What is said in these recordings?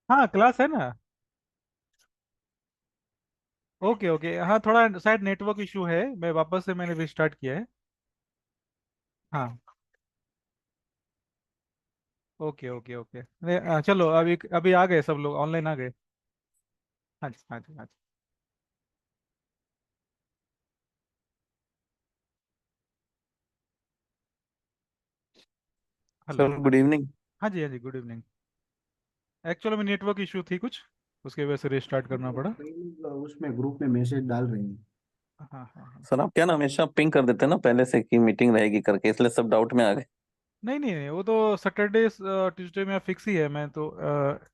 हाँ क्लास है ना। ओके ओके, हाँ थोड़ा शायद नेटवर्क इशू है, मैं वापस से मैंने रिस्टार्ट किया है। हाँ। ओके ओके ओके, चलो अभी अभी आ गए सब लोग, ऑनलाइन आ गए। हाँ जी हाँ जी हाँ जी। हेलो। Sir good evening. हाँ जी गुड इवनिंग। एक्चुअली में नेटवर्क इशू थी कुछ, उसके वजह से रिस्टार्ट करना पड़ा। कई लोग उसमें ग्रुप में मैसेज डाल रहे हैं। हाँ हाँ हाँ। सर आप क्या ना हमेशा पिंग कर देते हैं ना पहले से कि मीटिंग रहेगी करके, इसलिए सब डाउट में आ गए। नहीं नहीं नहीं, वो तो सैटरडे ट्यूसडे में फिक्स ही है, मैं तो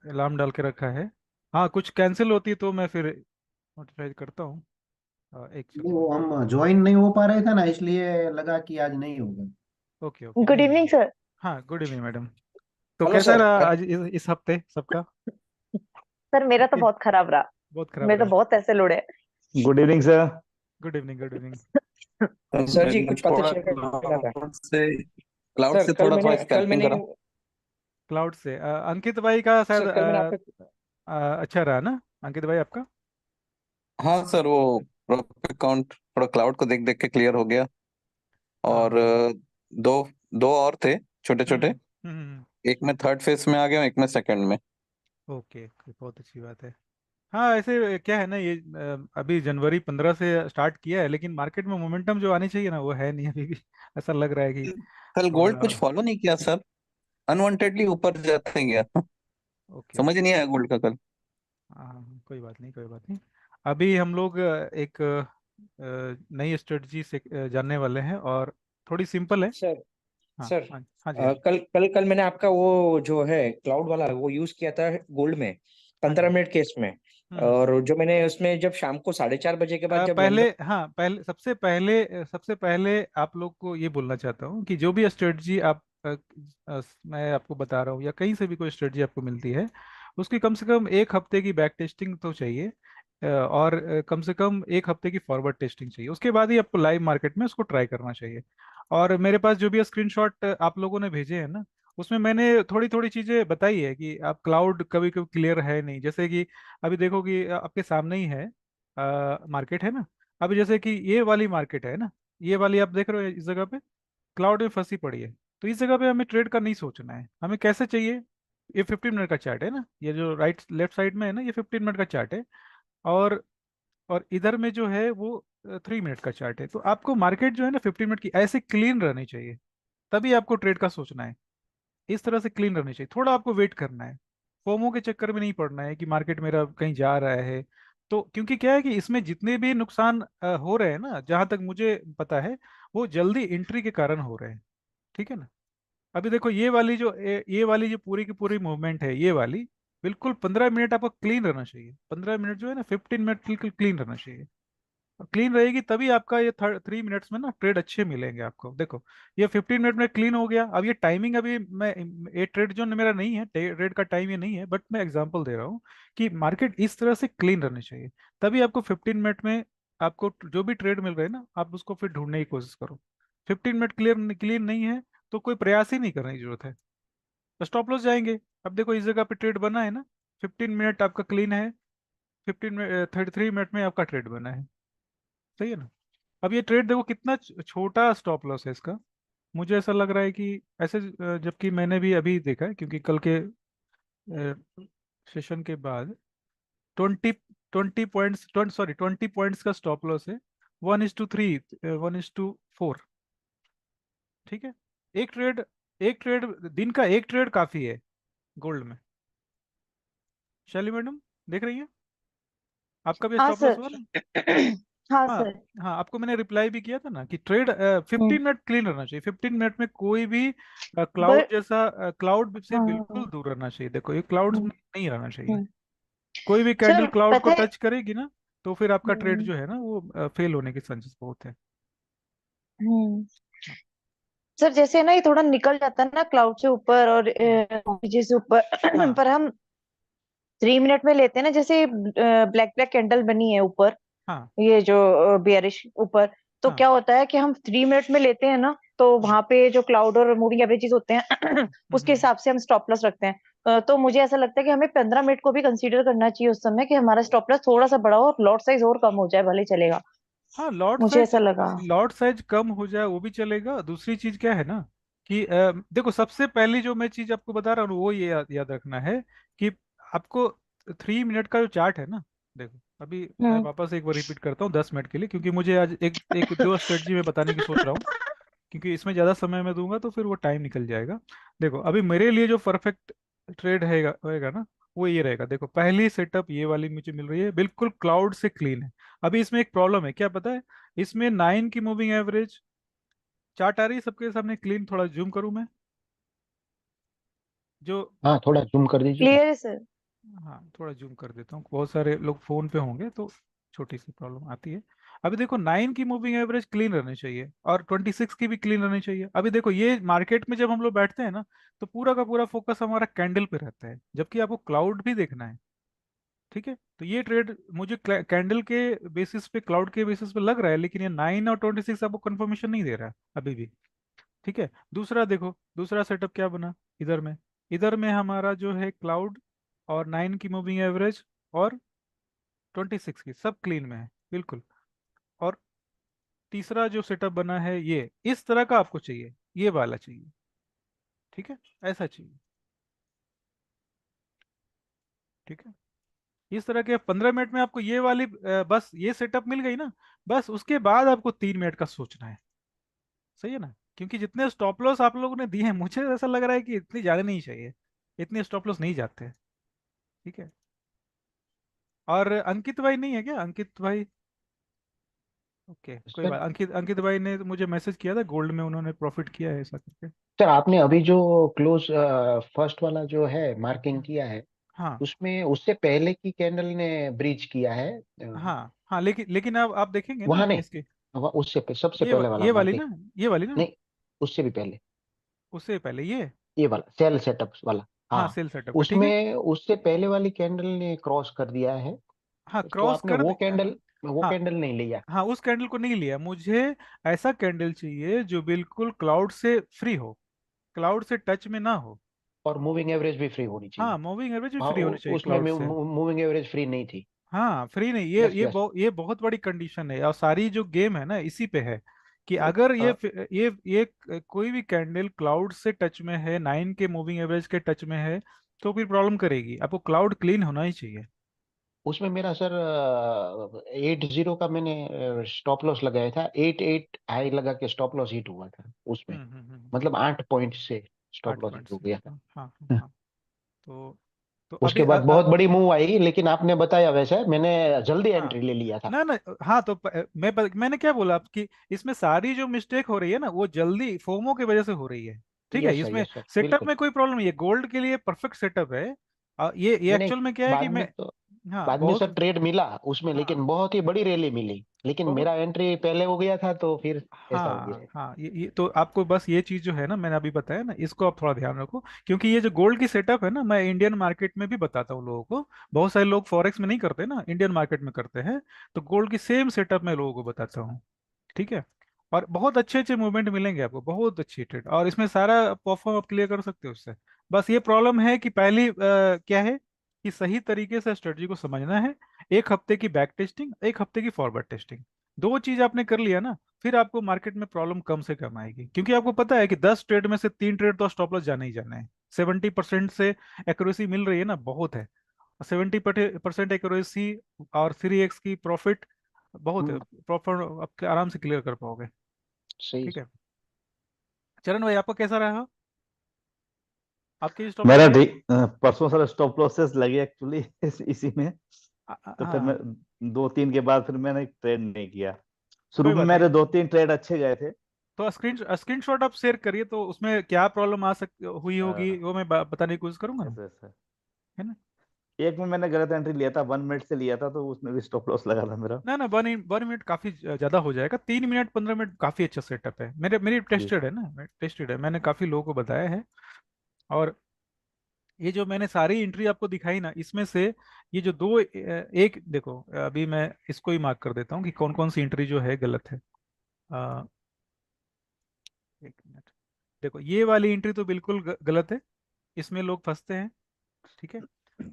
अलार्म डाल के रखा है। हाँ कुछ कैंसिल होती है तो मैं फिर नोटिफाई करता हूँ। एक नहीं, सेकंड। वो हम ज्वाइन नहीं हो पा रहे थे ना, इसलिए लगा कि आज नहीं होगा। ओके ओके, गुड नहीं इवनिंग नहीं। सर। हाँ गुड इवनिंग मैडम। तो हेलो कैसा सर। रहा आज इस हफ्ते सबका? सर मेरा तो ये बहुत खराब रहा। बहुत खराब मेरे तो रहा। बहुत पैसे लुढ़े। Good evening sir. Good evening good evening. Sir जी मैंने कुछ बातें थोड़ा शेयर करना था। क्लाउड सर से थोड़ा थोड़ा कल स्कैल्पिंग मैंने करा। क्लाउड से अंकित भाई का शायद सर कल मैंने आपका अच्छा रहा ना, अंकित भाई आपका? हाँ सर, वो प्रोफिट अकाउंट थोड़ा क्लाउड को देख देख के क्लियर हो गया। हाँ और हाँ। दो दो और थे छोटे छोटे। हम्म हम्म। एक में थर्ड फेज में आ गया, एक में सेकंड में। ओके ओके, बहुत अच्छी बात है। हाँ ऐसे क्या है ना, ये अभी जनवरी 15 से स्टार्ट किया है, लेकिन मार्केट में मोमेंटम जो आनी चाहिए ना वो है नहीं अभी भी। ऐसा लग रहा है कि कल गोल्ड थोड़ा। कुछ फॉलो नहीं किया सर, अनवांटेडली ऊपर जाते गया। ओके समझ ओके। नहीं आया गोल्ड का कल। हाँ हाँ, कोई बात नहीं कोई बात नहीं। अभी हम लोग एक नई स्ट्रेटजी से जानने वाले हैं, और थोड़ी सिंपल है। सर हाँ सर हाँ हाँ जी हाँ जी। कल मैंने आपका वो जो है क्लाउड वाला वो यूज किया था गोल्ड में, हाँ जी। 15 मिनट केस में। हम्म। और जो मैंने उसमें जब शाम को 4:30 बजे के बाद जब पहले, लंदन। हाँ पहले, सबसे पहले आप लोग को ये बोलना चाहता हूँ कि जो भी स्ट्रेटजी आप मैं आपको बता रहा हूँ, या कहीं से भी कोई स्ट्रेटजी आपको मिलती है, उसकी कम से कम एक हफ्ते की बैक टेस्टिंग तो चाहिए। और कम से कम एक हफ्ते की फॉरवर्ड टेस्टिंग चाहिए, उसके बाद ही आपको लाइव मार्केट में उसको ट्राई करना चाहिए। और मेरे पास जो भी स्क्रीनशॉट आप लोगों ने भेजे हैं ना, उसमें मैंने थोड़ी थोड़ी चीज़ें बताई है कि आप क्लाउड कभी कभी क्लियर है नहीं, जैसे कि अभी देखो कि आपके सामने ही है मार्केट है ना। अभी जैसे कि ये वाली मार्केट है ना, ये वाली आप देख रहे हो, इस जगह पे क्लाउड में फंसी पड़ी है। तो इस जगह पे हमें ट्रेड का नहीं सोचना है, हमें कैसे चाहिए? ये 15 मिनट का चार्ट है ना, ये जो राइट लेफ्ट साइड में है ना, ये 15 मिनट का चार्ट है। और इधर में जो है वो 3 मिनट का चार्ट है। तो आपको मार्केट जो है ना 15 मिनट की ऐसे क्लीन रहनी चाहिए, तभी आपको ट्रेड का सोचना है। इस तरह से क्लीन रहनी चाहिए, थोड़ा आपको वेट करना है। फोमो के चक्कर में नहीं पड़ना है कि मार्केट मेरा कहीं जा रहा है। तो क्योंकि क्या है कि इसमें जितने भी नुकसान हो रहे हैं ना, जहां तक मुझे पता है, वो जल्दी एंट्री के कारण हो रहे हैं। ठीक है ना। अभी देखो ये वाली जो पूरी की पूरी मूवमेंट है, ये वाली बिल्कुल 15 मिनट आपको क्लीन रहना चाहिए। 15 मिनट जो है ना, 15 मिनट बिल्कुल क्लीन रहना चाहिए। क्लीन रहेगी तभी आपका ये 3 मिनट्स में ना ट्रेड अच्छे मिलेंगे आपको। देखो ये 15 मिनट में क्लीन हो गया। अब ये टाइमिंग अभी मैं, ये ट्रेड जो मेरा नहीं है, ट्रेड का टाइम ये नहीं है, बट मैं एग्जांपल दे रहा हूँ कि मार्केट इस तरह से क्लीन रहनी चाहिए, तभी आपको 15 मिनट में आपको जो भी ट्रेड मिल रहा है ना, आप उसको फिर ढूंढने की कोशिश करो। 15 मिनट क्लीन नहीं है तो कोई प्रयास ही नहीं करने की जरूरत है, स्टॉप लॉस जाएंगे। अब देखो इस जगह पे ट्रेड बना है ना, 15 मिनट आपका क्लीन है, 33 मिनट में आपका ट्रेड बना है। सही है ना। अब ये ट्रेड देखो कितना छोटा स्टॉप लॉस है इसका। मुझे ऐसा लग रहा है कि ऐसे जबकि मैंने भी अभी देखा है, क्योंकि कल के सेशन के बाद 20 सॉरी 20 पॉइंट्स का स्टॉप लॉस है। 1:3, 1:4। ठीक है। एक ट्रेड, एक ट्रेड, दिन का एक ट्रेड काफी है गोल्ड में। शैली मैडम देख रही है, आपका भी हाँ स्टॉप लॉस सर। हुआ ना? हाँ हाँ। सर। हाँ आपको मैंने रिप्लाई भी किया था ना कि ट्रेड हम्म। 15 मिनट क्लीन रहना चाहिए। 15 मिनट में कोई भी क्लाउड बट जैसा, क्लाउड से बिल्कुल हाँ। दूर रहना चाहिए। देखो ये क्लाउड्स हम्म। में नहीं रहना चाहिए। हम्म। कोई भी कैंडल सर क्लाउड को पता है। टच करेगी ना, तो फिर आपका ट्रेड हम्म। जो है ना वो फेल होने के चांसेस बहुत है। हम्म। हाँ। सर जैसे ना ये थोड़ा निकल जाता है ना क्लाउड से ऊपर और हम्म। जैसे ऊपर हाँ पर हम 3 मिनट में लेते हैं ना, जैसे ब्लैक ब्लैक कैंडल बनी है ऊपर, हाँ ये जो बियरिश ऊपर। तो हाँ। क्या होता है कि हम 3 मिनट में लेते हैं ना, तो हम्म वहां पे जो क्लाउड और मूविंग एवरेजेस होते हैं हम्म उसके हम्म हिसाब से हम स्टॉप लॉस रखते हैं। तो मुझे ऐसा लगता है कि हमें 15 मिनट को भी कंसीडर करना चाहिए उस समय, कि हमारा स्टॉप लॉस थोड़ा सा बड़ा हो और लॉट साइज और कम हो जाए, भले चलेगा। हाँ, मुझे ऐसा लगा। लॉट साइज कम हो जाए वो भी चलेगा। दूसरी चीज क्या है ना कि देखो, सबसे पहली जो मैं चीज आपको बता रहा हूँ वो ये याद रखना है कि आपको 3 मिनट का जो चार्ट है ना, देखो अभी मैं हम्म। वापस एक बार रिपीट करता हूँ 10 मिनट के लिए, क्योंकि मुझे आज एक एक दो स्ट्रेटजी में बताने की सोच रहा हूँ, क्योंकि इसमें ज़्यादा समय मैं दूंगा तो फिर वो टाइम निकल जाएगा। देखो अभी मेरे लिए जो परफेक्ट ट्रेड है होएगा ना, वो ये रहेगा। देखो पहली सेटअप ये वाली मुझे मिल रही है, बिल्कुल क्लाउड से क्लीन है। अभी इसमें एक प्रॉब्लम है, क्या पता है? इसमें 9 की मूविंग एवरेज चार्ट आ रही है सबके सामने क्लीन, थोड़ा जूम करूं मैं जो। हाँ, थोड़ा जूम कर दीजिए ना। क्लियर है सर? हाँ थोड़ा जूम कर देता हूँ, बहुत सारे लोग फोन पे होंगे तो छोटी सी प्रॉब्लम आती है। अभी देखो 9 की मूविंग एवरेज क्लीन रहनी चाहिए और 26 की भी क्लीन रहनी चाहिए। अभी देखो ये मार्केट में जब हम लोग बैठते हैं ना, तो पूरा का पूरा फोकस हमारा कैंडल पे रहता है, जबकि आपको क्लाउड भी देखना है। ठीक है, तो ये ट्रेड मुझे कैंडल के बेसिस पे, क्लाउड के बेसिस पे लग रहा है, लेकिन ये 9 और 26 आपको कंफर्मेशन नहीं दे रहा है अभी भी। ठीक है, दूसरा देखो, दूसरा सेटअप क्या बना इधर में हमारा जो है क्लाउड और 9 की मूविंग एवरेज और 26 की सब क्लीन में है बिल्कुल। और तीसरा जो सेटअप बना है ये इस तरह का आपको चाहिए, ये वाला चाहिए। ठीक है, ऐसा चाहिए। ठीक है, इस तरह के 15 मिनट में आपको ये वाली बस ये सेटअप मिल गई ना, बस उसके बाद आपको 3 मिनट का सोचना है। सही है ना? क्योंकि जितने स्टॉप लॉस आप लोगों ने दिए हैं, मुझे ऐसा लग रहा है कि इतनी जाने नहीं चाहिए, इतने स्टॉप लॉस नहीं जाते। ठीक है, और अंकित भाई नहीं है क्या, अंकित भाई? ओके कोई सर बात, अंकित अंकित भाई ने तो मुझे मैसेज किया था, गोल्ड में उन्होंने प्रॉफिट किया है ऐसा करके। सर आपने अभी जो क्लोज फर्स्ट वाला जो है मार्किंग हम्म, किया है, हाँ उसमें उससे पहले की कैंडल ने ब्रीच किया है। हाँ हाँ, लेकिन अब आप देखेंगे ना वहां नहीं, इसके, सबसे पहले वाला ये वाली मार्किंग। ना, ये वाली ना, नहीं, उससे भी पहले, उससे पहले ये। ये वाला सेल सेटअप वाला। हाँ हाँ, सेल सेटअप का, ठीक है। उसमें उससे पहले वाली कैंडल ने क्रॉस कर दिया है। हाँ तो क्रॉस आपने कर वो हाँ कैंडल नहीं लिया। हाँ, उस कैंडल को नहीं लिया मुझे। ऐसा कैंडल चाहिए जो बिल्कुल क्लाउड से फ्री हो, क्लाउड से टच में ना हो। और मूविंग एवरेज भी फ्री होनी चाहिए। हाँ मूविंग एवरेज भी हाँ, फ्री होनी चाहिए उसमें क्लाउड से। मूविंग एवरेज फ्री नहीं थी। हाँ फ्री नहीं, यस यस। ये बहुत बड़ी कंडीशन है, और सारी जो गेम है ना इसी पे है कि अगर ये कोई भी कैंडल क्लाउड से टच में है, 9 के मूविंग एवरेज के टच में है, तो फिर प्रॉब्लम करेगी। आपको क्लाउड क्लीन होना ही चाहिए। उसमें मेरा सर 80 का मैंने स्टॉप लॉस लगाया था। 88 हाई लगा के स्टॉप लॉस हिट हुआ था उसमें। मतलब 8 पॉइंट से स्टॉप 8 लॉस पॉइंट हिट हो से, गया था। हाँ हाँ हाँ हाँ। तो उसके अभी बाद बहुत बड़ी मूव आई, लेकिन आपने बताया वैसे मैंने जल्दी हाँ एंट्री ले लिया था। ना ना, हाँ तो मैंने क्या बोला आपकी, इसमें सारी जो मिस्टेक हो रही है ना वो जल्दी फोमो की वजह से हो रही है। ठीक है, इसमें यस सर, सेटअप बिल्कुल। में कोई प्रॉब्लम नहीं है, गोल्ड के लिए परफेक्ट सेटअप है। ये नहीं नहीं, एक्चुअल में क्या है कि बाद में मैं, तो हाँ बाद में बहुत, सर ट्रेड मिला उसमें, हाँ लेकिन बहुत ही बड़ी रैली मिली। लेकिन बहुत, मेरा एंट्री पहले हो गया था तो फिर ऐसा हो गया हाँ है। हाँ, ये तो आपको बस ये चीज जो है ना मैंने अभी बताया ना, इसको आप थोड़ा ध्यान रखो, क्योंकि ये जो गोल्ड की सेटअप है ना, मैं इंडियन मार्केट में भी बताता हूँ लोगों को। बहुत सारे लोग फॉरेक्स में नहीं करते ना, इंडियन मार्केट में करते हैं, तो गोल्ड की सेम सेटअप मैं लोगों को बताता हूँ। ठीक है, और बहुत अच्छे अच्छे मूवमेंट मिलेंगे आपको, बहुत अच्छी ट्रेड, और इसमें सारा परफॉर्म आप क्लियर कर सकते हो उससे। बस ये प्रॉब्लम है कि पहली क्या है कि सही तरीके से स्ट्रेटजी को समझना है। एक हफ्ते की बैक टेस्टिंग, एक हफ्ते की फॉरवर्ड टेस्टिंग, दो चीज आपने कर लिया ना, फिर आपको मार्केट में प्रॉब्लम कम से कम आएगी, क्योंकि आपको पता है कि 10 ट्रेड में से 3 ट्रेड तो स्टॉप लॉस जाना ही जाना है। 70% से एक्यूरेसी मिल रही है ना, बहुत है। 70% एक्यूरेसी और 3x की प्रॉफिट, बहुत है हम्म, प्रॉफिट, आप आराम से क्लियर कर पाओगे। सही। ठीक है, चरण भाई आपका कैसा रहा? आपके स्टॉप लॉस मेरा गए? परसों सारा स्टॉप लॉसेस लगे एक्चुअली इसी में। तो फिर मैं हाँ दो तीन के बाद फिर मैंने ट्रेड नहीं किया। शुरू कोई में बात नहीं, मेरे दो तीन ट्रेड अच्छे गए थे। तो स्क्रीनशॉट आप शेयर करिए, तो उसमें क्या प्रॉब्लम आ सक हुई होगी अ, वो मैं बताने की कोशिश करूंगा ना। ऐसे ऐसे है ना? एक में मैंने गलत एंट्री लिया था, 1 मिनट से लिया था, तो उसमें भी स्टॉप लॉस लगा था मेरा। ना ना, 1 मिनट काफी ज्यादा हो जाएगा, 3 मिनट 15 मिनट काफी अच्छा सेटअप है, मेरी जी। टेस्टेड है ना, टेस्टेड है, मैंने काफी लोगों को बताया है। और ये जो मैंने सारी एंट्री आपको दिखाई ना, इसमें से ये जो दो एक देखो, अभी मैं इसको ही मार्क कर देता हूँ कि कौन कौन सी एंट्री जो है गलत है। अ, एक मिनट, देखो ये वाली एंट्री तो बिल्कुल गलत है, इसमें लोग फंसते हैं। ठीक है,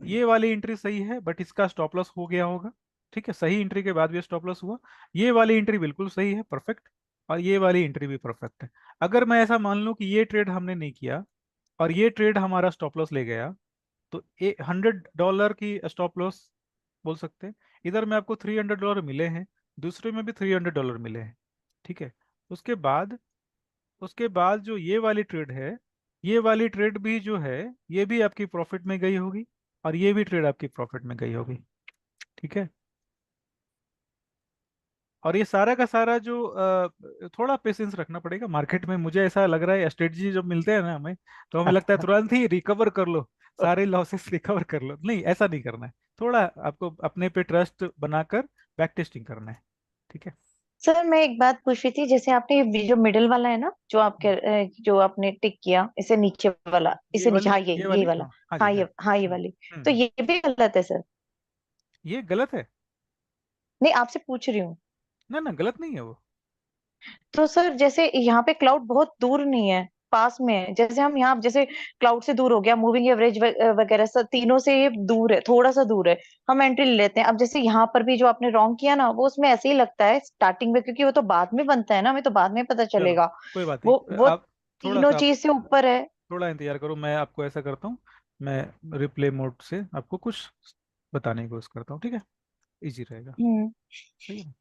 ये वाली एंट्री सही है बट इसका स्टॉप लॉस हो गया होगा। ठीक है, सही एंट्री के बाद भी स्टॉप लॉस हुआ। ये वाली एंट्री बिल्कुल सही है, परफेक्ट। और ये वाली एंट्री भी परफेक्ट है। अगर मैं ऐसा मान लूं कि ये ट्रेड हमने नहीं किया और ये ट्रेड हमारा स्टॉप लॉस ले गया, तो $100 की स्टॉप लॉस बोल सकते हैं। इधर में आपको $300 मिले हैं, दूसरे में भी $300 मिले हैं। ठीक है, उसके बाद उसके बाद जो ये वाली ट्रेड है, ये वाली ट्रेड भी जो है, ये भी आपकी प्रॉफिट में गई होगी और ये भी ट्रेड आपकी प्रॉफिट में गई होगी। ठीक है, और ये सारा का सारा जो थोड़ा पेशेंस रखना पड़ेगा मार्केट में। मुझे ऐसा लग रहा है स्ट्रेटजी जब मिलते हैं ना हमें, तो हमें लगता है तुरंत ही रिकवर कर लो, सारे लॉसेस रिकवर कर लो। नहीं, ऐसा नहीं करना है। थोड़ा आपको अपने पे ट्रस्ट बनाकर बैक टेस्टिंग करना है। ठीक है। सर मैं एक बात पूछ रही थी, जैसे आपने ये जो मिडिल वाला है ना, जो आपके जो आपने टिक किया, इसे नीचे वाला, ये इसे नीचे, वाली, हाँ ये ये वाली, वाला, हाँ हाँ जी, हाँ हाँ। ये, हाँ ये हम्म वाली, तो हम्म, ये भी गलत है सर? ये गलत है? नहीं, आपसे पूछ रही हूँ। ना ना, गलत नहीं है वो। तो सर जैसे यहाँ पे क्लाउड बहुत दूर नहीं है, पास में है। जैसे हम यहाँ, जैसे क्लाउड से दूर हो गया, मूविंग एवरेज वगैरह सब तीनों से ये दूर है, थोड़ा सा दूर है, हम एंट्री ले लेते हैं। अब जैसे यहाँ पर भी जो आपने रॉन्ग किया ना, वो उसमें ऐसे ही लगता है स्टार्टिंग में, क्योंकि वो तो बाद में बनता है ना, हमें तो बाद में पता चलो, चलेगा। कोई बात नहीं, वो आप थोड़ा तीनों सा आप चीज से ऊपर है। थोड़ा इंतजार करो। मैं आपको ऐसा करता हूँ, मैं रिप्ले मोड से आपको कुछ बताने की कोशिश करता हूँ। ठीक है, इजी रहेगा। हम्म। सही है।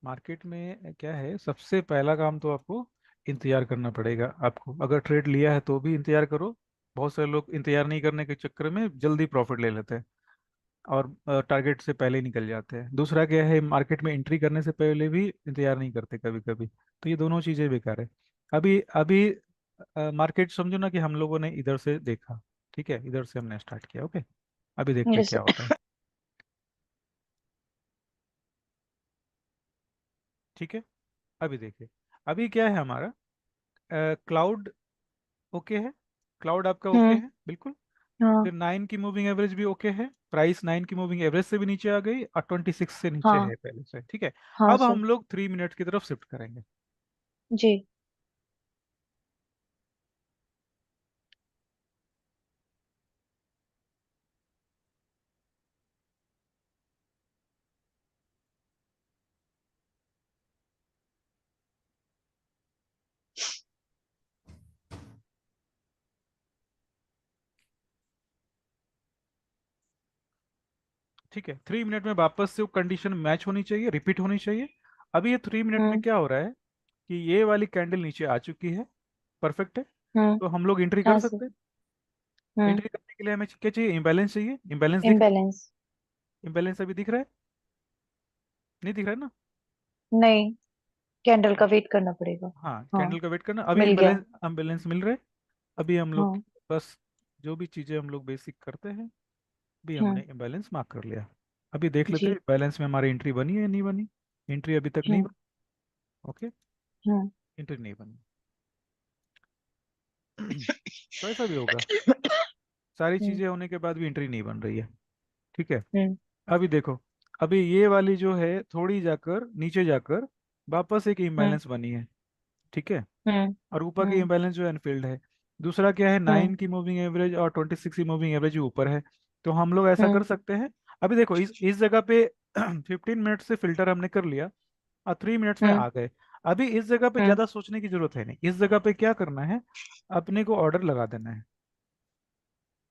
मार्केट में क्या है, सबसे पहला काम तो आपको इंतजार करना पड़ेगा। आपको अगर ट्रेड लिया है तो भी इंतजार करो। बहुत सारे लोग इंतजार नहीं करने के चक्कर में जल्दी प्रॉफिट ले लेते हैं और टारगेट से पहले ही निकल जाते हैं। दूसरा क्या है, मार्केट में एंट्री करने से पहले भी इंतजार नहीं करते कभी कभी। तो ये दोनों चीज़ें बेकार है। अभी अभी मार्केट समझो ना कि हम लोगों ने इधर से देखा। ठीक है, इधर से हमने स्टार्ट किया। ओके, अभी देखते हैं जैसे क्या होता है। ठीक है, अभी देखिए, अभी क्या है हमारा, क्लाउड ओके है, क्लाउड आपका ओके हम्म। है बिल्कुल। हाँ। फिर 9 की मूविंग एवरेज भी ओके है, प्राइस 9 की मूविंग एवरेज से भी नीचे आ गई और 26 से नीचे हाँ। है पहले से। ठीक है, हाँ अब सर। हम लोग 3 मिनट की तरफ शिफ्ट करेंगे। जी। ठीक है, 3 मिनट में वापस से वो कंडीशन मैच होनी चाहिए, रिपीट होनी चाहिए। अभी ये 3 मिनट में हम्म। क्या हो रहा है कि ये वाली कैंडल नीचे आ चुकी है, परफेक्ट है। हम्म। तो हम लोग एंट्री कर हाँ सर। सकते हैं। हम्म। एंट्री करने के लिए हमें क्या चाहिए, इम्बैलेंस चाहिए। इम्बैलेंस दिख रहा इम्बैलेंस। है? इम्बैलेंस अभी दिख रहा है? नहीं दिख रहा है ना? नहीं, कैंडल का वेट करना पड़ेगा। हाँ, हाँ, कैंडल का वेट करना। अभी मिल गया। इम्बैलेंस इम्बैलेंस मिल रहे हैं। अभी हम लोग हाँ। बस जो भी चीज़ें हम लोग बेसिक करते हैं, अभी हम्म। हमने इम्बैलेंस मार्क कर लिया। अभी देख लेते जी। हैं बैलेंस में हमारी एंट्री बनी है या नहीं बनी। एंट्री अभी तक नहीं हम्म। बनी। ओके, हम्म। एंट्री नहीं बनी। तो ऐसा भी होगा, सारी हम्म। चीज़ें होने के बाद भी एंट्री नहीं बन रही है। ठीक है, हम्म। अभी देखो, अभी ये वाली जो है थोड़ी जाकर नीचे जाकर वापस एक हम्म। इम्बैलेंस बनी है। ठीक है, हम्म। और ऊपर की हम्म। इम्बैलेंस जो है अनफिल्ड है। दूसरा क्या है, हम्म। 9 की मूविंग एवरेज और 26 की मूविंग एवरेज ऊपर है। तो हम लोग ऐसा हम्म। कर सकते हैं। अभी देखो, इस जगह पे 15 मिनट से फिल्टर हमने कर लिया और 3 मिनट्स में हम्म। आ गए। अभी इस जगह पे हम्म। ज़्यादा सोचने की जरूरत है नहीं। इस जगह पे क्या करना है, अपने को ऑर्डर लगा देना है।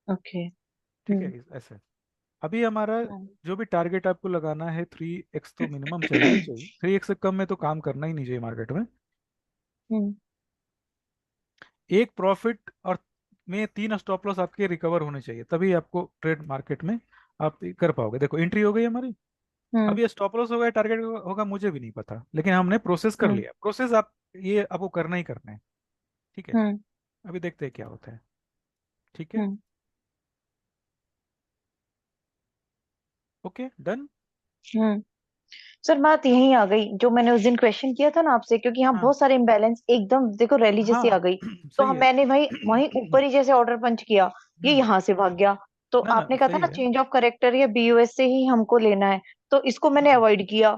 ओके। ठीक है, ऐसे अभी हमारा हम्म। जो भी टारगेट आपको लगाना है, 3x तो मिनिमम चाहिए ही चाहिए। 3x से कम में तो काम करना ही नहीं चाहिए मार्केट में। हम्म। एक प्रॉफिट और में 3 स्टॉप लॉस आपके रिकवर होने चाहिए, तभी आपको ट्रेड मार्केट में आप कर पाओगे। देखो, एंट्री हो गई हमारी। अब हम्म। ये स्टॉप लॉस होगा, टारगेट होगा, मुझे भी नहीं पता, लेकिन हमने प्रोसेस कर हम्म। लिया। प्रोसेस आप ये आपको करना ही करना है। ठीक है, हम्म। अभी देखते हैं क्या होता है। ठीक है, hmm. Okay, done. Hmm. Sir बात यही आ गई, जो मैंने उस दिन क्वेश्चन किया था ना आपसे, क्योंकि यहाँ हाँ बहुत सारे इम्बैलेंस एकदम देखो रैली जैसी आ हाँ, गई। तो सही हम, है। मैंने भाई वहीं ऊपर ही जैसे ऑर्डर पंच किया, ये यहाँ से भाग गया। तो ना ना, आपने कहा था सही ना है। चेंज ऑफ करेक्टर या बीयूएस से ही हमको लेना है, तो इसको मैंने हम्म, अवॉइड किया।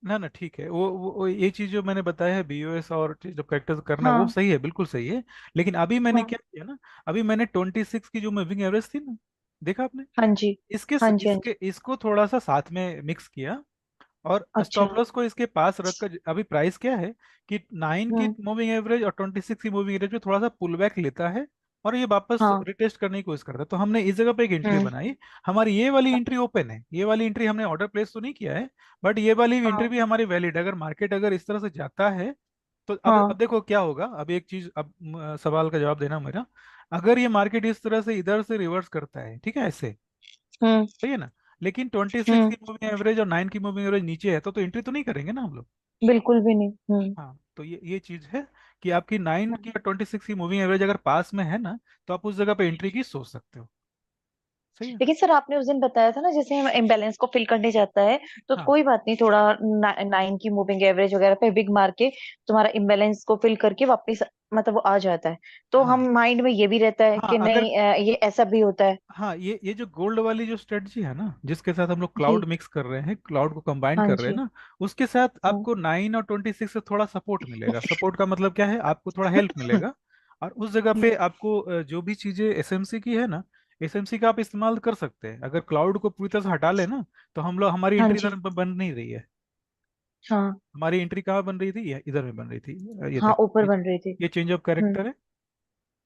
ना ना ठीक है, वो ये चीज जो मैंने बताया है बीओएस और जो करेक्टर करना वो हाँ सही है, बिल्कुल सही है। लेकिन अभी मैंने हाँ क्या किया ना, अभी मैंने 26 की जो मूविंग एवरेज थी ना, देखा आपने, हाँ जी हाँ जी हाँ जी। इसको थोड़ा सा साथ में मिक्स किया, और अच्छा। स्टॉप लॉस को इसके पास रखकर अभी प्राइस क्या है कि 9 की हम्म। मूविंग एवरेज और 26 की मूविंग एवरेज में थोड़ा सा पुल बैक लेता है, और ये वापस हाँ। रिटेस्ट करने की कोशिश करता है। तो हमने इस जगह पे एक एंट्री हम्म। बनाई। हमारी ये वाली एंट्री ओपन है, ये वाली एंट्री हमने ऑर्डर प्लेस तो नहीं किया है, बट ये वाली एंट्री हाँ भी हमारी वैलिड। अगर मार्केट अगर इस तरह से जाता है तो अब हाँ। देखो क्या होगा। अब एक चीज, अब सवाल का जवाब देना मेरा, अगर ये मार्केट इस तरह से इधर से रिवर्स करता है, ठीक है, ऐसे, हम्म। सही है ना, लेकिन 26 हम्म। की मूविंग एवरेज और 9 की मूविंग एवरेज नीचे है, तो एंट्री तो नहीं करेंगे ना हम लोग। बिल्कुल भी नहीं। हाँ, तो ये चीज है कि आपकी 9 की और 26 की मूविंग एवरेज अगर पास में है ना, तो आप उस जगह पे एंट्री की सोच सकते हो। सही है। लेकिन सर आपने उस दिन बताया था ना, जैसे हम इम्बैलेंस को फिल करने जाता है तो हाँ कोई बात नहीं, थोड़ा 9 की मूविंग एवरेज वगैरह पे बिग मार के तुम्हारा इम्बैलेंस को फिल करके वापस मतलब वो आ जाता है, तो हाँ हम माइंड में ये भी रहता है हाँ कि अगर, नहीं ये ऐसा भी होता है। हाँ ये जो गोल्ड वाली जो स्ट्रेटजी है ना, जिसके साथ हम लोग क्लाउड जी। मिक्स कर रहे हैं, क्लाउड को कंबाइन हाँ कर रहे हैं जी। ना, उसके साथ हाँ। आपको 9 और 26 से थोड़ा सपोर्ट मिलेगा। सपोर्ट का मतलब क्या है, आपको थोड़ा हेल्प मिलेगा। और उस जगह पे आपको जो भी चीजें एसएमसी की है ना, एसएमसी का आप इस्तेमाल कर सकते हैं। अगर क्लाउड को पूरी तरह से हटा ले ना, तो हम लोग, हमारी हाँ एंट्री इधर जी। बन नहीं रही है। हाँ हमारी एंट्री कहाँ बन रही थी, ये इधर में बन रही थी। ये हाँ, देखो, ऊपर बन रही थी। ये चेंज ऑफ हम्म। कैरेक्टर है,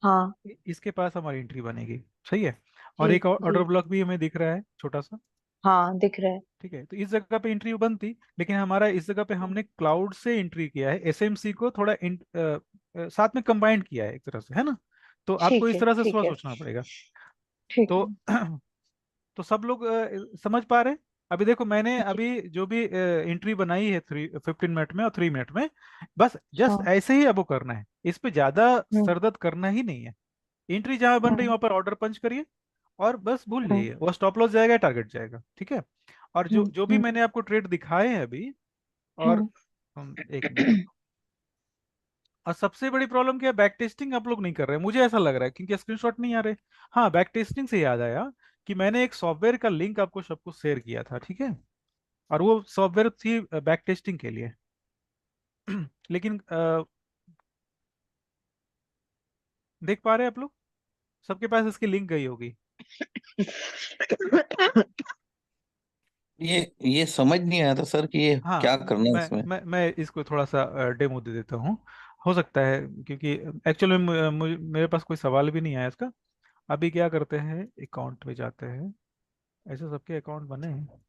हाँ। इसके पास हमारी एंट्री बनेगी। सही है। और जी एक ऑर्डर जी। ब्लॉक भी हमें दिख रहा है छोटा सा। हाँ दिख रहा है। ठीक है, तो इस जगह पे एंट्री बनती, लेकिन हमारा इस जगह पे हमने क्लाउड से एंट्री किया है, एसएमसी को थोड़ा साथ में कंबाइंड किया है एक तरह से, है ना। तो आपको ठीक इस है तरह से ठीक है सोचना पड़ेगा। ठीक तो है। तो सब लोग समझ पा रहे हैं? अभी देखो, मैंने अभी जो भी एंट्री बनाई है 15 मिनट में और 3 मिनट में, बस जस्ट हाँ। ऐसे ही अब वो करना है, इस पे ज्यादा हम्म। सरदर्द करना ही नहीं है। एंट्री जहां बन रही है हम्म। वहां पर ऑर्डर पंच करिए, और बस भूल हम्म। जाइए, वो स्टॉप लॉस जाएगा, टारगेट जाएगा। ठीक है। और जो जो भी हम्म। मैंने आपको ट्रेड दिखाए हैं अभी, और हम्म। एक मिनट, और सबसे बड़ी प्रॉब्लम क्या है, बैक टेस्टिंग आप लोग नहीं कर रहे हैं, मुझे ऐसा लग रहा है, क्योंकि स्क्रीनशॉट नहीं आ रहे। हाँ, बैक टेस्टिंग से याद आया कि मैंने एक सॉफ्टवेयर का लिंक आपको सबको शेयर किया था, ठीक है, और वो सॉफ्टवेयर थी बैक टेस्टिंग के लिए। लेकिन देख पा रहे हैं आप लोग, सबके पास इसकी लिंक गई होगी। ये समझ नहीं आया था सर कि ये हाँ, क्या करना है मैं इसमें। मैं मैं इसको थोड़ा सा डेमो दे देता हूँ। हो सकता है, क्योंकि एक्चुअली मेरे पास कोई सवाल भी नहीं आया इसका। अभी क्या करते हैं, अकाउंट में जाते हैं, ऐसे सबके अकाउंट बने हैं।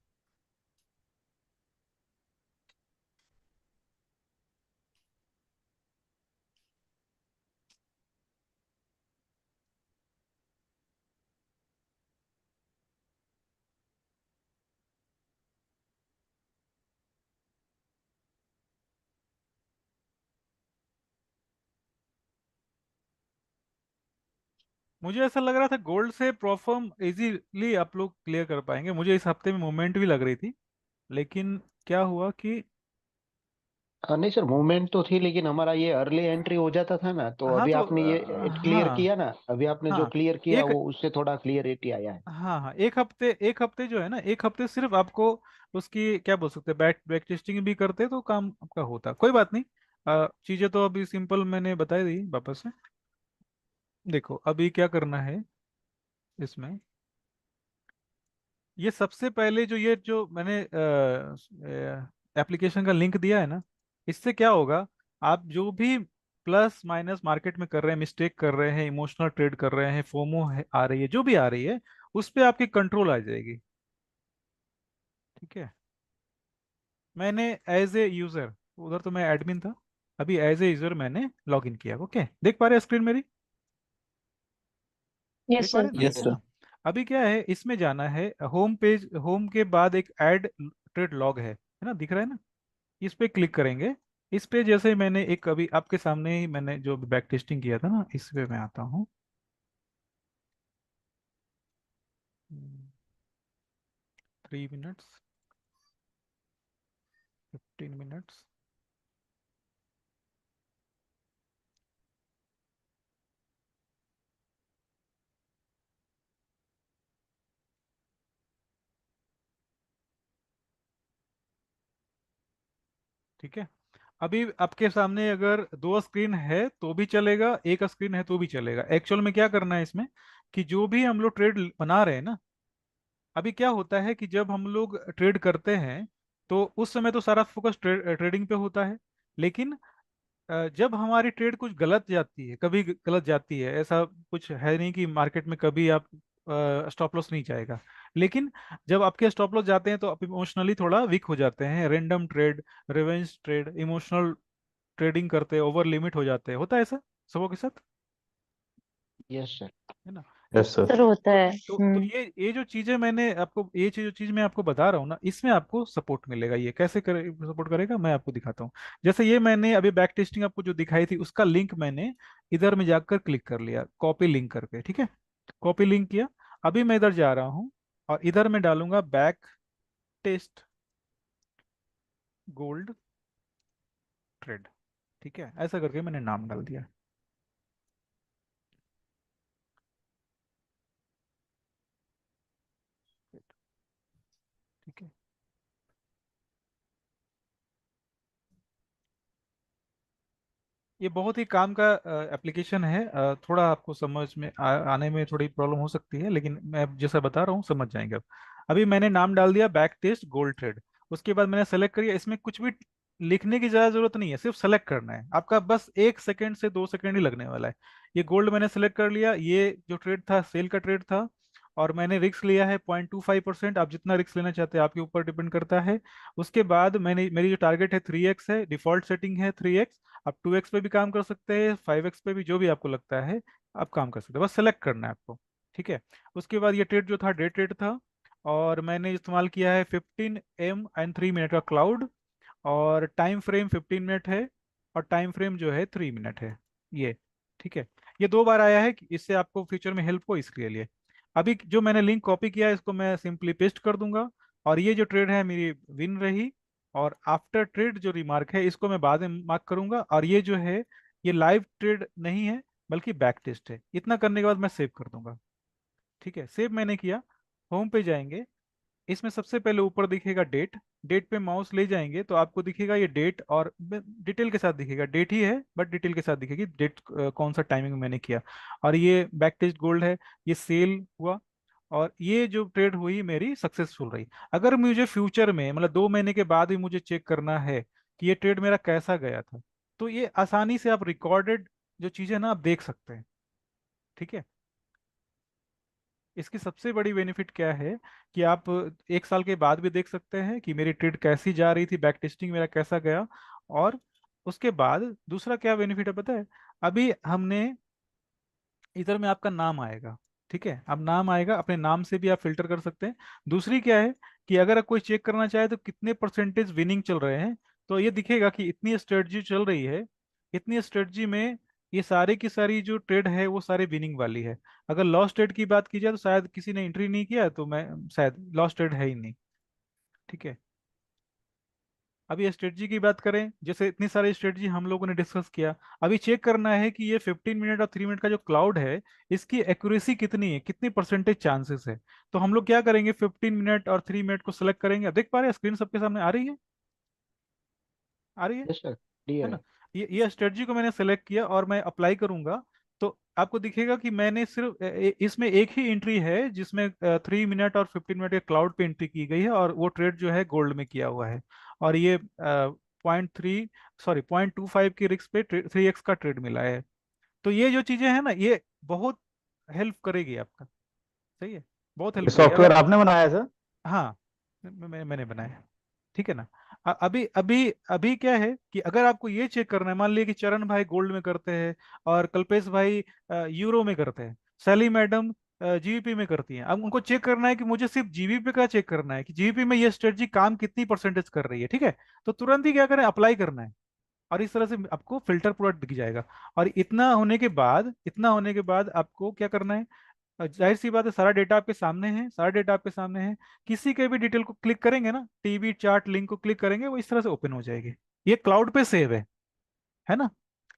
मुझे ऐसा लग रहा था गोल्ड से परफॉर्म इजीली आप लोग क्लियर कर पाएंगे, मुझे इस हफ्ते में मूवमेंट भी लग रही थी। लेकिन क्या हुआ कि, नहीं सर, मूवमेंट तो थी, लेकिन हमारा ये अर्ली एंट्री हो जाता था ना, तो हाँ अभी तो आपने ये क्लियर हाँ किया ना, अभी आपने जो हाँ क्लियर किया एक, वो उससे थोड़ा क्लियरिटी आया है। हाँ हाँ एक हफ्ते जो है ना, एक हफ्ते सिर्फ आपको उसकी क्या बोल सकते हैं, बैक बैक टेस्टिंग भी करते तो काम आपका होता। कोई बात नहीं, चीजें तो अभी सिंपल मैंने बता दी वापस से। देखो अभी क्या करना है इसमें, ये सबसे पहले जो ये जो मैंने एप्लीकेशन का लिंक दिया है ना, इससे क्या होगा, आप जो भी प्लस माइनस मार्केट में कर रहे हैं, मिस्टेक कर रहे हैं, इमोशनल ट्रेड कर रहे हैं, फोमो है आ रही है, जो भी आ रही है, उस पे आपकी कंट्रोल आ जाएगी। ठीक है। मैंने एज ए यूजर, उधर तो मैं एडमिन था, अभी एज ए यूजर मैंने लॉग इन किया। ओके, देख पा रहे हैं स्क्रीन मेरी? देख यस पा सर। रहे हैं ना? Yes sir. हाँ। अभी क्या है, इसमें जाना है होम पेज, होम के बाद एक ऐड ट्रेड लॉग है ना, दिख रहा है ना, इस पे क्लिक करेंगे। इस पे जैसे मैंने एक, अभी आपके सामने ही मैंने जो बैक टेस्टिंग किया था ना, इस पे मैं आता हूँ। 3 मिनट्स, 15 मिनट्स। ठीक है। अभी आपके सामने अगर दो स्क्रीन है तो भी चलेगा, एक स्क्रीन है तो भी चलेगा। एक्चुअल में क्या करना है इसमें, कि जो भी हम लोग ट्रेड बना रहे हैं ना, अभी क्या होता है कि जब हम लोग ट्रेड करते हैं तो उस समय तो सारा फोकस ट्रेडिंग पे होता है। लेकिन जब हमारी ट्रेड कुछ गलत जाती है, कभी गलत जाती है, ऐसा कुछ है नहीं कि मार्केट में कभी आप स्टॉप लॉस नहीं जाएगा। लेकिन जब आपके स्टॉप लॉस जाते हैं तो आप इमोशनली थोड़ा वीक हो जाते हैं, random trade, revenge trade, emotional trading करते हैं, ओवर लिमिट हो जाते हैं, होता है ऐसा सबों के साथ, यस सर। है ना। तो यस सर। सर होता है। तो ये जो चीजें मैंने आपको, ये चीज जो चीज मैं आपको बता रहा हूँ ना, इसमें आपको सपोर्ट मिलेगा। ये कैसे सपोर्ट करेगा मैं आपको दिखाता हूँ। जैसे ये मैंने अभी बैक टेस्टिंग आपको जो दिखाई थी उसका लिंक मैंने इधर में जाकर क्लिक कर लिया, कॉपी लिंक करके, ठीक है। कॉपी लिंक किया। अभी मैं इधर जा रहा हूँ और इधर मैं डालूंगा बैक टेस्ट गोल्ड ट्रेड, ठीक है। ऐसा करके मैंने नाम डाल दिया। ठीक है। ये बहुत ही काम का एप्लीकेशन है। थोड़ा आपको समझ में आने में थोड़ी प्रॉब्लम हो सकती है, लेकिन मैं जैसा बता रहा हूँ समझ जाएंगे अब। अभी मैंने नाम डाल दिया बैक टेस्ट गोल्ड थ्रेड। उसके बाद मैंने सेलेक्ट किया। इसमें कुछ भी लिखने की ज़्यादा जरूरत नहीं है, सिर्फ सेलेक्ट करना है आपका, बस 1 सेकंड से 2 सेकंड ही लगने वाला है। ये गोल्ड मैंने सेलेक्ट कर लिया। ये जो ट्रेड था सेल का ट्रेड था, और मैंने रिस्क लिया है 0.25%। आप जितना रिस्क लेना चाहते हैं आपके ऊपर डिपेंड करता है। उसके बाद मैंने, मेरी जो टारगेट है 3x है, डिफॉल्ट सेटिंग है 3x। आप 2x पे भी काम कर सकते हैं, 5x पे भी, जो भी आपको लगता है आप काम कर सकते हैं, बस सेलेक्ट करना है आपको, ठीक है। उसके बाद ये ट्रेड जो था डे ट्रेड था, और मैंने इस्तेमाल किया है 15 एंड 3 मिनट का क्लाउड, और टाइम फ्रेम 15 मिनट है, और टाइम फ्रेम जो है 3 मिनट है ये, ठीक है। ये 2 बार आया है कि इससे आपको फ्यूचर में हेल्प हो, इसके लिए। अभी जो मैंने लिंक कॉपी किया है इसको मैं सिंपली पेस्ट कर दूंगा, और ये जो ट्रेड है मेरी विन रही। और आफ्टर ट्रेड जो रिमार्क है इसको मैं बाद में मार्क करूंगा, और ये जो है ये लाइव ट्रेड नहीं है बल्कि बैक टेस्ट है। इतना करने के बाद मैं सेव कर दूंगा, ठीक है। सेव मैंने किया। होम पे जाएंगे। इसमें सबसे पहले ऊपर दिखेगा डेट। डेट पे माउस ले जाएंगे तो आपको दिखेगा ये डेट, और डिटेल के साथ दिखेगा, डेट ही है बट डिटेल के साथ दिखेगी डेट, कौन सा टाइमिंग में मैंने किया। और ये बैक टेस्ट गोल्ड है, ये सेल हुआ, और ये जो ट्रेड हुई मेरी सक्सेसफुल रही। अगर मुझे फ्यूचर में मतलब 2 महीने के बाद भी मुझे चेक करना है कि ये ट्रेड मेरा कैसा गया था, तो ये आसानी से आप रिकॉर्डेड जो चीज़ें ना आप देख सकते हैं, ठीक है। इसकी सबसे बड़ी बेनिफिट क्या है कि आप 1 साल के बाद भी देख सकते हैं कि मेरी ट्रेड कैसी जा रही थी, बैक टेस्टिंग मेरा कैसा गया। और उसके बाद दूसरा क्या बेनिफिट है पता है, अभी हमने इधर में आपका नाम आएगा, ठीक है। अब नाम आएगा, अपने नाम से भी आप फिल्टर कर सकते हैं। दूसरी क्या है कि अगर कोई चेक करना चाहे तो कितने परसेंटेज विनिंग चल रहे हैं, तो ये दिखेगा कि इतनी स्ट्रेटजी चल रही है, इतनी स्ट्रेटजी में ये सारी की सारी जो ट्रेड है वो सारे विनिंग वाली है। अगर लॉस ट्रेड की बात की जाए तो शायद किसी ने एंट्री नहीं किया, तो मैं शायद लॉस ट्रेड है ही नहीं, ठीक है। अभी स्ट्रेटजी की बात करें, जैसे इतनी सारी स्ट्रेटजी हम लोगों ने डिस्कस किया, अभी चेक करना है कि ये 15 मिनट और 3 मिनट का जो क्लाउड है इसकी एक्यूरेसी कितनी है, कितनी परसेंटेज चांसेस है। तो हम लोग क्या करेंगे, 15 मिनट और 3 मिनट को सिलेक्ट करेंगे। देख पा रहे हैं स्क्रीन सबके सामने आ रही है, आ रही यस सर, है क्लियर ना। है। ये स्ट्रेटजी को मैंने सेलेक्ट किया और मैं अप्लाई करूंगा, तो आपको दिखेगा कि मैंने सिर्फ इसमें एक ही एंट्री है जिसमें 3 मिनट और 15 मिनट के क्लाउड पे एंट्री की गई है, और वो ट्रेड जो है गोल्ड में किया हुआ है। और ये 0.25 की रिस्क पे 3x का ट्रेड मिला है। तो ये जो चीजें हैं ना, ये बहुत हेल्प करेगी आपका, सही है, बहुत ये हेल्प करेगी सॉफ्टवेयर अगर। आपने बनाया सर? हाँ, मैंने बनाया, ठीक है ना। अभी अभी अभी क्या है कि अगर आपको ये चेक करना है, मान लिया कि चरण भाई गोल्ड में करते हैं, और कल्पेश भाई यूरो में करते हैं, सैली मैडम जीबीपी में करती हैं। अब उनको चेक करना है कि मुझे सिर्फ जीबीपी का चेक करना है कि जीबीपी में ये स्ट्रेटजी काम कितनी परसेंटेज कर रही है, ठीक है। तो तुरंत ही क्या करें, अप्लाई करना है, और इस तरह से आपको फिल्टर पूरा दिख जाएगा। और इतना होने के बाद आपको क्या करना है, जाहिर सी बात है, सारा डेटा आपके सामने है, सारा डेटा आपके सामने है। किसी के भी डिटेल को क्लिक करेंगे ना, टीवी चार्ट लिंक को क्लिक करेंगे, वो इस तरह से ओपन हो जाएगी। ये क्लाउड पे सेव है ना।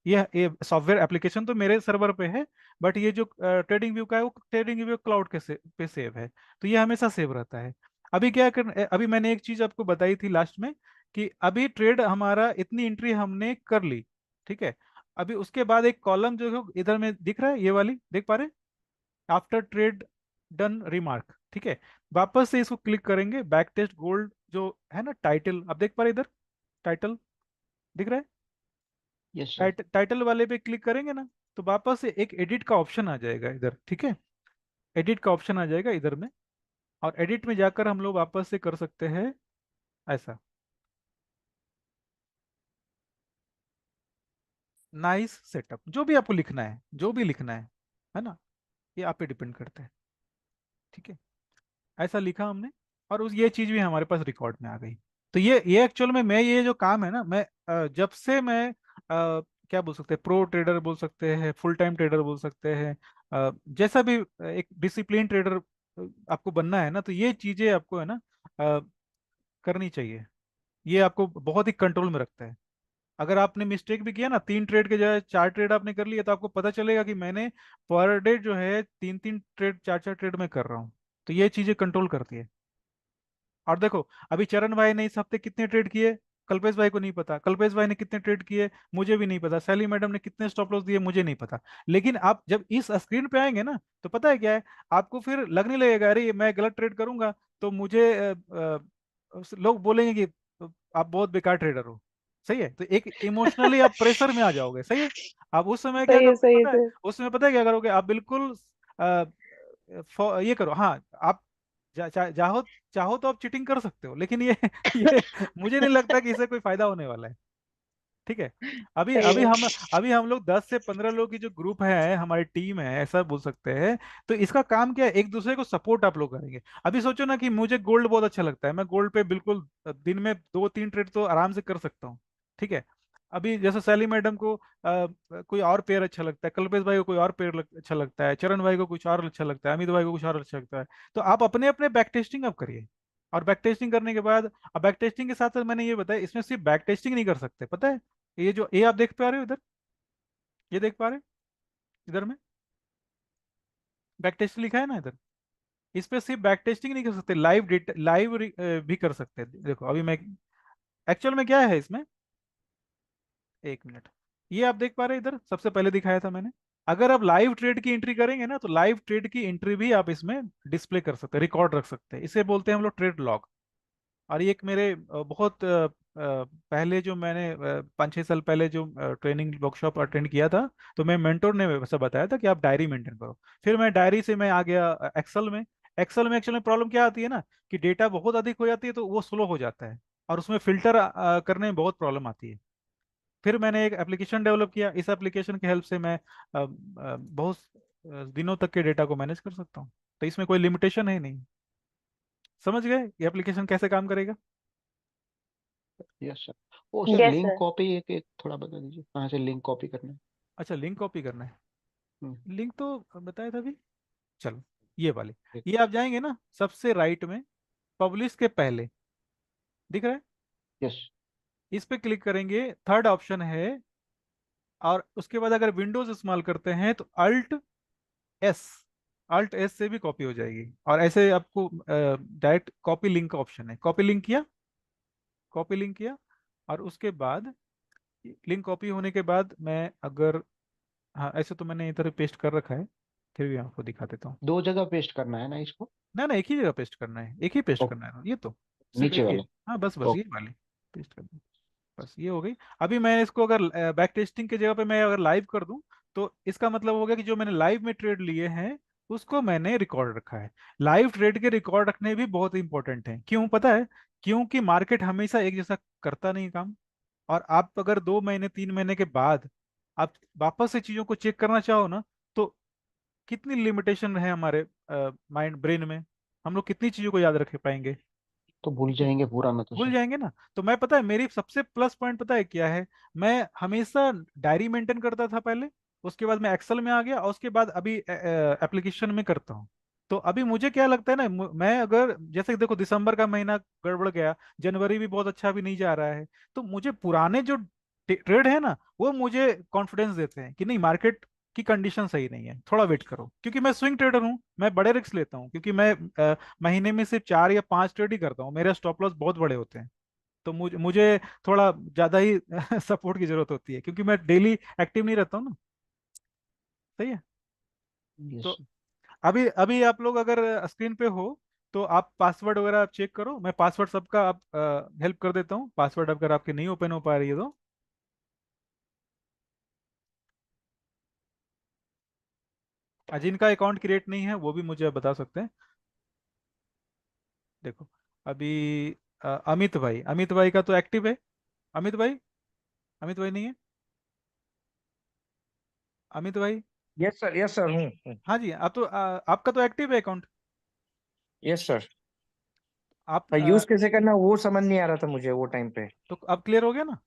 ये सॉफ्टवेयर एप्लीकेशन तो मेरे सर्वर पे है, बट ये जो ट्रेडिंग व्यू का है वो ट्रेडिंग व्यू क्लाउड के पे सेव है। तो ये हमेशा सेव रहता है। अभी मैंने एक चीज आपको बताई थी लास्ट में, कि अभी ट्रेड हमारा इतनी एंट्री हमने कर ली, ठीक है। अभी उसके बाद एक कॉलम जो है इधर में दिख रहा है, ये वाली देख पा रहे, आफ्टर ट्रेड डन रिमार्क, ठीक है। वापस से इसको क्लिक करेंगे, बैक टेस्ट गोल्ड जो है ना टाइटल, आप देख पा रहे इधर टाइटल दिख रहा है, यस सर। टाइटल वाले पे क्लिक करेंगे ना, तो वापस से एक एडिट का ऑप्शन आ जाएगा इधर, ठीक है। एडिट का ऑप्शन आ जाएगा इधर में, और एडिट में जाकर हम लोग वापस से कर सकते हैं ऐसा, नाइस सेटअप, जो भी आपको लिखना है, जो भी लिखना है ना, ये आप पे डिपेंड करता है, ठीक है। ऐसा लिखा हमने, और उस ये चीज भी हमारे पास रिकॉर्ड में आ गई। तो ये एक्चुअल में मैं ये जो काम है ना, मैं जब से मैं क्या बोल सकते हैं, प्रो ट्रेडर बोल सकते हैं, फुल टाइम ट्रेडर बोल सकते हैं, जैसा भी एक डिसिप्लिन ट्रेडर आपको बनना है ना, तो ये चीजें आपको है ना अ, करनी चाहिए। ये आपको बहुत ही कंट्रोल में रखता है। अगर आपने मिस्टेक भी किया ना, 3 ट्रेड के जगह 4 ट्रेड आपने कर लिया, तो आपको पता चलेगा कि मैंने पर डे जो है 3 3 ट्रेड 4 4 ट्रेड में कर रहा हूँ। तो ये चीजें कंट्रोल करती है। और देखो, अभी चरण भाई ने इस हफ्ते कितने ट्रेड किए, कल्पेश भाई को नहीं पता, कल्पेश भाई ने कितने ट्रेड किए मुझे भी नहीं पता, सैली मैडम ने कितने स्टॉप लॉस दिए मुझे नहीं पता। लेकिन आप जब इस स्क्रीन पे आएंगे ना, तो पता है क्या है, आपको फिर लगने लगेगा अरे मैं गलत ट्रेड करूंगा, तो मुझे लोग बोलेंगे कि आप बहुत बेकार ट्रेडर हो। सही है, तो एक इमोशनली आप प्रेशर में आ जाओगे, सही है। आप उस समय क्या सही है, करोगे सही है पता है, सर। उस समय पता है क्या करोगे आप, बिल्कुल ये करो, हाँ आप चाहो चाहो तो आप चीटिंग कर सकते हो, लेकिन ये ये मुझे नहीं लगता कि इससे कोई फायदा होने वाला है, ठीक है। अभी सही अभी है। हम अभी हम लोग 10 से 15 लोग की जो ग्रुप है, हमारी टीम है ऐसा बोल सकते हैं। तो इसका काम क्या है, एक दूसरे को सपोर्ट आप लोग करेंगे। अभी सोचो ना कि मुझे गोल्ड बहुत अच्छा लगता है, मैं गोल्ड पे बिल्कुल दिन में 2 3 ट्रेड तो आराम से कर सकता हूँ, ठीक है। अभी जैसे सैली मैडम को कोई और पेयर अच्छा लगता है, कल्पेश भाई को कोई और पेयर अच्छा लगता है, चरण भाई को कुछ और अच्छा लगता है, अमित भाई को कुछ और अच्छा लगता है। तो आप अपने अपने बैक टेस्टिंग आप करिए, और बैक टेस्टिंग करने के बाद, अब बैक टेस्टिंग के साथ साथ मैंने ये बताया, इसमें सिर्फ बैक टेस्टिंग नहीं कर सकते, पता है। ये जो ए आप देख पा रहे हो इधर, ये देख पा रहे हो इधर में बैक टेस्ट लिखा है ना इधर, इस पे सिर्फ बैक टेस्टिंग नहीं कर सकते, लाइव डेटा लाइव भी कर सकते हैं। देखो अभी मैं एक्चुअल में क्या है इसमें, एक मिनट, ये आप देख पा रहे हैं इधर सबसे पहले दिखाया था मैंने। अगर आप लाइव ट्रेड की एंट्री करेंगे ना, तो लाइव ट्रेड की एंट्री भी आप इसमें डिस्प्ले कर सकते हैं, रिकॉर्ड रख सकते हैं, इसे बोलते हैं हम लोग ट्रेड लॉग। और ये एक मेरे बहुत पहले जो मैंने 5 6 साल पहले जो ट्रेनिंग वर्कशॉप अटेंड किया था, तो मैं मेंटोर ने वैसा बताया था कि आप डायरी मेंटेन करो। फिर मैं डायरी से मैं आ गया एक्सेल में। एक्सेल में एक्चुअल में प्रॉब्लम क्या आती है ना, कि डेटा बहुत अधिक हो जाती है तो वो स्लो हो जाता है, और उसमें फिल्टर करने में बहुत प्रॉब्लम आती है। फिर मैंने एक एप्लीकेशन डेवलप किया, इस एप्लीकेशन की हेल्प से मैं बहुत दिनों तक के डेटा को मैनेज कर सकता हूँ। तो इसमें कोई लिमिटेशन है नहीं। समझ गए ये एप्लीकेशन कैसे काम करेगा। Yes sir. वो sir yes link sir. Copy एक एक थोड़ा बता दीजिए कहाँ से लिंक कॉपी करना है। अच्छा, लिंक कॉपी करना है, हम्म, लिंक तो बताया था अभी। चलो, ये वाले, ठीक। ये आप जाएंगे ना सबसे राइट में, पब्लिश के पहले दिख रहा है, यस। इस पे क्लिक करेंगे, थर्ड ऑप्शन है। और उसके बाद अगर विंडोज इस्तेमाल करते हैं तो एस अल्ट एस से भी कॉपी हो जाएगी, और ऐसे आपको डायरेक्ट कॉपी लिंक का ऑप्शन है, कॉपी लिंक किया, कॉपी लिंक किया। और उसके बाद लिंक कॉपी होने के बाद मैं अगर, हाँ ऐसे तो मैंने इधर पेस्ट कर रखा है, फिर भी आपको दिखा देता हूँ। दो जगह पेस्ट करना है ना इसको। ना ना, एक ही जगह पेस्ट करना है, एक ही पेस्ट ओ, करना है ये तो, सिर्फ नीचे एक ही है। वाला। हाँ बस बस ओ, ये वाली पेस्ट कर दूँ, बस ये हो गई। अभी मैं इसको अगर बैक टेस्टिंग की जगह पे मैं अगर लाइव कर दूं, तो इसका मतलब हो गया कि जो मैंने लाइव में ट्रेड लिए हैं उसको मैंने रिकॉर्ड रखा है। लाइव ट्रेड के रिकॉर्ड रखने भी बहुत इंपॉर्टेंट है, क्यों पता है, क्योंकि मार्केट हमेशा एक जैसा करता नहीं काम। और आप अगर 2 महीने 3 महीने के बाद आप वापस से चीजों को चेक करना चाहो ना, तो कितनी लिमिटेशन है हमारे माइंड ब्रेन में, हम लोग कितनी चीजों को याद रख पाएंगे। तो भूल जाएंगे पूरा ना तो भूल सर। जाएंगे ना। तो मैं पता है मेरी सबसे प्लस पॉइंट पता है क्या है, मैं हमेशा डायरी मेंटेन करता था पहले, उसके बाद मैं एक्सेल में आ गया, और उसके बाद अभी एप्लीकेशन में करता हूँ। तो अभी मुझे क्या लगता है ना, मैं अगर जैसे कि देखो दिसंबर का महीना गड़बड़ गया, जनवरी भी बहुत अच्छा भी नहीं जा रहा है, तो मुझे पुराने जो ट्रेड है ना, वो मुझे कॉन्फिडेंस देते हैं कि नहीं, मार्केट की कंडीशन सही नहीं है, थोड़ा वेट करो। क्योंकि मैं स्विंग ट्रेडर हूँ, मैं बड़े रिस्क लेता हूँ, क्योंकि मैं महीने में सिर्फ 4 या 5 ट्रेड ही करता हूँ, मेरे स्टॉप लॉस बहुत बड़े होते हैं। तो मुझे मुझे थोड़ा ज़्यादा ही सपोर्ट की ज़रूरत होती है, क्योंकि मैं डेली एक्टिव नहीं रहता हूँ ना। सही है। यस। तो अभी अभी आप लोग अगर स्क्रीन पे हो तो आप पासवर्ड वगैरह आप चेक करो, मैं पासवर्ड सबका आप हेल्प कर देता हूँ, पासवर्ड अगर आपके नहीं ओपन हो पा रही है तो। जिनका अकाउंट क्रिएट नहीं है वो भी मुझे बता सकते हैं। देखो अभी अमित भाई का तो एक्टिव है। अमित भाई, अमित भाई नहीं है? अमित भाई, यस सर हूँ। हाँ जी, आप तो आपका तो एक्टिव है अकाउंट। Yes sir. आप यूज कैसे करना वो समझ नहीं आ रहा था मुझे वो टाइम पे। तो अब क्लियर हो गया ना?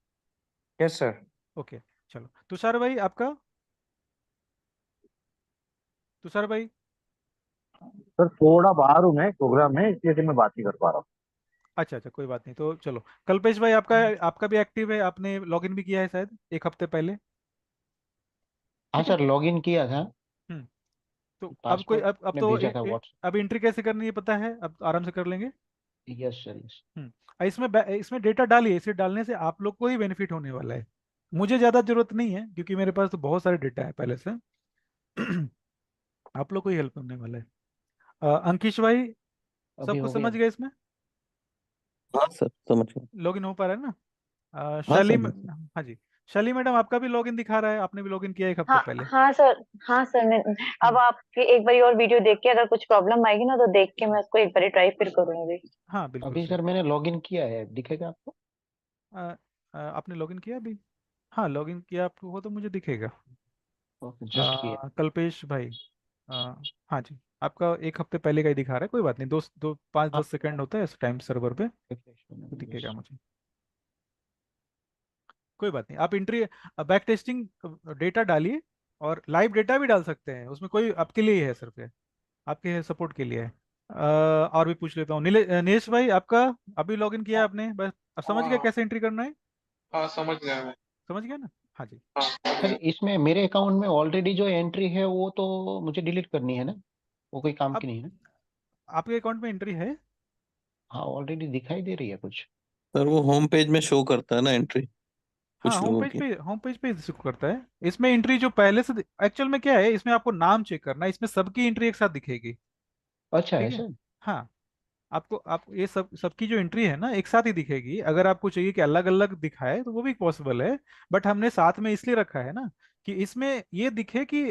Yes sir. ओके, चलो तुषार भाई आपका, तुषार भाई। सर थोड़ा बाहर हूँ मैं प्रोग्राम में, इसलिए से मैं बात नहीं कर पा रहा हूँ। अच्छा अच्छा, कोई बात नहीं, तो चलो कल्पेश भाई आपका, आपका भी एक्टिव है, आपने लॉगिन भी किया है शायद एक हफ्ते पहले। हाँ ठीक है। सर, लॉग इन किया था। हम्म। तो अब कोई पासवर्ड अब ने तो भेजा था व्हाट्सएप। अब एंट्री कैसे करनी है पता है, अब आराम से कर लेंगे। Yes sir, yes. इसमें डेटा डालिए, इसे डालने से आप लोग को ही बेनिफिट होने वाला है। मुझे ज़्यादा जरूरत नहीं है क्योंकि मेरे पास तो बहुत सारे डेटा है पहले से। आप लोग को ही हेल्प होने वाला है। अंकिश भाई, अभी सब कुछ हो समझ गया। गए इसमें? हाँ सर, समझ गया। लॉगिन हो पा रहा है ना? हाँ सर। हाँ जी, शैली मैडम आपका भी लॉगिन दिखा रहा है, आपने भी लॉगिन किया एक हफ्ते हाँ पहले। हाँ सर। हाँ सर, मैं अब हम्म। आपके एक बारी और वीडियो देख के अगर कुछ प्रॉब्लम आएगी ना तो देख के मैं उसको एक बारी ट्राई फिर करूंगी। हाँ बिल्कुल अभी सही। सर मैंने लॉग इन किया है, दिखेगा आपको? आपने लॉगिन किया अभी? हाँ लॉगिन किया आपको हो तो मुझे दिखेगा। ओके, जस्ट किया। कल्पेश भाई, अ, हाँ जी, आपका एक हफ्ते पहले का ही दिखा रहा है, कोई बात नहीं, दो दो 5-10 सेकंड होता है इस टाइम सर्वर पे, तो दिखेगा यस। मुझे। कोई बात नहीं, आप एंट्री बैक टेस्टिंग डेटा डालिए, और लाइव डेटा भी डाल सकते हैं, उसमें कोई आपके लिए ही है, सिर्फ है आपके सपोर्ट के लिए है। और भी पूछ लेता हूँ, नीलेश भाई आपका अभी लॉगिन किया है आपने, बस अब समझ गया हाँ कैसे एंट्री करना है? हाँ, समझ गया मैं। समझ गया ना? हाँ जी। हाँ, समझ सर गया। इसमें मेरे अकाउंट में ऑलरेडी जो एंट्री है वो तो मुझे डिलीट करनी है ना? वो कोई काम की अब नहीं है ना? आपके अकाउंट में एंट्री है? हाँ, ऑलरेडी दिखाई दे रही है कुछ। सर वो होम पेज में शो करता है ना एंट्री, हाँ, कुछ लोगों की। होम पेज पे शो करता है। इसमें एंट्री जो पहले से, एक्चुअल में क्या है, इसमें आपको नाम चेक करना है, इसमें सबकी एंट्री एक साथ दिखेगी। अच्छा, ठीक है। ऐसा? हाँ, आपको आप ये सबकी जो एंट्री है ना एक साथ ही दिखेगी, अगर आपको चाहिए कि अलग अलग दिखाए तो वो भी पॉसिबल है, बट हमने साथ में इसलिए रखा है ना कि इसमें ये दिखे कि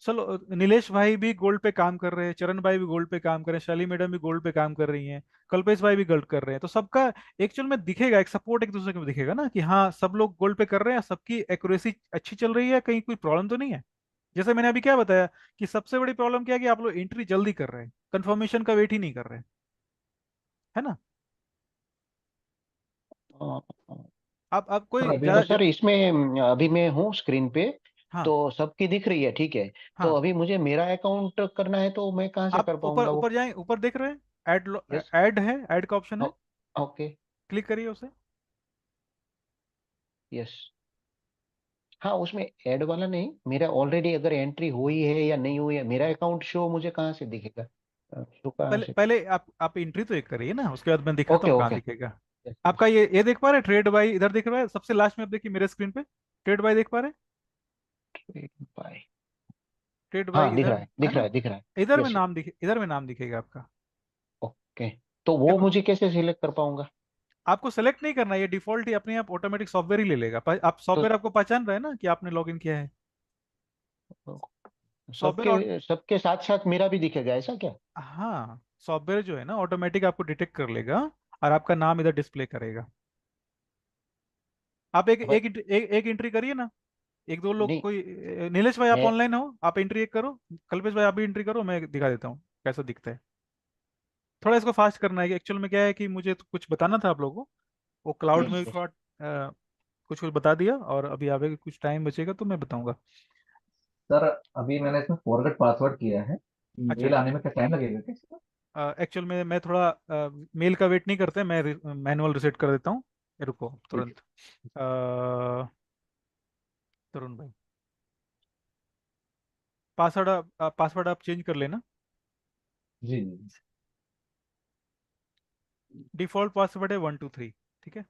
चलो नीलेश भाई भी गोल्ड पे काम कर रहे हैं, चरण भाई भी गोल्ड पे काम कर रहे हैं, शाली मैडम भी गोल्ड पे काम कर रही हैं, कल्पेश भाई भी गोल्ड कर रहे हैं, तो सबका एक्चुअल में दिखेगा, एक सपोर्ट एक दूसरे को दिखेगा ना कि हाँ सब लोग गोल्ड पे कर रहे हैं, सबकी एक्यूरेसी अच्छी चल रही है, कहीं कोई प्रॉब्लम तो नहीं है। जैसे मैंने अभी क्या बताया कि सबसे बड़ी प्रॉब्लम क्या है कि आप लोग एंट्री जल्दी कर रहे हैं, कंफर्मेशन का वेट ही नहीं कर रहे हैं, है ना? हाँ। अब तो कोई अभी तो सर इसमें अभी मैं हूँ स्क्रीन पे। हाँ तो सबकी दिख रही है, ठीक है। तो हाँ, अभी मुझे मेरा अकाउंट करना है तो मैं कहाँ से आप कर ऊपर पाऊंगा वो? ऊपर जाएं, ऊपर देख रहे हैं यस। ऐड है, ऐड का ऑप्शन है, ओके। क्लिक करिए उसे। यस। हाँ, उसमें ऐड वाला नहीं, मेरा ऑलरेडी अगर एंट्री हुई है या नहीं हुई है, मेरा अकाउंट शो मुझे कहाँ से दिखेगा? शो कहाँ पहले से? पहले आप एंट्री तो एक करिए ना, उसके बाद मैं दिखाता ओके हूँ कहाँ ओके। दिखेगा। यस आपका यस। ये देख पा रहे हैं, ट्रेड बाई इधर दिख रहा है सबसे लास्ट में, आप देखिए मेरे स्क्रीन पे, ट्रेड बाई देख पा रहे हैं? बाय। ट्रेड बाई हाँ, दिख इधर रहा है, है दिख रहा ना? है, दिख रहा है। इधर में यस। नाम दिखे, इधर में नाम दिखेगा आपका। ओके। तो वो देखो, मुझे कैसे सिलेक्ट कर पाऊंगा? आपको सेलेक्ट नहीं करना, ये डिफॉल्ट ही अपने आप ऑटोमेटिक सॉफ्टवेयर ही ले लेगा, आप तो सॉफ्टवेयर आपको पहचान रहे हैं ना कि आपने लॉगिन किया है, सॉफ्टवेयर। सबके सबके साथ साथ मेरा भी दिखेगा, ऐसा क्या? हाँ, सॉफ्टवेयर जो है ना ऑटोमेटिक आपको डिटेक्ट कर लेगा, और आपका नाम इधर डिस्प्ले करेगा। आप अब एक एंट्री करिए ना, एक दो लोग नहीं, कोई, नीलेश भाई आप मैं ऑनलाइन हो, आप एंट्री एक करो, कल्पेश भाई आप भी एंट्री करो, मैं दिखा देता हूँ कैसा दिखता है। थोड़ा इसको फास्ट करना है, एक्चुअल में क्या है कि मुझे तो कुछ बताना था आप लोगों को, वो क्लाउड में भी यस। थोड़ा कुछ कुछ बता दिया, और अभी आगे कुछ टाइम बचेगा तो मैं बताऊंगा। सर अभी मैंने इसमें फॉरगेट पासवर्ड किया है, अच्छा मेल अच्छा, आने में क्या टाइम लगेगा क्या इसका? एक्चुअल में मैं थोड़ा मेल का वेट नहीं करते, मैं मैनुअल रिसेट कर देता हूँ, रुको ठीक तुरंत। अ, तरुण भाई, पासवर्ड आप चेंज कर लेना। है। जी जी। डिफॉल्ट पासवर्ड है 123। ठीक है।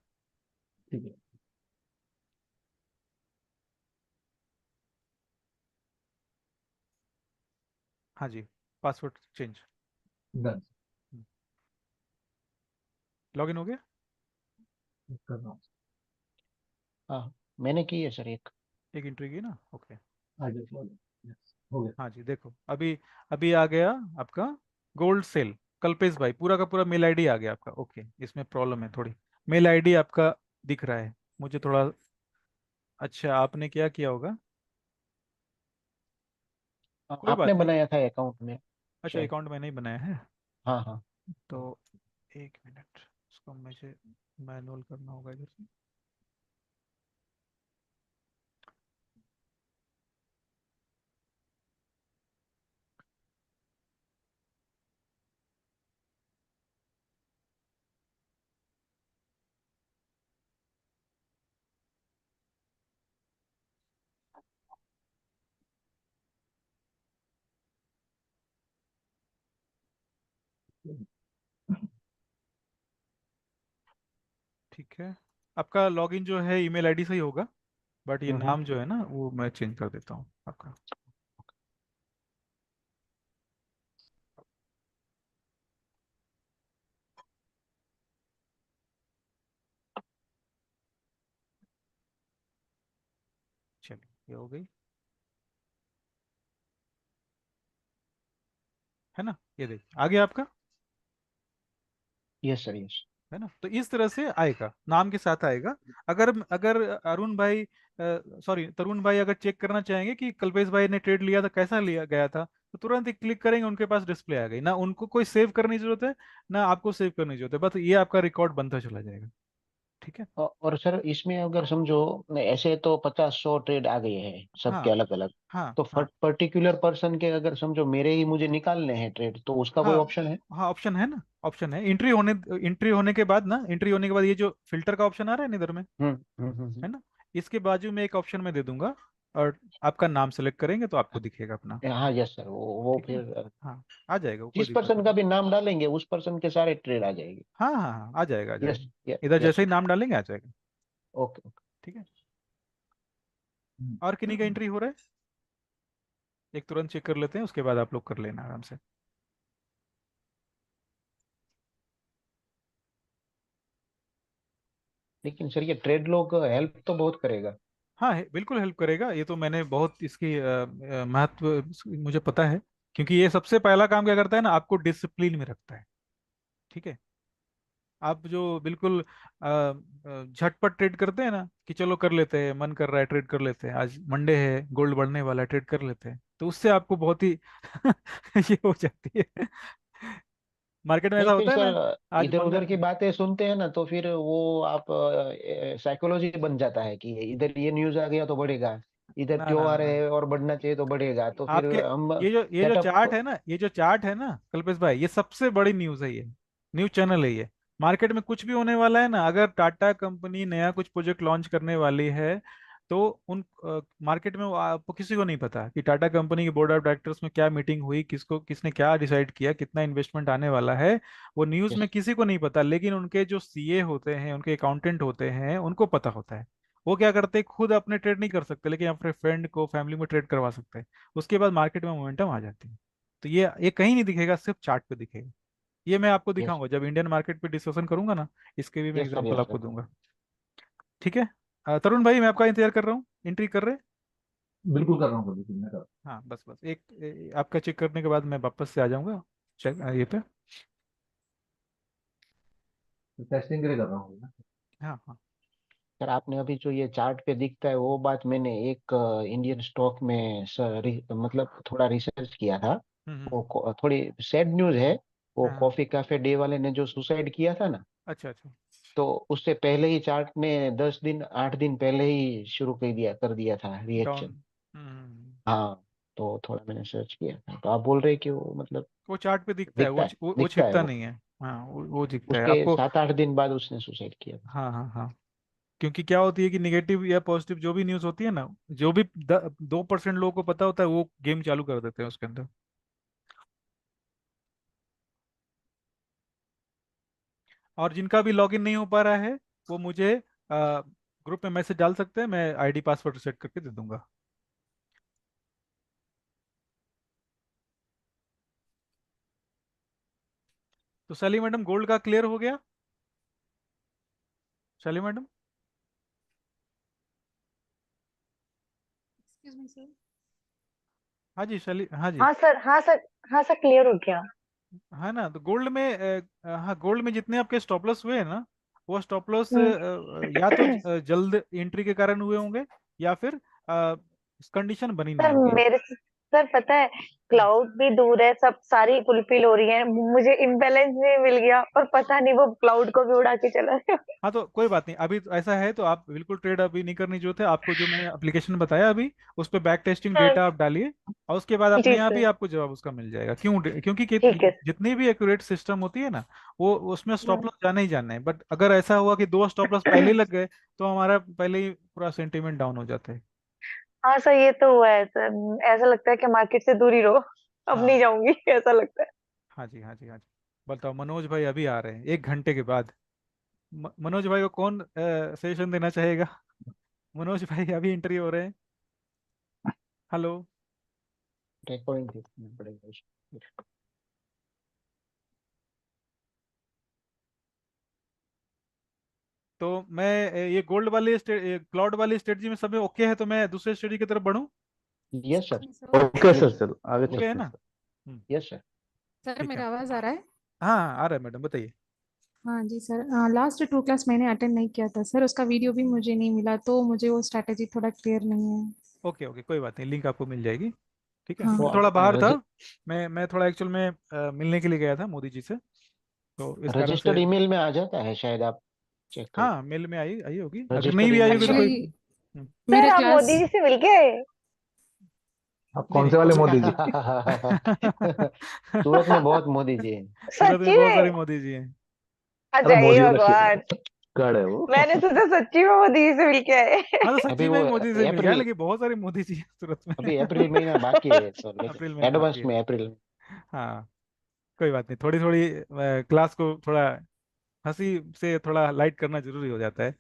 ठीक है। हाँ जी, पासवर्ड चेंज। डन। लॉगिन हो गया। कर रहा हूँ। हाँ, मैंने की है सर एक। एक एंट्री की ना, ओके। आ जस्ट लॉगिन। यस, हो गया। हाँ जी, देखो अभी अभी आ गया आपका गोल्ड सेल। कल्पेश भाई, पूरा का पूरा मेल आईडी आ गया आपका, ओके। इसमें प्रॉब्लम है थोड़ी, मेल आईडी आपका दिख रहा है मुझे थोड़ा। अच्छा, आपने क्या किया होगा, कोई आपने बात नहीं। बनाया था अकाउंट में अच्छा, शायद। अकाउंट मैंने ही बनाया है। हाँ हाँ। तो एक मिनट, उसको मुझे मैनुअल करना होगा इधर से। ठीक है, आपका लॉगिन जो है ईमेल आईडी से ही होगा, बट ये हम्म। नाम जो है ना वो मैं चेंज कर देता हूँ आपका। चलिए, ये हो गई है ना। ये देखिए आ गया आपका, यस सर यस। है ना। तो इस तरह से आएगा, नाम के साथ आएगा। अगर अगर अरुण भाई, सॉरी तरुण भाई, अगर चेक करना चाहेंगे कि कल्पेश भाई ने ट्रेड लिया था, कैसा लिया गया था, तो तुरंत ही क्लिक करेंगे, उनके पास डिस्प्ले आ गई ना। उनको कोई सेव करने की जरूरत है ना, आपको सेव करने की जरूरत है, बस ये आपका रिकॉर्ड बनता चला जाएगा। ठीक है। और सर इसमें अगर समझो ऐसे तो 50-100 ट्रेड आ गए हैं सबके हाँ अलग अलग। हाँ तो हाँ पर्टिकुलर पर्सन के अगर समझो मेरे ही मुझे निकालने हैं ट्रेड, तो उसका कोई हाँ ऑप्शन है? हाँ, ऑप्शन है ना, ऑप्शन है। एंट्री होने के बाद ना, एंट्री होने के बाद ये जो फिल्टर का ऑप्शन आ रहा है ना इधर में, हम्म। है ना, इसके बाजू में एक ऑप्शन में दे दूंगा, और आपका नाम सेलेक्ट करेंगे तो आपको दिखेगा अपना। हाँ यस सर, वो ठीक है ना। फिर हाँ, आ जाएगा, कोई जिस दिक्कत पर्सन नहीं। का भी नाम डालेंगे उस पर्सन के सारे ट्रेड आ जाएंगे। हाँ हाँ हाँ, आ जाएगा आ यस। जाएगा। इधर यस जैसे ही सर। नाम डालेंगे आ जाएगा। Okay okay. ठीक है। और किन्हीं का एंट्री हो रहा है, एक तुरंत चेक कर लेते हैं, उसके बाद आप लोग कर लेना आराम से। लेकिन सर ये ट्रेड लोग हेल्प तो बहुत करेगा। हाँ बिल्कुल हेल्प करेगा, ये तो मैंने बहुत इसकी महत्व मुझे पता है, क्योंकि ये सबसे पहला काम क्या करता है ना, आपको डिसिप्लिन में रखता है। ठीक है। आप जो बिल्कुल झटपट ट्रेड करते हैं ना, कि चलो कर लेते हैं, मन कर रहा है ट्रेड कर लेते हैं, आज मंडे है, गोल्ड बढ़ने वाला है, ट्रेड कर लेते हैं, तो उससे आपको बहुत ही ये हो जाती है। मार्केट में ऐसा नहीं फिर होता है ना, सर आज इधर मंगा। उधर की बातें सुनते हैं ना, तो फिर वो आप साइकोलॉजी बन जाता है कि इधर ये न्यूज आ गया तो बढ़ेगा, इधर ना क्यों ना आ ना रहे ना, हैं और बढ़ना चाहिए तो बढ़ेगा, तो फिर आपके हम ये जो चार्ट सेटअप। है ना, ये जो चार्ट है ना कल्पेश भाई, ये सबसे बड़ी न्यूज़ है, ये न्यूज़ चैनल है ये। मार्केट में कुछ भी होने वाला है ना, अगर टाटा कंपनी नया कुछ प्रोजेक्ट लॉन्च करने वाली है, तो उन मार्केट में आपको किसी को नहीं पता कि टाटा कंपनी के बोर्ड ऑफ डायरेक्टर्स में क्या मीटिंग हुई, किसको किसने क्या डिसाइड किया, कितना इन्वेस्टमेंट आने वाला है, वो न्यूज़ में यस किसी को नहीं पता। लेकिन उनके जो सीए होते हैं, उनके अकाउंटेंट होते हैं, उनको पता होता है। वो क्या करते हैं, खुद अपने ट्रेड नहीं कर सकते, लेकिन अपने फ्रेंड को, फैमिली में ट्रेड करवा सकते हैं। उसके बाद मार्केट में मोमेंटम आ जाती है। तो ये कहीं नहीं दिखेगा, सिर्फ चार्ट पे दिखेगा। ये मैं आपको यस दिखाऊंगा जब इंडियन मार्केट पे डिस्कशन करूंगा ना, इसके भी मैं यस सर एग्जांपल यस आपको सर। दूंगा। ठीक है। तरुण भाई, मैं आपका इंतजार कर रहा हूँ, एंट्री कर रहे हैं? बिल्कुल कर रहा हूँ, बिल्कुल मैं कर रहा हाँ बस बस आपका चेक करने के बाद मैं वापस से आ जाऊंगा चेक ये पे। हूँ, टेस्टिंग के लिए कर रहा हूँ ना। हाँ हाँ। सर आपने अभी जो ये चार्ट पे दिखता है वो बात मैंने एक इंडियन स्टॉक में मतलब थोड़ा रिसर्च किया था। वो हम्म। थोड़ी सैड न्यूज है। वो हाँ हाँ। कॉफी कैफे डे वाले ने जो सुसाइड किया था ना, अच्छा अच्छा। तो उससे पहले ही चार्ट ने 10 दिन 8 दिन पहले ही शुरू कर दिया था डाउन। रिएक्शन। हम्म। हाँ, तो थोड़ा मैंने सर्च किया था, तो आप बोल रहे हैं कि वो मतलब वो चार्ट पे दिखता है, दिखता है, वो दिखता है छिपता वो। नहीं है। हाँ, वो दिखता है उसके आपको। 7-8 दिन बाद उसने सुसाइड किया था। हाँ हाँ हाँ। क्योंकि क्या होती है कि निगेटिव या पॉजिटिव जो भी न्यूज़ होती है ना, जो भी 2% लोगों को पता होता है, वो गेम चालू कर देते हैं उसके अंदर। और जिनका भी लॉगिन नहीं हो पा रहा है, वो मुझे ग्रुप में मैसेज डाल सकते हैं, मैं आईडी पासवर्ड सेट करके दे दूंगा। तो शैली मैडम गोल्ड का क्लियर हो गया? शैली मैडम? Excuse me sir. हाँ जी शैली, हाँ जी। हाँ सर, हाँ सर, हाँ सर, क्लियर हो गया। है ना? तो गोल्ड में हाँ, गोल्ड में जितने आपके स्टॉप लॉस हुए हैं ना, वो स्टॉप लॉस या तो जल्द एंट्री के कारण हुए होंगे, या फिर कंडीशन बनी नहीं सर होगी। मेरे से सर पता है, क्लाउड भी दूर है, सब सारी फुलफिल हो रही है, मुझे इम्बैलेंस भी मिल गया और पता नहीं वो क्लाउड को भी उड़ा के चला गया। हाँ तो कोई बात नहीं, अभी तो ऐसा है तो आप बिल्कुल ट्रेड अभी नहीं करनी जो थे आपको, जो मैंने एप्लीकेशन बताया अभी उस पर बैक टेस्टिंग सर डेटा आप डालिए, और उसके बाद जी अपने आप ही सर, आपको जवाब उसका मिल जाएगा। क्योंकि ठीक है। जितनी भी एक्यूरेट सिस्टम होती है ना, वो उसमें स्टॉप लॉस जाने ही जाना है। बट अगर ऐसा हुआ कि 2 स्टॉप लॉस पहले ही लग गए, तो हमारा पहले ही पूरा सेंटीमेंट डाउन हो जाता है। हाँ सर, ये तो हुआ है सर, ऐसा लगता है कि मार्केट से दूर ही रहो, अब हाँ नहीं जाऊंगी ऐसा लगता है। हाँ जी, हाँ जी, हाँ जी। बताओ, मनोज भाई अभी आ रहे हैं 1 घंटे के बाद। मनोज भाई को कौन सजेशन देना चाहेगा? मनोज भाई अभी एंट्री हो रहे हैं। हेलो। रिकॉर्डिंग देखना पड़ेगा उसको। तो मैं ये गोल्ड वाली क्लाउड वाली स्ट्रेटजी में सब ओके है, तो मैं दूसरे स्ट्रेटजी की तरफ बढ़ूँ? Yes sir. Excuse me sir. Okay sir, yes चलो आगे ओके है चलते हैं ना? सर। हम्म, यस सर। सर ठीक है। मेरा आवाज आ रहा है? हाँ हाँ, आ रहा है मैडम, बताइए। हाँ जी सर, लास्ट 2 क्लास मैंने अटेंड नहीं किया था सर, उसका वीडियो भी मुझे नहीं मिला, तो मुझे वो स्ट्रैटेजी थोड़ा क्लियर नहीं है। ओके ओके, कोई बात नहीं, लिंक आपको मिल जाएगी। ठीक है, हाँ। वो मैं थोड़ा बाहर था, रजि, मैं थोड़ा एक्चुअल में मिलने के लिए गया था मोदी जी से, तो इस कारण से। रजिस्टर्ड ईमेल में आ जाता है शायद, आप चेक कर। हाँ, मेल में आई आई होगी, अगर नहीं रजिस्टर्ड भी आई ईमेल होगी तो में कोई। एक्चुअली सर मेरे आप क्लास मोदी जी से मिल गए? आप नहीं कौन से नहीं वाले अभी मोदी जी? सूरत में बहुत मोदी जी हैं। सूरत में सच्ची बहुत सारे में? मोदी जी हैं। अरे अच्छा, हे मोदियों का भगवान, गढ़ है वो। मैंने सोचा सच्ची में मोदी जी से मिल के आए। हाँ तो अभी सच्ची में वो ही मोदी से मिल गया, अप्रैल, लेकिन बहुत सारे मोदी जी हैं सूरत में। अभी अप्रैल महीना बाकी है सर, लेकिन अप्रैल महीना बाकी एडवांस है। में अप्रैल में। हाँ, कोई बात नहीं, थोड़ी थोड़ी क्लास को थोड़ा हंसी से थोड़ा लाइट करना जरूरी हो जाता है।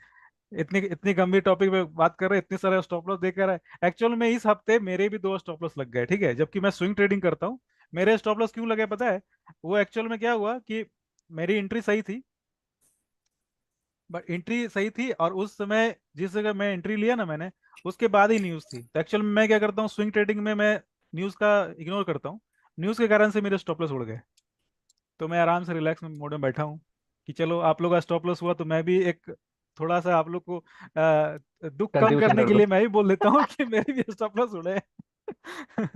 इतनी इतनी गंभीर टॉपिक पे बात कर रहे हैं, इतने सारे स्टॉप लॉस देख कर रहा है। एक्चुअल में इस हफ्ते मेरे भी 2 स्टॉप लॉस लग गए, ठीक है, जबकि मैं स्विंग ट्रेडिंग करता हूँ। मेरे स्टॉप लॉस क्यों लगे पता है? वो एक्चुअल में क्या हुआ कि मेरी एंट्री सही थी, बट एंट्री सही थी और उस समय जिस जगह मैं एंट्री लिया ना मैंने, उसके बाद ही न्यूज़ थी। तो एक्चुअल में मैं क्या करता हूँ, स्विंग ट्रेडिंग में मैं न्यूज़ का इग्नोर करता हूँ। न्यूज़ के कारण से मेरे स्टॉप लॉस उड़ गए। तो मैं आराम से रिलैक्स मोड में बैठा हूँ कि चलो आप लोग का स्टॉप लॉस हुआ, तो मैं भी एक थोड़ा सा आप लोग को दुख कम कंट्रीब्यूशन करने कर के दो। लिए मैं भी बोल देता हूँ कि मेरे भी स्टॉप लॉस उड़े हैं। सर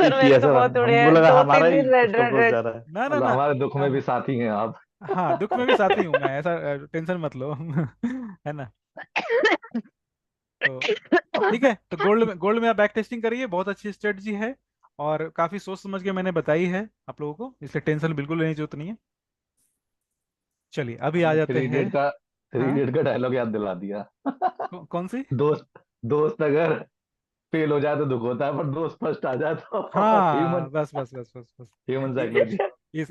ठीक मेरे किया तो सर, बहुत उड़े हमको हैं, लगा दो हमारा तीन ही दिन red stop red loss red. जा रहा है। ना ना मतलब ना। हमारे दुख में भी हाँ साथी हैं आप। हाँ, दुख में भी साथी हूँ मैं, ऐसा टेंशन मत लो। है ना? तो ठीक है, तो गोल्ड में आप बैक टेस्टिंग करिए, बहुत अच्छी स्ट्रेटजी है, और काफी सोच समझ के मैंने बताई है आप लोगों को, इसलिए टेंशन बिल्कुल लेने की जरूरत नहीं है। चलिए अभी आ आपने जाते हैं। थ्री हाँ, इडियट का डायलॉग याद दिला दिया। कौन सी? दोस्त दोस्त अगर फेल हो जाए तो दुख होता है, पर दोस्त फर्स्ट आ जाए तो ह्यूमन हाँ, बस बस बस बस बस। ह्यूमन इ- साइकोलॉजी।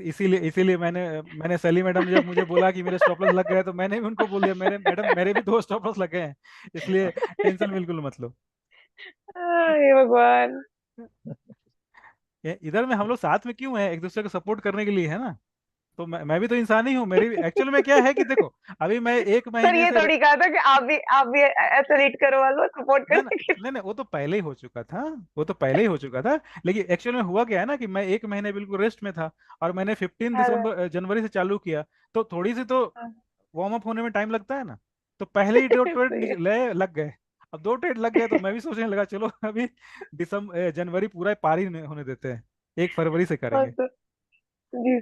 इसीलिए इसीलिए मैंने सैली मैडम जब मुझे बोला कि मेरे स्टॉप लॉस लग गए, तो मैंने भी उनको बोल दिया, मेरे मैडम मेरे भी 2 स्टॉप लॉस लग गए हैं, इसलिए टेंशन बिल्कुल मत लो। हे भगवान। इधर में हम लोग साथ में क्यों हैं? एक दूसरे को सपोर्ट करने के लिए है ना। तो मैं भी तो इंसान ही हूँ, मेरी भी एक्चुअल में क्या है कि देखो, अभी मैं एक सर महीने ये से थोड़ी कहा था कि आप भी एथलीट करो वालों सपोर्ट ना ना करने के लिए। नहीं नहीं, वो तो पहले ही हो चुका था, वो तो पहले ही हो चुका था। लेकिन एक्चुअल में हुआ क्या है ना, कि मैं 1 महीने बिल्कुल रेस्ट में था, और मैंने 15 जनवरी से चालू किया, तो थोड़ी सी तो वार्म अप होने में टाइम लगता है ना। तो पहले ही 2 ट्रेड सही है। लग गए। अब 2 ट्रेड लग गए, तो मैं भी सोचने लगा चलो अभी दिसंबर जनवरी पूरा पार ही होने देते हैं, 1 फरवरी से हाँ करेंगे। सर जी।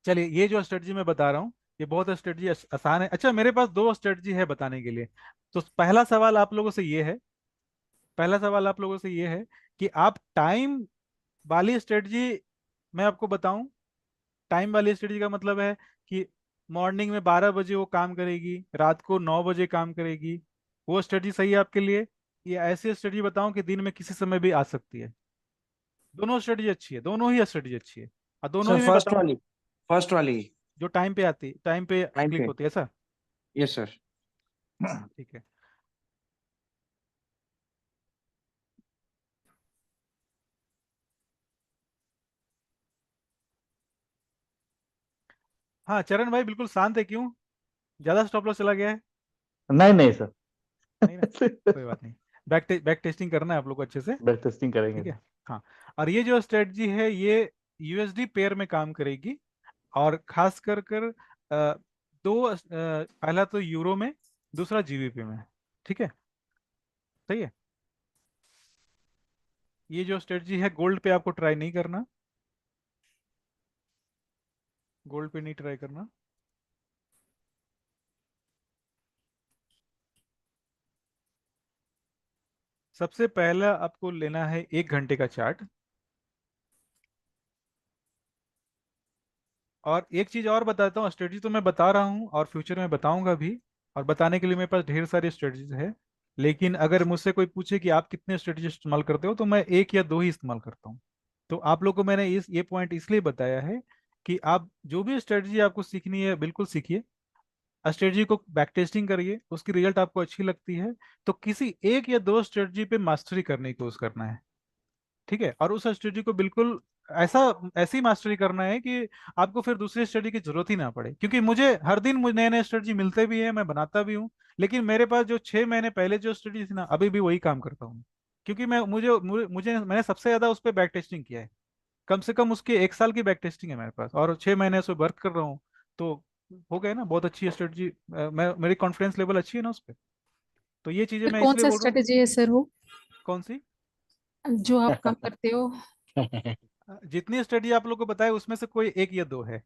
चलिए, ये जो स्ट्रेटजी मैं बता रहा हूँ, ये बहुत स्ट्रेटजी आसान है। अच्छा, मेरे पास 2 स्ट्रेटजी है बताने के लिए। तो पहला सवाल आप लोगों से ये है कि आप टाइम वाली स्ट्रेटजी, मैं आपको बताऊं, टाइम वाली स्ट्रेटजी का मतलब है कि मॉर्निंग में 12 बजे वो काम करेगी, रात को 9 बजे काम करेगी, वो स्ट्रेटजी सही है आपके लिए? या ऐसी स्ट्रेटजी बताऊं कि दिन में किसी समय भी आ सकती है? दोनों स्ट्रेटजी अच्छी है, दोनों ही स्ट्रेटजी अच्छी है, और दोनों सर ही मैं फर्स्ट बताऊं वाली, फर्स्ट वाली जो टाइम पे आती, टाइम पे टाइम क्लिक पे। होती है, ऐसा? Yes sir. ठीक है। हाँ चरण भाई बिल्कुल शांत है, क्यों? ज्यादा स्टॉप लॉस चला गया है? नहीं नहीं सर। नहीं ना, कोई बात नहीं। बैक टेस्टिंग करना है आप लोग को अच्छे से। बैक टेस्टिंग करेंगे ठीक सर। है। हाँ, और ये जो स्ट्रेटजी है ये यूएसडी पेयर में काम करेगी, और खास कर दो पहला तो यूरो में, दूसरा जीबीपी में। ठीक है, सही है। ये जो स्ट्रेटजी है गोल्ड पे आपको ट्राई नहीं करना, गोल्ड पे नहीं ट्राई करना। सबसे पहला आपको लेना है 1 घंटे का चार्ट। और एक चीज और बताता हूँ, स्ट्रेटजी तो मैं बता रहा हूँ और फ्यूचर में बताऊंगा भी, और बताने के लिए मेरे पास ढेर सारी स्ट्रेटजीज है। लेकिन अगर मुझसे कोई पूछे कि आप कितने स्ट्रेटजी इस्तेमाल करते हो, तो मैं एक या दो ही इस्तेमाल करता हूँ। तो आप लोग को मैंने ये पॉइंट इसलिए बताया है कि आप जो भी स्ट्रेटजी आपको सीखनी है बिल्कुल सीखिए, स्ट्रेटजी को बैक टेस्टिंग करिए, उसकी रिजल्ट आपको अच्छी लगती है तो किसी एक या दो स्ट्रेटजी पे मास्टरी करने की कोशिश करना है। ठीक है, और उस स्ट्रेटजी को बिल्कुल ऐसा ऐसी मास्टरी करना है कि आपको फिर दूसरी स्ट्रेटजी की जरूरत ही ना पड़े, क्योंकि मुझे हर दिन मुझे नए नए स्ट्रेटजी मिलते भी है, मैं बनाता भी हूँ। लेकिन मेरे पास जो 6 महीने पहले जो स्ट्रेटजी थी ना, अभी भी वही काम करता हूँ। क्योंकि मैं मुझे मुझे मुझे- मैंने सबसे ज्यादा उस पर बैक टेस्टिंग किया है। कम से कम उसके 1 साल की बैक टेस्टिंग है मेरे पास, और 6 महीने से वर्क कर रहा हूँ। तो हो गया ना, बहुत अच्छी स्ट्रेटजी। मैं मेरी कॉन्फिडेंस लेवल अच्छी है ना उस पर। तो ये चीजें फिर मैं कौन इसलिए सा बोल रहा हूँ। स्ट्रेटेजी है सर वो, कौन सी? जो आप काम करते हो? जितनी स्टडी आप लोग को बताया उसमें से कोई एक या दो है।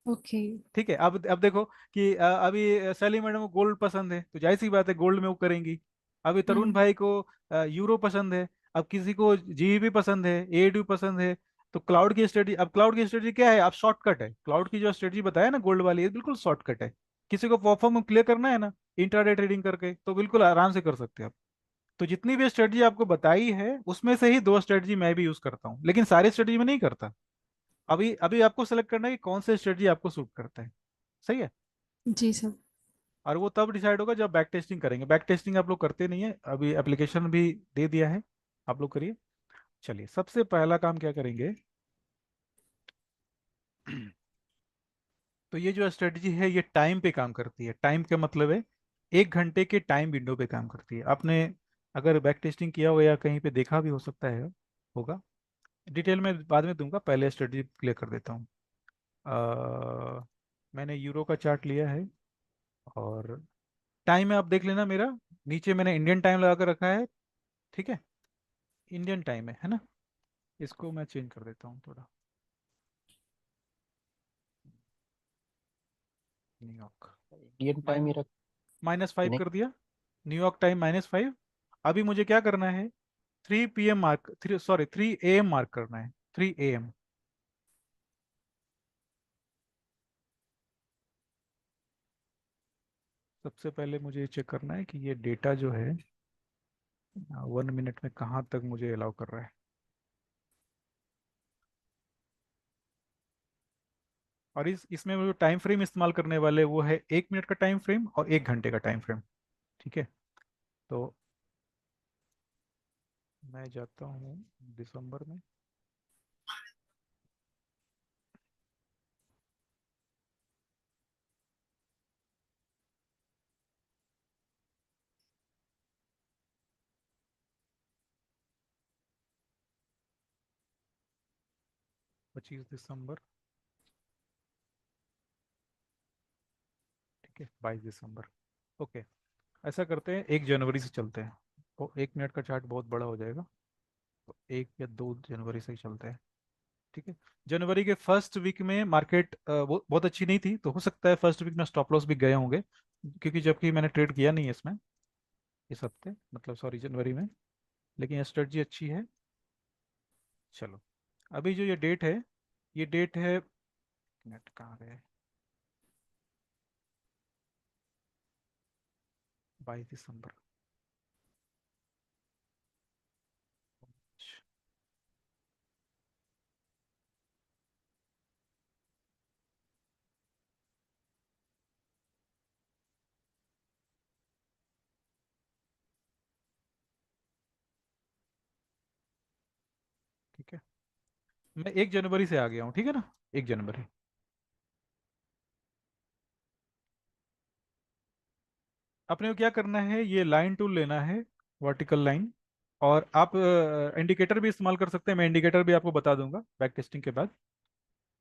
ओके। ठीक है, अब देखो कि अभी सैली मैडम को गोल्ड पसंद है, तो जाहिर सी बात है गोल्ड में वो करेंगी। अभी तरुण हम्म। भाई को यूरो पसंद है। अब किसी को जीईबी पसंद है, एडू पसंद है। तो क्लाउड की स्टडी, अब क्लाउड की स्टडी क्या है? आप शॉर्टकट है, क्लाउड की जो स्टडी बताया ना गोल्ड वाली, ये बिल्कुल शॉर्टकट है। किसी को परफॉर्म क्लियर करना है ना इंट्राडे ट्रेडिंग करके, तो बिल्कुल आराम से कर सकते हैं आप। तो जितनी भी स्ट्रेटजी आपको बताई है उसमें से ही दो स्ट्रेटजी मैं भी यूज करता हूँ, लेकिन सारी स्ट्रेटजी में नहीं करता। अभी अभी आपको सेलेक्ट करना है कि कौन सा स्ट्रेटजी आपको सूट करता है। सही है। जी सर। और वो तब डिसाइड होगा जब बैक टेस्टिंग करेंगे। बैक टेस्टिंग आप लोग करते नहीं है, अभी एप्लीकेशन भी दे दिया है, आप लोग करिए। चलिए, सबसे पहला काम क्या करेंगे? तो ये जो स्ट्रेटजी है ये टाइम पे काम करती है। टाइम का मतलब है 1 घंटे के टाइम विंडो पे काम करती है। आपने अगर बैक टेस्टिंग किया हो या कहीं पे देखा भी हो सकता है, होगा। डिटेल में बाद में दूंगा, पहले स्ट्रेटजी क्लियर कर देता हूँ। मैंने यूरो का चार्ट लिया है, और टाइम में आप देख लेना मेरा, नीचे मैंने इंडियन टाइम लगा कर रखा है। ठीक है, इंडियन टाइम है ना? इसको मैं चेंज कर देता हूँ थोड़ा। न्यूयॉर्क इंडियन माइ टाइम ही रख -5 नहीं। कर दिया। New York time -5। अभी मुझे क्या करना है? 3 PM मार्क, 3 AM मार्क करना है। 3 AM। सबसे पहले मुझे चेक करना है कि ये डेटा जो है 1 मिनट में कहाँ तक मुझे अलाउ कर रहा है। और इसमें वो जो टाइम फ्रेम इस्तेमाल करने वाले वो है 1 मिनट का टाइम फ्रेम और 1 घंटे का टाइम फ्रेम। ठीक है, तो मैं जाता हूँ दिसंबर में। पच्चीस दिसंबर ठीक है, 22 दिसंबर। ओके, ऐसा करते हैं 1 जनवरी से चलते हैं। तो 1 मिनट का चार्ट बहुत बड़ा हो जाएगा, तो 1 या 2 जनवरी से ही चलते हैं। ठीक है। जनवरी के फर्स्ट वीक में मार्केट वो बहुत अच्छी नहीं थी, तो हो सकता है फर्स्ट वीक में स्टॉप लॉस भी गए होंगे, क्योंकि जबकि मैंने ट्रेड किया नहीं है इसमें इस हफ्ते, मतलब सॉरी जनवरी में। लेकिन स्ट्रेटजी अच्छी है। चलो, अभी जो ये डेट है, ये डेट है, मिनट कहाँ गए, 22 दिसंबर। मैं 1 जनवरी से आ गया हूँ, ठीक है ना, 1 जनवरी। अपने को क्या करना है, ये लाइन टूल लेना है, वर्टिकल लाइन। और आप इंडिकेटर भी इस्तेमाल कर सकते हैं, मैं इंडिकेटर भी आपको बता दूंगा बैक टेस्टिंग के बाद।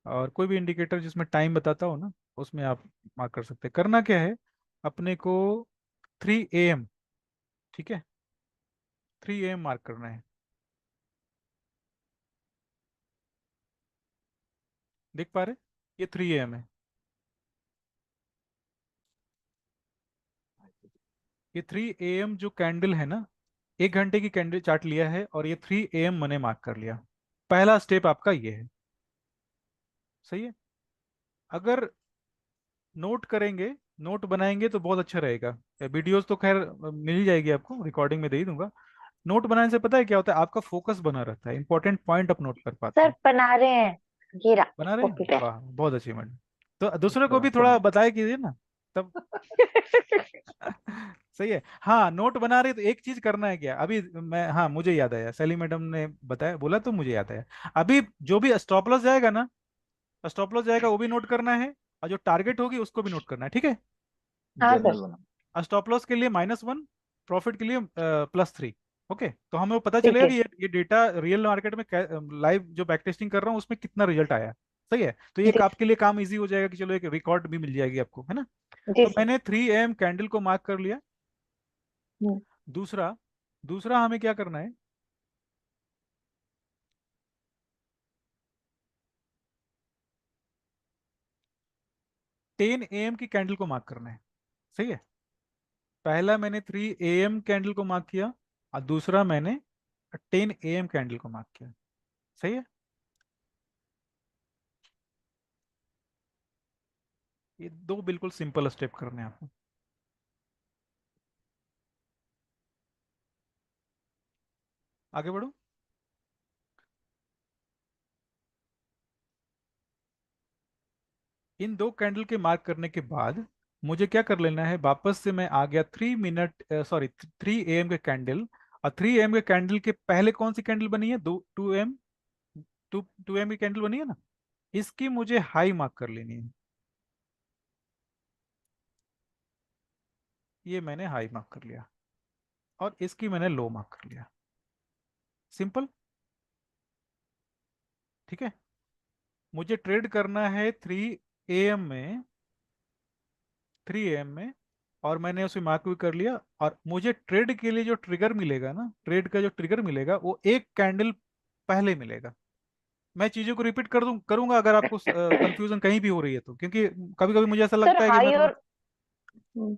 और कोई भी इंडिकेटर जिसमें टाइम बताता हो ना, उसमें आप मार्क कर सकते हैं। करना क्या है, अपने को 3 AM, ठीक है, 3 AM मार्क करना है। देख पा रहे, ये 3 AM है। ये 3 AM जो कैंडल है ना, 1 घंटे की कैंडल चार्ट लिया है और ये 3 AM मैंने मार्क कर लिया। पहला स्टेप आपका ये है, सही है। अगर नोट करेंगे, नोट बनाएंगे तो बहुत अच्छा रहेगा। वीडियोस तो खैर मिल ही जाएगी आपको, रिकॉर्डिंग में दे ही दूंगा। नोट बनाने से पता है क्या होता है, आपका फोकस बना रहता है, इंपॉर्टेंट पॉइंट आप नोट कर पाते सर हैं। बना रहे हैं, ये रहा बना रहे कॉपी हैं, पे। वाह बहुत अच्छी मैडम। तो दूसरे को अच्छा भी थोड़ा बताया कीजिए ना, तब। सही है। हाँ, नोट बना रहे तो एक चीज करना है क्या अभी, मैं, हाँ मुझे याद आया, सैली मैडम ने बताया, बोला तो मुझे याद आया। अभी जो भी स्टॉप लॉस जाएगा ना, स्टॉप लॉस जाएगा वो भी नोट करना है, और जो टारगेट होगी उसको भी नोट करना है, ठीक है। हाँ सर। जर्नल बना। स्टॉप लॉस के लिए -1, प्रॉफिट के लिए +3। ओके, तो हमें पता ठीक चलेगा है। कि ये डेटा रियल मार्केट में लाइव जो बैक टेस्टिंग कर रहा हूँ उसमें कितना रिजल्ट आया। सही है, तो ये जी। आपके लिए काम इजी हो जाएगा कि चलो एक रिकॉर्ड भी मिल जाएगी आपको, है ना। जी तो सर। मैंने 3 AM कैंडल को मार्क कर लिया। हम्म, दूसरा, दूसरा हमें क्या करना है, 10 AM की कैंडल को मार्क करना है। सही है, पहला मैंने 3 AM कैंडल को मार्क किया, और दूसरा मैंने 10 AM कैंडल को मार्क किया। सही है, ये दो बिल्कुल सिंपल स्टेप करने हैं आपको। आगे बढ़ो। इन दो कैंडल के मार्क करने के बाद मुझे क्या कर लेना है, वापस से मैं आ गया 3 मिनट, सॉरी 3 AM के कैंडल। और 3 AM के कैंडल के पहले कौन सी कैंडल बनी है, 2 2 AM, 2 2 AM की कैंडल बनी है ना, इसकी मुझे हाई मार्क कर लेनी है। ये मैंने हाई मार्क कर लिया, और इसकी मैंने लो मार्क कर लिया। सिंपल, ठीक है। मुझे ट्रेड करना है 3 AM में, 3 AM में, और मैंने उसे मार्क भी कर लिया। और मुझे ट्रेड के लिए जो ट्रिगर मिलेगा ना, ट्रेड का जो ट्रिगर मिलेगा वो एक कैंडल पहले मिलेगा। मैं चीजों को रिपीट कर दूं करूंगा अगर आपको कंफ्यूजन कहीं भी हो रही है तो, क्योंकि कभी कभी मुझे ऐसा सर लगता है कि मैं हाई थोड़ा, और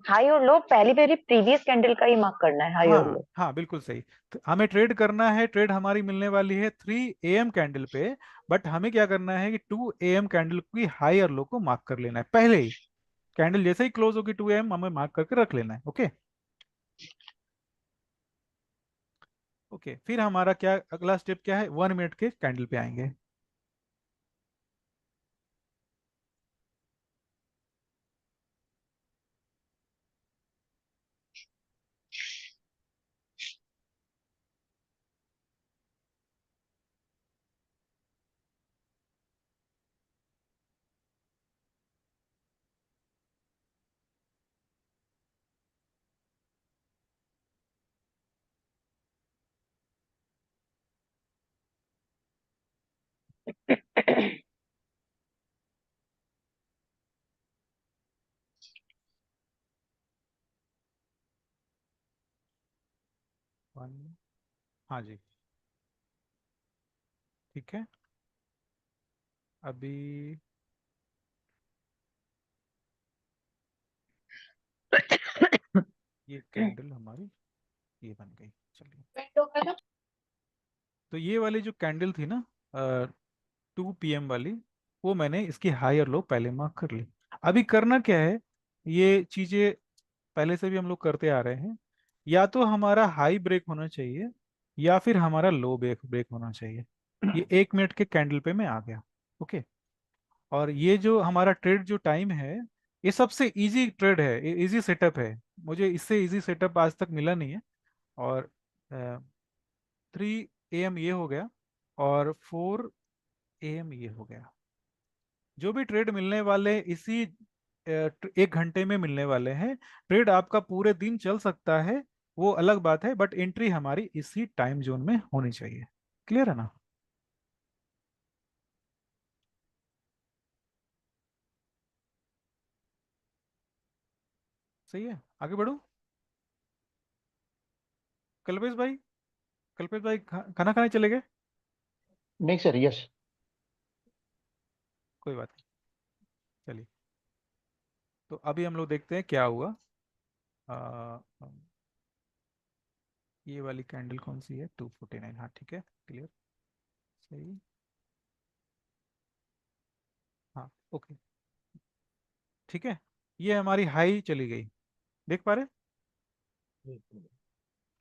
हाई और लो पहली पहली प्रीवियस कैंडल का ही मार्क करना है, हाई और हाँ लो। हाँ बिल्कुल सही। तो हमें ट्रेड करना है, ट्रेड हमारी मिलने वाली है 3 AM कैंडल पे। बट हमें क्या करना है कि 2 AM कैंडल की हाई और लो को मार्क कर लेना है पहले ही। कैंडल जैसे ही क्लोज होगी 2 AM हमें मार्क करके रख लेना है। ओके, ओके, फिर हमारा क्या अगला स्टेप क्या है, 1 मिनट के कैंडल पे आएंगे। वन, हाँ जी, ठीक है। अभी ये कैंडल हमारी ये बन गई, चलिए। तो ये वाली जो कैंडल थी ना, 2 PM वाली, वो मैंने इसकी हाई और लो पहले मार्क कर ली। अभी करना क्या है, ये चीजें पहले से भी हम लोग करते आ रहे हैं। या तो हमारा हाई ब्रेक होना चाहिए, या फिर हमारा लो ब्रेक ब्रेक होना चाहिए। ये 1 मिनट के कैंडल पे मैं आ गया। ओके, और ये जो हमारा ट्रेड जो टाइम है, ये सबसे इजी ट्रेड है, इजी सेटअप है। मुझे इससे इजी सेटअप आज तक मिला नहीं है। और 3 AM ये हो गया, और 4 AM ये हो गया। जो भी ट्रेड मिलने वाले इसी 1 घंटे में मिलने वाले हैं। ट्रेड आपका पूरे दिन चल सकता है, वो अलग बात है, बट एंट्री हमारी इसी टाइम जोन में होनी चाहिए। क्लियर है ना? सही है, आगे बढ़ो। कल्पेश भाई, कल्पेश भाई खाना खाने चले गए? नहीं सर, यस। कोई बात नहीं, चलिए। तो अभी हम लोग देखते हैं क्या हुआ। आ, ये वाली कैंडल कौन सी है? 249। हाँ ठीक है, क्लियर, सही। हाँ ओके, ठीक है। ये हमारी हाई चली गई, देख पा रहे?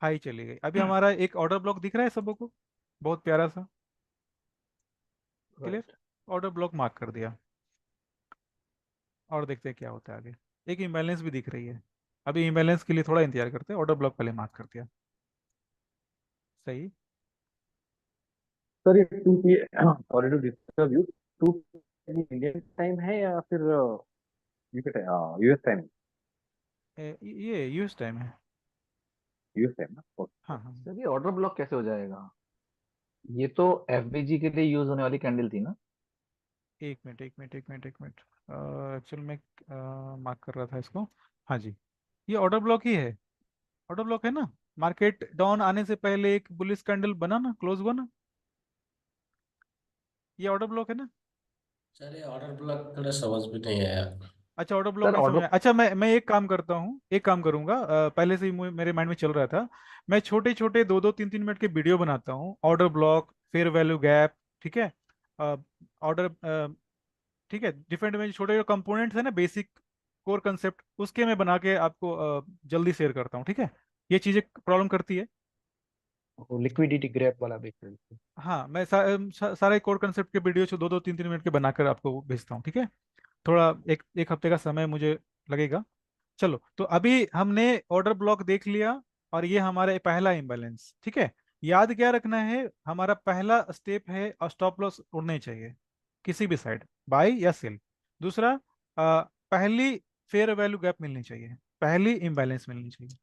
हाई चली गई। अभी हमारा एक ऑर्डर ब्लॉक दिख रहा है सबको, बहुत प्यारा सा। क्लियर, ऑर्डर ब्लॉक मार्क कर दिया। और देखते हैं क्या होता है आगे। एक इम्बैलेंस भी दिख रही है। अभी इम्बैलेंस के लिए थोड़ा इंतजार करते हैं, ऑर्डर ब्लॉक पहले मार्क कर दिया। सही। सर ये sorry to disturb you, 2 Indian time है या फिर यूके टाइम? हाँ यूएस टाइम, ये यूएस टाइम है। यूएस टाइम ना। हाँ हाँ। सर ये ऑर्डर ब्लॉक कैसे हो जाएगा? ये तो एफबीजी के लिए यूज होने वाली कैंडल थी ना? एक मिनट एक मिनट एक मिनट एक मिनट, एक्चुअल में मार्क कर रहा था इसको। हाँ जी, ये ऑर्डर ब्लॉक ही है। ऑर्डर ब्लॉक है ना? मार्केट डाउन आने से पहले एक बुलिश कैंडल बना ना, क्लोज हुआ ना, ये ऑर्डर ब्लॉक है ना? सर ये ऑर्डर ब्लॉक थोड़ा समझ में नहीं आया। अच्छा, ऑर्डर ब्लॉक सर नहीं समझ में ऑर्डर आया। अच्छा, मैं एक काम करता हूँ, एक काम करूंगा, पहले से ही मेरे माइंड में चल रहा था। मैं छोटे छोटे 2-2 3-3 मिनट के वीडियो बनाता हूँ, order block, fair value gap, ठीक है, ऑर्डर, ठीक है, डिफरेंट में छोटे जो कंपोनेंट्स है ना, बेसिक कोर कंसेप्ट, उसके मैं बना के आपको जल्दी शेयर करता हूँ, ठीक है। ये चीज़ें प्रॉब्लम करती है। लिक्विडिटी ग्रैप वाला भी कर। हाँ, मैं सारे कोर कंसेप्ट के वीडियो जो 2-2 3-3 मिनट के बनाकर आपको भेजता हूँ, ठीक है। थोड़ा एक एक हफ्ते का समय मुझे लगेगा। चलो, तो अभी हमने ऑर्डर ब्लॉक देख लिया, और ये हमारा पहला इम्बैलेंस, ठीक है। याद क्या रखना है, हमारा पहला स्टेप है स्टॉप लॉस उड़ने चाहिए, किसी भी साइड, बाय या सेल। दूसरा, पहली फेयर वैल्यू गैप मिलनी चाहिए, पहली इम्बैलेंस मिलनी चाहिए।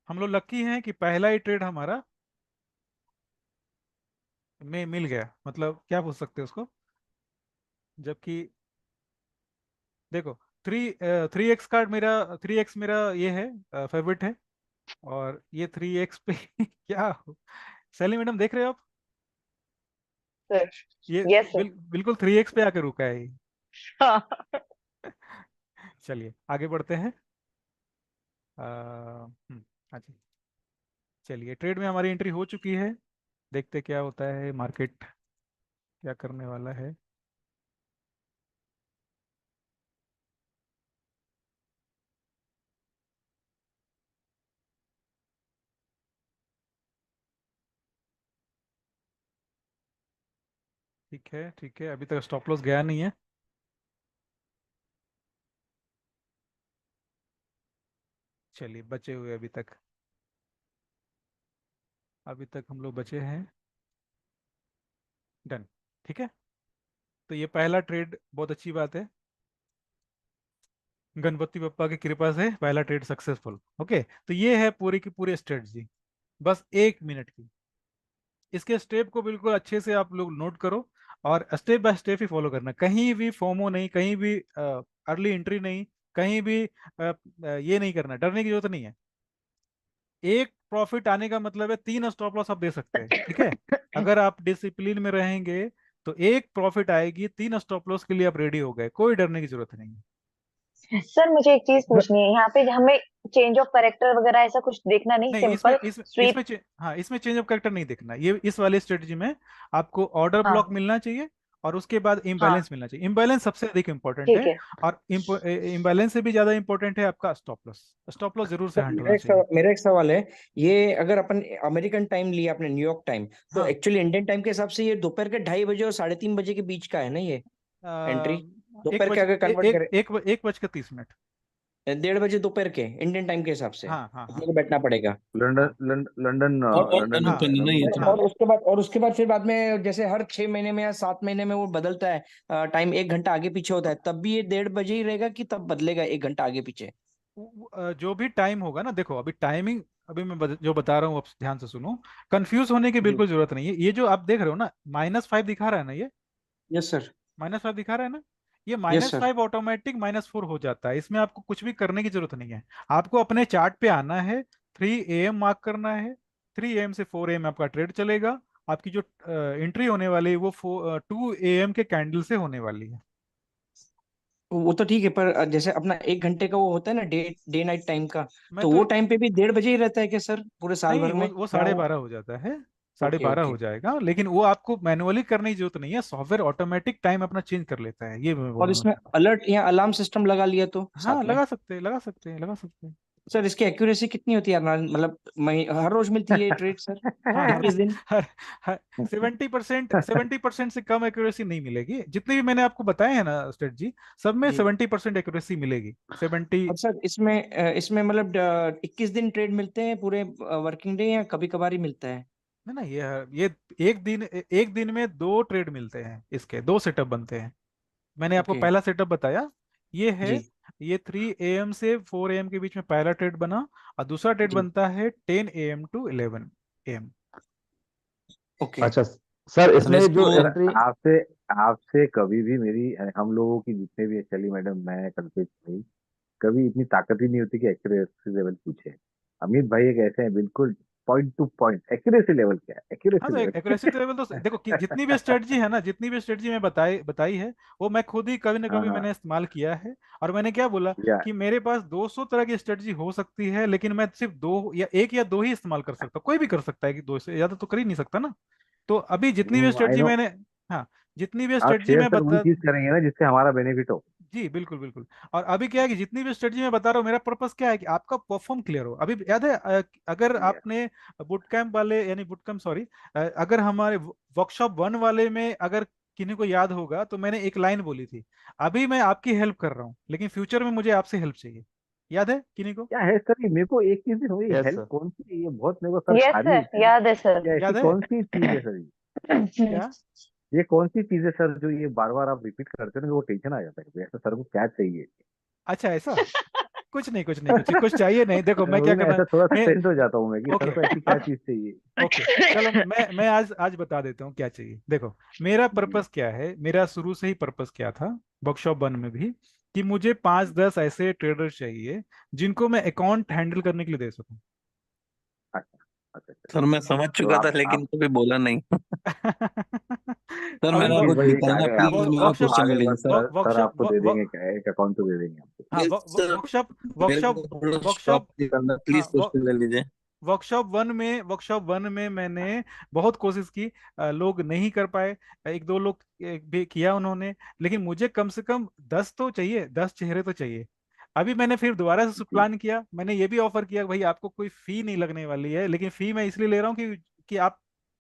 हम लोग लकी हैं कि पहला ही ट्रेड हमारा में मिल गया, मतलब क्या बोल सकते हैं उसको, जबकि देखो, 3x कार्ड मेरा, 3x मेरा ये है, फेवरेट है। और ये 3x पे क्या हो, सैली मैडम देख रहे हो आप? सर। ये यस सर। बिल्कुल 3x पे आकर रुका है ये। हाँ। चलिए आगे बढ़ते हैं। हाँ जी, चलिए, ट्रेड में हमारी एंट्री हो चुकी है। देखते क्या होता है, मार्केट क्या करने वाला है। ठीक है ठीक है, अभी तक स्टॉप लॉस गया नहीं है। चलिए, बचे हुए अभी तक, अभी तक हम लोग बचे हैं। डन, ठीक है। तो ये पहला ट्रेड, बहुत अच्छी बात है, गणपति बप्पा की कृपा से पहला ट्रेड सक्सेसफुल। ओके, तो ये है पूरी की पूरी स्ट्रेटजी, बस 1 मिनट की। इसके स्टेप को बिल्कुल अच्छे से आप लोग नोट करो, और step by step he follow करना, कहीं भी फोमो नहीं, कहीं भी अर्ली एंट्री नहीं, कहीं भी ये नहीं करना, डरने की जरूरत नहीं है। एक प्रॉफिट आने का मतलब है 3 स्टॉप लॉस आप दे सकते हैं, ठीक है। अगर आप डिसिप्लिन में रहेंगे तो एक प्रॉफिट आएगी, 3 स्टॉप लॉस के लिए आप रेडी हो गए, कोई डरने की जरूरत नहीं है। सर मुझे एक चीज पूछनी है, यहाँ पे हमें चेंज ऑफ कैरेक्टर वगैरह ऐसा कुछ देखना नहीं, नहीं, इसमें सिंपल इसमें स्वीप। हाँ, इसमें चेंज ऑफ कैरेक्टर नहीं देखना, ये इस वाले स्ट्रेटजी में आपको ऑर्डर ब्लॉक हाँ। मिलना चाहिए, और उसके बाद हाँ इम्बैलेंस मिलना चाहिए। इम्बैलेंस सबसे अधिक इंपॉर्टेंट ठीक है, है। और इम्बैलेंस से भी ज्यादा इंपॉर्टेंट है आपका स्टॉप लॉस। स्टॉप लॉस जरूर से सर हैंड होना चाहिए। मेरा एक सवाल है। ये अगर अपन अमेरिकन टाइम लिया, अपने न्यूयॉर्क टाइम, तो हाँ, एक्चुअली इंडियन टाइम के हिसाब से ये दोपहर के 2:30 बजे और 3:30 बजे के बीच का है ना ये एंट्री? एक दोपहर के बज अगर ए, कन्वर्ट एक करें। एक 1 बज के 30 मिनट। 1:30 बजे दोपहर के इंडियन टाइम के हिसाब से हाँ हाँ अपने हाँ को बैठना पड़ेगा। लंदन और लंदन हाँ अनुपम नहीं है हाँ तो और उसके बाद फिर बाद में जैसे हर 6 महीने में या 7 महीने में वो बदलता है, टाइम 1 घंटा आगे पीछे होता है, तब भी ये 1:30 बजे ही रहेगा कि तब बदलेगा 1 घंटा आगे पीछे? जो भी टाइम होगा ना, देखो अभी टाइमिंग, अभी मैं जो बता रहा हूँ आप ध्यान से सुनो, कंफ्यूज होने की जी। बिल्कुल जरूरत नहीं है। ये जो आप देख रहे हो ना, -5 दिखा रहा है ना, ये यस सर। -5 दिखा रहा है ना, ये यस सर। -5 ऑटोमेटिक -4 हो जाता है। इसमें आपको कुछ भी करने की जरूरत नहीं है। आपको अपने चार्ट पे आना है, 3 AM मार्क करना है, 3 AM से 4 AM आपका ट्रेड चलेगा। आपकी जो एंट्री होने वाली है वो 2 AM के कैंडल से होने वाली है। वो तो ठीक है, पर जैसे अपना 1 घंटे का वो होता है ना, डे डे नाइट टाइम का, मैं तो तो वो टाइम पे भी 1:30 बजे ही रहता है क्या सर पूरे साल नहीं, भर वो में? वो या साढ़े वो? बारह हो जाता है, साढ़े ओके बारह ओके। हो जाएगा, लेकिन वो आपको मैनुअली करने की जरूरत नहीं है। सॉफ्टवेयर ऑटोमेटिक टाइम अपना चेंज कर लेता है, ये मैं और बोलना इसमें चाहता अलर्ट या अलार्म सिस्टम लगा लिया तो हूँ। हाँ, साथ में? लगा सकते हैं, लगा सकते हैं, लगा सकते हैं। सर इसकी एक्यूरेसी कितनी होती है यार? मतलब हर रोज मिलती है ये ट्रेड सर? हाँ, हर 21 दिन? हर हर 70% से कम एक्यूरेसी नहीं मिलेगी। जितने भी मैंने आपको बताए हैं ना स्टेट जी, सब में जी। 70% एक्यूरेसी मिलेगी। 70। और सर इसमें मतलब 21 दिन ट्रेड मिलते हैं पूरे वर्किंग डे, या कभी कभार ही मिलता है? नहीं ना, ये एक दिन में 2 ट्रेड मिलते हैं, इसके 2 सेटअप बनते हैं। मैंने आपको ओके। पहला सेटअप बताया, ये है। जी। ये 3 AM से 4 AM के बीच में पहला ट्रेड बना, और दूसरा ट्रेड जी। बनता है 10 AM टू 11 AM। ओके। अच्छा सर, अब इसमें जो इसको सर एंट्री। आपसे आपसे कभी भी मेरी हम लोगों की जितने भी चली मैडम, मैं कल्पित भाई, कभी इतनी ताकत ही नहीं होती कि एक्यूरेसी लेवल पूछे। अमित भाई एक ऐसे हैं बिल्कुल point two point. Accuracy level क्या है, हाँ, एक्यूरेसी तो लेवल एक्यूरेसी लेवल तो देखो कि जितनी भी स्ट्रेटजी है ना, जितनी भी स्ट्रेटजी मैं बताई बताई है, वो मैं खुद ही कभी ना हाँ कभी हाँ। मैंने इस्तेमाल किया है। और मैंने क्या बोला या कि मेरे पास 200 तरह की स्ट्रेटजी हो सकती है, लेकिन मैं सिर्फ दो या एक या दो ही इस्तेमाल कर सकता हूँ। कोई भी कर सकता है कि दो से ज्यादा तो कर ही नहीं सकता ना। तो अभी जितनी भी आई स्ट्रेटजी नो। मैंने, हाँ, जितनी भी आप स्ट्रेटजी शेयर मैं सर वही बता, चीज करेंगे ना जिससे हमारा बेनिफिट हो। जी बिल्कुल बिल्कुल। और अभी क्या है कि जितनी भी स्ट्रेटजी मैं बता रहा हूँ, मेरा पर्पस क्या है कि आपका परफॉर्म क्लियर हो। अभी याद है, अगर या आपने बुट कैंप वाले, यानी बुट कैंप सॉरी, अगर हमारे वर्कशॉप 1 वाले में अगर किन्हीं को याद होगा, तो मैंने एक लाइन बोली थी, अभी मैं आपकी हेल्प कर रहा हूँ, लेकिन फ्यूचर में मुझे आपसे हेल्प चाहिए। याद है किन्हीं को? क्या है सर, ये मेरे को एक चीज नहीं हुई, यस हेल्प सर। कौन सी है? ये बहुत मेरे को सर यस खा रही है सर, चीज। याद है सर। ये ऐसी याद है कौन सी चीज है सर क्या? ये कौन सी चीज है सर जो ये बार बार आप रिपीट करते हो ना, वो टेंशन आ जाता है कि ऐसा सर को क्या चाहिए। अच्छा, ऐसा कुछ नहीं, कुछ नहीं, कुछ चाहिए नहीं। देखो मैं क्या वही ना, करना, ऐसा थोड़ा सा मैं, टेंस हो जाता हूँ मैं कि सर ओके, को ऐसी क्या चीज चाहिए। ओके, चलो मैं आज आज बता देता हूँ क्या चाहिए। देखो, मेरा जी। पर्पस क्या है, मेरा शुरू से ही पर्पस क्या था, वर्कशॉप 1 में भी, कि मुझे 5-10 ऐसे ट्रेडर चाहिए जिनको मैं अकाउंट हैंडल करने के लिए दे सकूं। अच्छा अच्छा अच्छा। सर मैं समझ तो चुका था आप लेकिन कभी बोला नहीं। सर अभी मेरा अमित कुछ भाई एक बताना आगे प्लीज, आपको मेरा आपको वर्कशॉप क्वेश्चन ले आगे लीजिए बस सर। सर वर्कशॉप आपको दे देंगे एक अकाउंट तो दे देंगे आपको। हाँ, प्लीज सर, वर्कशॉप मेरे वर्कशॉप को थोड़ा वर्कशॉप स्टॉप करना, प्लीज हाँ, क्वेश्चन ले लीजिए। वर्कशॉप 1 में मैंने बहुत कोशिश की, लोग नहीं कर पाए। एक दो लोग भी किया उन्होंने, लेकिन मुझे कम से कम 10 तो चाहिए, 10 चेहरे तो चाहिए। अभी मैंने फिर दोबारा से जी। प्लान किया, मैंने ये भी ऑफर किया, भाई आपको कोई फी नहीं लगने वाली है, लेकिन फी मैं इसलिए ले रहा हूँ कि आप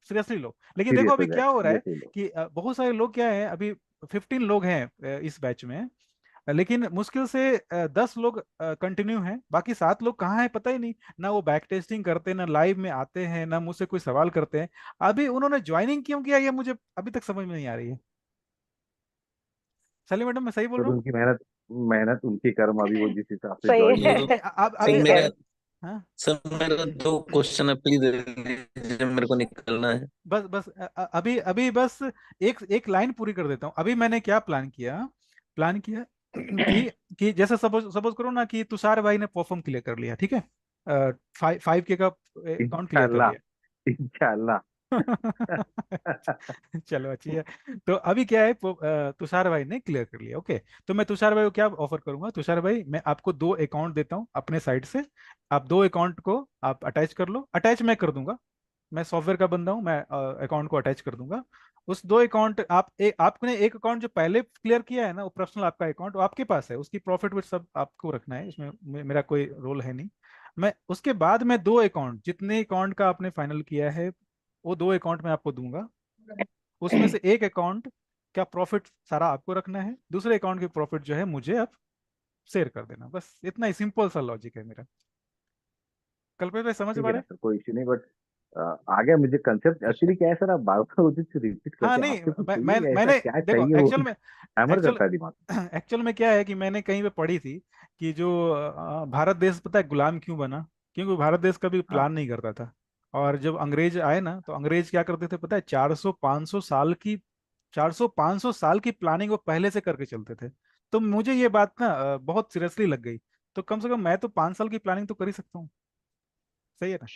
सीरियसली लो। लेकिन देखो सीरियस हो अभी जाए, क्या हो रहा है सीरियसली लो। कि बहुत सारे लोग क्या है, अभी 15 लोग हैं इस बैच में, लेकिन मुश्किल से 10 लोग कंटिन्यू हैं, बाकी 7 लोग कहाँ हैं पता ही नहीं। ना वो बैक टेस्टिंग करते हैं, ना लाइव में आते हैं, ना मुझसे कोई सवाल करते हैं। अभी उन्होंने ज्वाइनिंग क्यों किया, ये मुझे अभी तक समझ में नहीं आ रही है। सली मैडम, मैं सही बोल तो रहा हूँ? उनकी मेहनत मेहनत उनकी कर्म, अभी वो जिस हिसाब से सही ज्वाइन है। हुए तो हैं। नहीं, अब सर अभी ठीक है। मेरा हाँ, सर मेरा दो क्वेश्चन है, प्लीज मेरे को निकलना है। बस बस अभी अभी बस एक एक लाइन पूरी कर देता हूँ। अभी मैंने क्या प्लान किया कि जैसे सपोज सपोज करो ना कि तुषार भाई ने परफॉर्म क्लियर कर लिया, ठीक है, 5K का अकाउंट क्लियर कर इंशाल्लाह। लिया। इंशाल्लाह। चलो अच्छी है। तो अभी क्या है, तुषार भाई ने क्लियर कर लिया, ओके। तो मैं तुषार भाई को क्या ऑफर करूंगा, तुषार भाई मैं आपको 2 अकाउंट देता हूँ अपने साइड से। आप 2 अकाउंट को आप अटैच कर लो, अटैच मैं कर दूंगा, मैं सॉफ्टवेयर का बंदा हूँ, मैं अकाउंट को अटैच कर दूंगा। उस 2 अकाउंट आपने एक अकाउंट जो पहले क्लियर किया है ना, वो पर्सनल आपका अकाउंट, वो आपके पास है, उसकी प्रॉफिट विट सब आपको रखना है, इसमें मेरा कोई रोल है नहीं। मैं उसके बाद मैं 2 अकाउंट, जितने अकाउंट का आपने फाइनल किया है, वो 2 अकाउंट मैं आपको दूंगा। उसमें से एक अकाउंट का प्रॉफिट सारा आपको रखना है, दूसरे अकाउंट की प्रॉफिट जो है मुझे आप शेयर कर देना, बस इतना ही सिंपल सा लॉजिक है मेरा। कल्पेश भाई समझ ठीक पा है रहे? ना सर, कोई इश्यू नहीं, बट आ गया मुझे कंसेप्ट। एक्चुअली क्या है सर, आप बार बार उसे रिपीट हाँ करके नहीं, आपसे कुछ मैं चाहिए, ऐसा मैंने क्या देखो चाहिए वो एक्चुअल में, हैमर एक्चुअल करता है दिमाग। एक्चुअल में क्या है कि मैंने कहीं पे पढ़ी थी कि जो भारत देश पता है गुलाम क्यों बना? क्योंकि भारत देश कभी हाँ। प्लान नहीं करता था। और जब अंग्रेज आए ना, तो अंग्रेज क्या करते थे पता है? 400-500 साल की प्लानिंग वो पहले से करके चलते थे। तो मुझे ये बात ना बहुत सीरियसली लग गई। तो कम से कम मैं तो 5 साल की प्लानिंग तो कर ही सकता हूँ। सही है ना?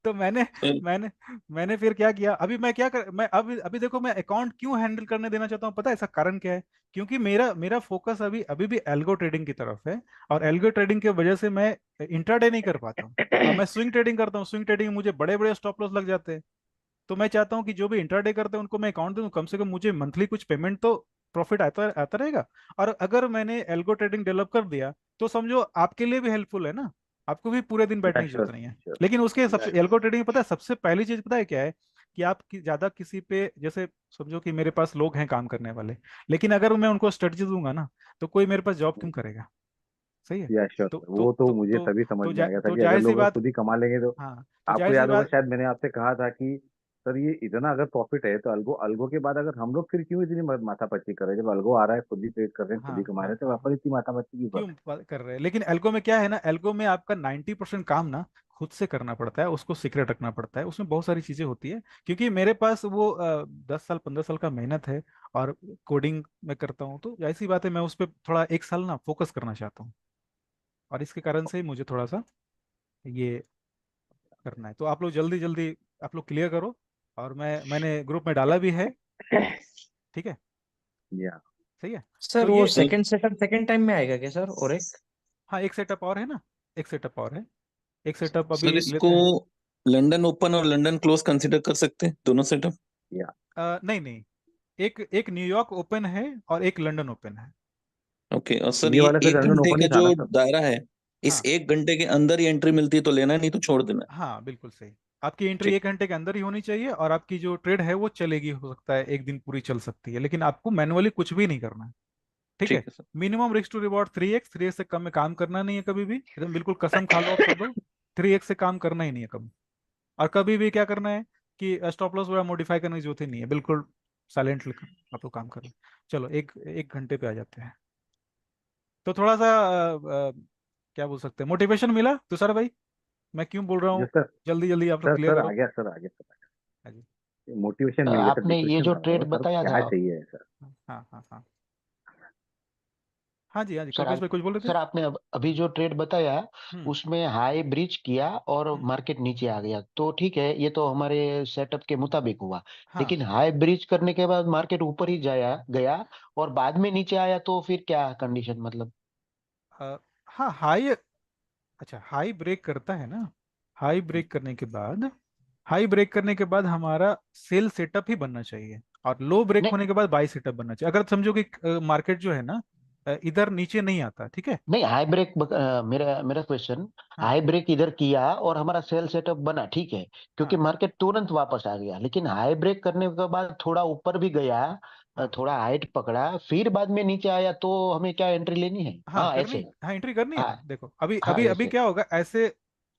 तो मैंने सर मैंने मैंने फिर क्या किया, अभी मैं क्या कर मैं अभी अभी देखो, मैं अकाउंट क्यों हैंडल करने देना चाहता हूँ पता है? इसका कारण क्या है? क्योंकि मेरा मेरा फोकस अभी अभी भी एल्गो ट्रेडिंग की तरफ है। और एल्गो ट्रेडिंग की वजह से मैं इंट्राडे नहीं कर पाता हूँ। अब मैं स्विंग ट्रेडिंग करता हूँ, स्विंग ट्रेडिंग में मुझे बड़े बड़े स्टॉप लॉस लग जाते हैं। तो मैं चाहता हूँ कि जो भी इंट्राडे करते हैं उनको मैं अकाउंट दूं, कम से कम मुझे मंथली कुछ पेमेंट तो प्रॉफिट आता आता रहेगा। और अगर मैंने एल्गो ट्रेडिंग डेवलप कर दिया तो समझो आपके लिए भी हेल्पफुल है ना। आपको भी पूरे दिन बैठने या की श्योर जरूरत नहीं है। श्योर। लेकिन उसके सबसे एल्गो ट्रेडिंग पता है सबसे पहली चीज पता है क्या है? कि आप ज्यादा किसी पे, जैसे समझो कि मेरे पास लोग हैं काम करने वाले, लेकिन अगर मैं उनको स्ट्रेटजी दूंगा ना, तो कोई मेरे पास जॉब क्यों करेगा? सही है। या श्योर तो सर, तो वो तो तो मुझे तो तभी समझ में आ गया था तो कि अगर जाहिर सी लोग बात, खुद ही कमा लेंगे तो। हाँ तो आपको जाहिर सी याद होगा बात, शायद मैंने आपसे कहा था कि सर ये इतना अगर प्रॉफिट है तो अल्गो अल्गो के बाद अगर हम लोग फिर क्यों इतनी माथापच्ची कर रहे हैं? जब अल्गो आ रहा है, खुद ही ट्रेड कर रहे हैं, खुद हाँ ही कमा रहे हाँ हैं, तो हाँ, वापस इतनी माथापच्ची क्यों कर क्यों रहे कर रहे हैं? लेकिन एल्गो में क्या है ना, एल्गो में आपका 90% काम ना खुद से करना पड़ता है, उसको सीक्रेट रखना पड़ता है, उसमें बहुत सारी चीजें होती है। क्योंकि मेरे पास वो 10 साल 15 साल का मेहनत है। और कोडिंग में करता हूँ, तो ऐसी बात है, मैं उस पर थोड़ा 1 साल ना फोकस करना चाहता हूँ। और इसके कारण से ही मुझे थोड़ा सा ये करना है। तो आप लोग जल्दी जल्दी आप लोग क्लियर करो। और मैंने ग्रुप में डाला भी है। ठीक है, हैं? या सही है। तो सर वो ये, सेकंड सेटअप सेकंड टाइम में आएगा क्या सर? और एक हाँ एक सेटअप और है ना, एक सेटअप और है। एक सेटअप सर अभी इसको लेते हैं। लंदन ओपन और लंदन क्लोज कंसिडर कर सकते हैं दोनों सेटअप। या नहीं नहीं, एक एक न्यूयॉर्क ओपन है और एक लंदन ओपन है। ओके, और सर ये ये वाला फिर एक लंदन घंटे ओपन का ही था जो ना सर? दायरा है, इस हाँ एक घंटे के अंदर ही एंट्री मिलती है तो लेना, नहीं तो छोड़ देना। हाँ बिल्कुल सही। आपकी एंट्री ठीक। 1 घंटे के अंदर ही होनी चाहिए, और आपकी जो ट्रेड है वो चलेगी, हो सकता है एक दिन पूरी चल सकती है, लेकिन आपको मैनुअली कुछ भी नहीं करना है। ठीक है। ठीक है sir. Minimum risk to reward 3x, 3x से कम में काम करना नहीं है कभी भी, एकदम बिल्कुल कसम खा लो आप सब लोग। 3x से काम करना ही नहीं है कभी। और कभी भी क्या करना है कि स्टॉप लॉस वगैरह मॉडिफाई करने की जरूरत ही नहीं है, बिल्कुल साइलेंटली आप लोग काम कर लो। चलो एक एक घंटे पे आ जाते हैं। तो थोड़ा सा क्या बोल सकते हैं, मोटिवेशन मिला तुषार भाई? मैं क्यों बोल रहा जो हूँ? सर, जल्दी जल्दी आप लोग सर क्लियर सर आ करो। गया, सर आ गया, सर हाँ जी। मोटिवेशन मिल गया। सर आपने एक ये क्वेश्चन जो था ट्रेड मेरा, सर बताया था, क्या चाहिए सर? हाँ हाँ हाँ, हाँ जी हाँ जी, सर कल्पेश भाई कुछ बोल रहे थे? सर आपने अभी जो ट्रेड बताया, हम्म उसमें हाई ब्रीच किया और हम्म, मार्केट नीचे आ गया, तो ठीक है, ये तो हमारे सेटअप के मुताबिक हुआ। हाँ लेकिन हाई ब्रीच करने के बाद मार्केट ऊपर ही जाया गया और बाद में नीचे आया, तो फिर क्या कंडीशन मतलब? हाँ हाई, अच्छा हाई ब्रेक करता है ना। हाई ब्रेक करने के बाद, हाई ब्रेक करने के बाद हमारा सेल सेटअप ही बनना चाहिए। और लो ब्रेक नहीं होने के बाद बाई सेटअप बनना चाहिए। अगर समझो कि मार्केट जो है ना इधर नीचे नहीं आता, ठीक है। नहीं, हाई ब्रेक मेरा मेरा क्वेश्चन, हाँ हाई ब्रेक इधर किया और हमारा सेल सेटअप बना, ठीक है, क्योंकि हाँ मार्केट तुरंत वापस आ गया, लेकिन हाई ब्रेक करने के बाद थोड़ा ऊपर भी गया, हाँ थोड़ा हाइट पकड़ा, फिर बाद में नीचे आया, तो हमें क्या एंट्री लेनी है? हाँ हाँ करनी, ऐसे। हाँ एंट्री करनी है हाँ ना। देखो अभी हाँ अभी अभी ऐसे। क्या होगा, ऐसे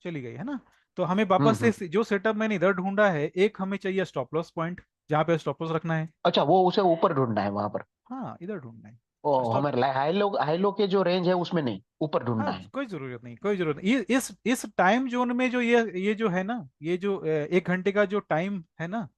चली गई है ना। तो हमें वापस हम्म। से जो सेटअप मैंने इधर ढूंढा है, एक हमें चाहिए स्टॉप लॉस पॉइंट, जहाँ पे स्टॉप लॉस रखना है। अच्छा, वो उसे ऊपर ढूंढना है वहां पर? हाँ इधर ढूंढना है ओ, स्टॉप। हमारे हाई लो के जो रेंज है उसमें नहीं, ऊपर ढूंढना हाँ है। कोई जरूरत नहीं, कोई जरूरत नहीं। इस टाइम जोन में जो ये जो है ना, ये जो 1 घंटे का जो टाइम है ना,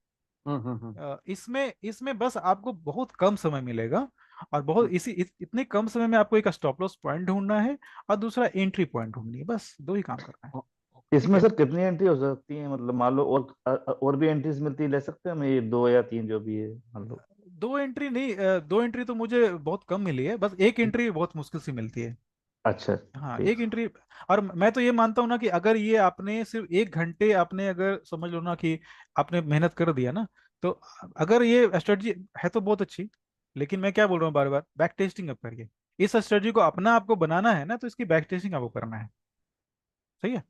हम्म। इसमें इसमें बस आपको बहुत कम समय मिलेगा। और बहुत हम्म। इतने कम समय में आपको एक स्टॉप लॉस पॉइंट ढूंढना है, और दूसरा एंट्री पॉइंट ढूंढनी है, बस दो ही काम करना है। ठीक इसमें है। सर कितनी एंट्री हो सकती है? मतलब मान लो और भी एंट्रीज मिलती है, ले सकते हैं हम ये 2 या 3 जो भी है मान लो? दो एंट्री नहीं, दो एंट्री तो मुझे बहुत कम मिली है, बस एक एंट्री बहुत मुश्किल से मिलती है। अच्छा हाँ ठीक। एक एंट्री। और मैं तो ये मानता हूँ ना कि अगर ये आपने सिर्फ 1 घंटे आपने अगर समझ लो ना कि आपने मेहनत कर दिया ना, तो अगर ये स्ट्रेटजी है तो बहुत अच्छी। लेकिन मैं क्या बोल रहा हूँ बार बार, बैक टेस्टिंग अब करिए। इस स्ट्रेटजी को अपना आपको बनाना है ना, तो इसकी बैक टेस्टिंग आपको करना है। सही है।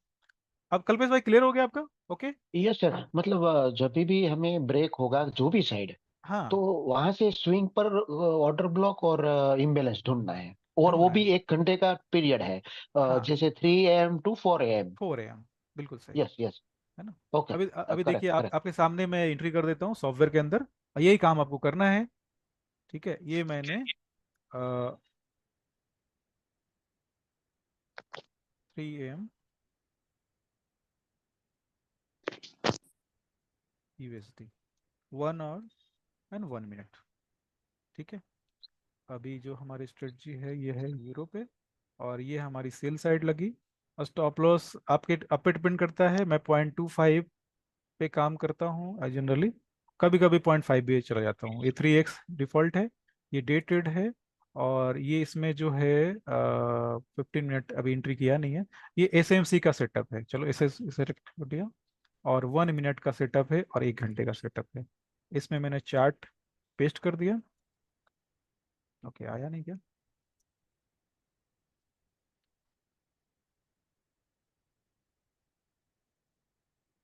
अब कल्पेश भाई क्लियर हो गया आपका? ओके। यस सर, मतलब जब भी हमें ब्रेक होगा जो भी साइड, हाँ तो वहां से स्विंग पर ऑर्डर ब्लॉक और इम्बेलेंस ढूंढना है। और वो ढूंढना भी है। 1 घंटे का पीरियड है, हाँ, जैसे 3 AM to 4 AM। 4 AM, बिल्कुल सही। Yes yes. है ना। ओके। अभी देखिए, करेक्ट करेक्ट। आपके सामने मैं एंट्री कर देता हूँ सॉफ्टवेयर के अंदर, और यही काम आपको करना है। ठीक है, ये मैंने 3 AM USD, 1 hour and 1 minute। ठीक है, अभी जो हमारी स्ट्रेटजी है ये है यूरो पे, और ये हमारी सेल साइड लगी। और स्टॉप लॉस आपके अप पे डिपेंड करता है, मैं 0.25 पे काम करता हूँ जनरली। कभी कभी 0.5 भी चला जाता हूँ। ये 3x डिफॉल्ट है, ये डे ट्रेड है। और ये इसमें जो है 15 मिनट अभी एंट्री किया नहीं है। ये SMC का सेटअप है, चलो एस सेटअप कर दिया। और 1 मिनट का सेटअप है और 1 घंटे का सेटअप है। इसमें मैंने चार्ट पेस्ट कर दिया। ओके, आया नहीं क्या?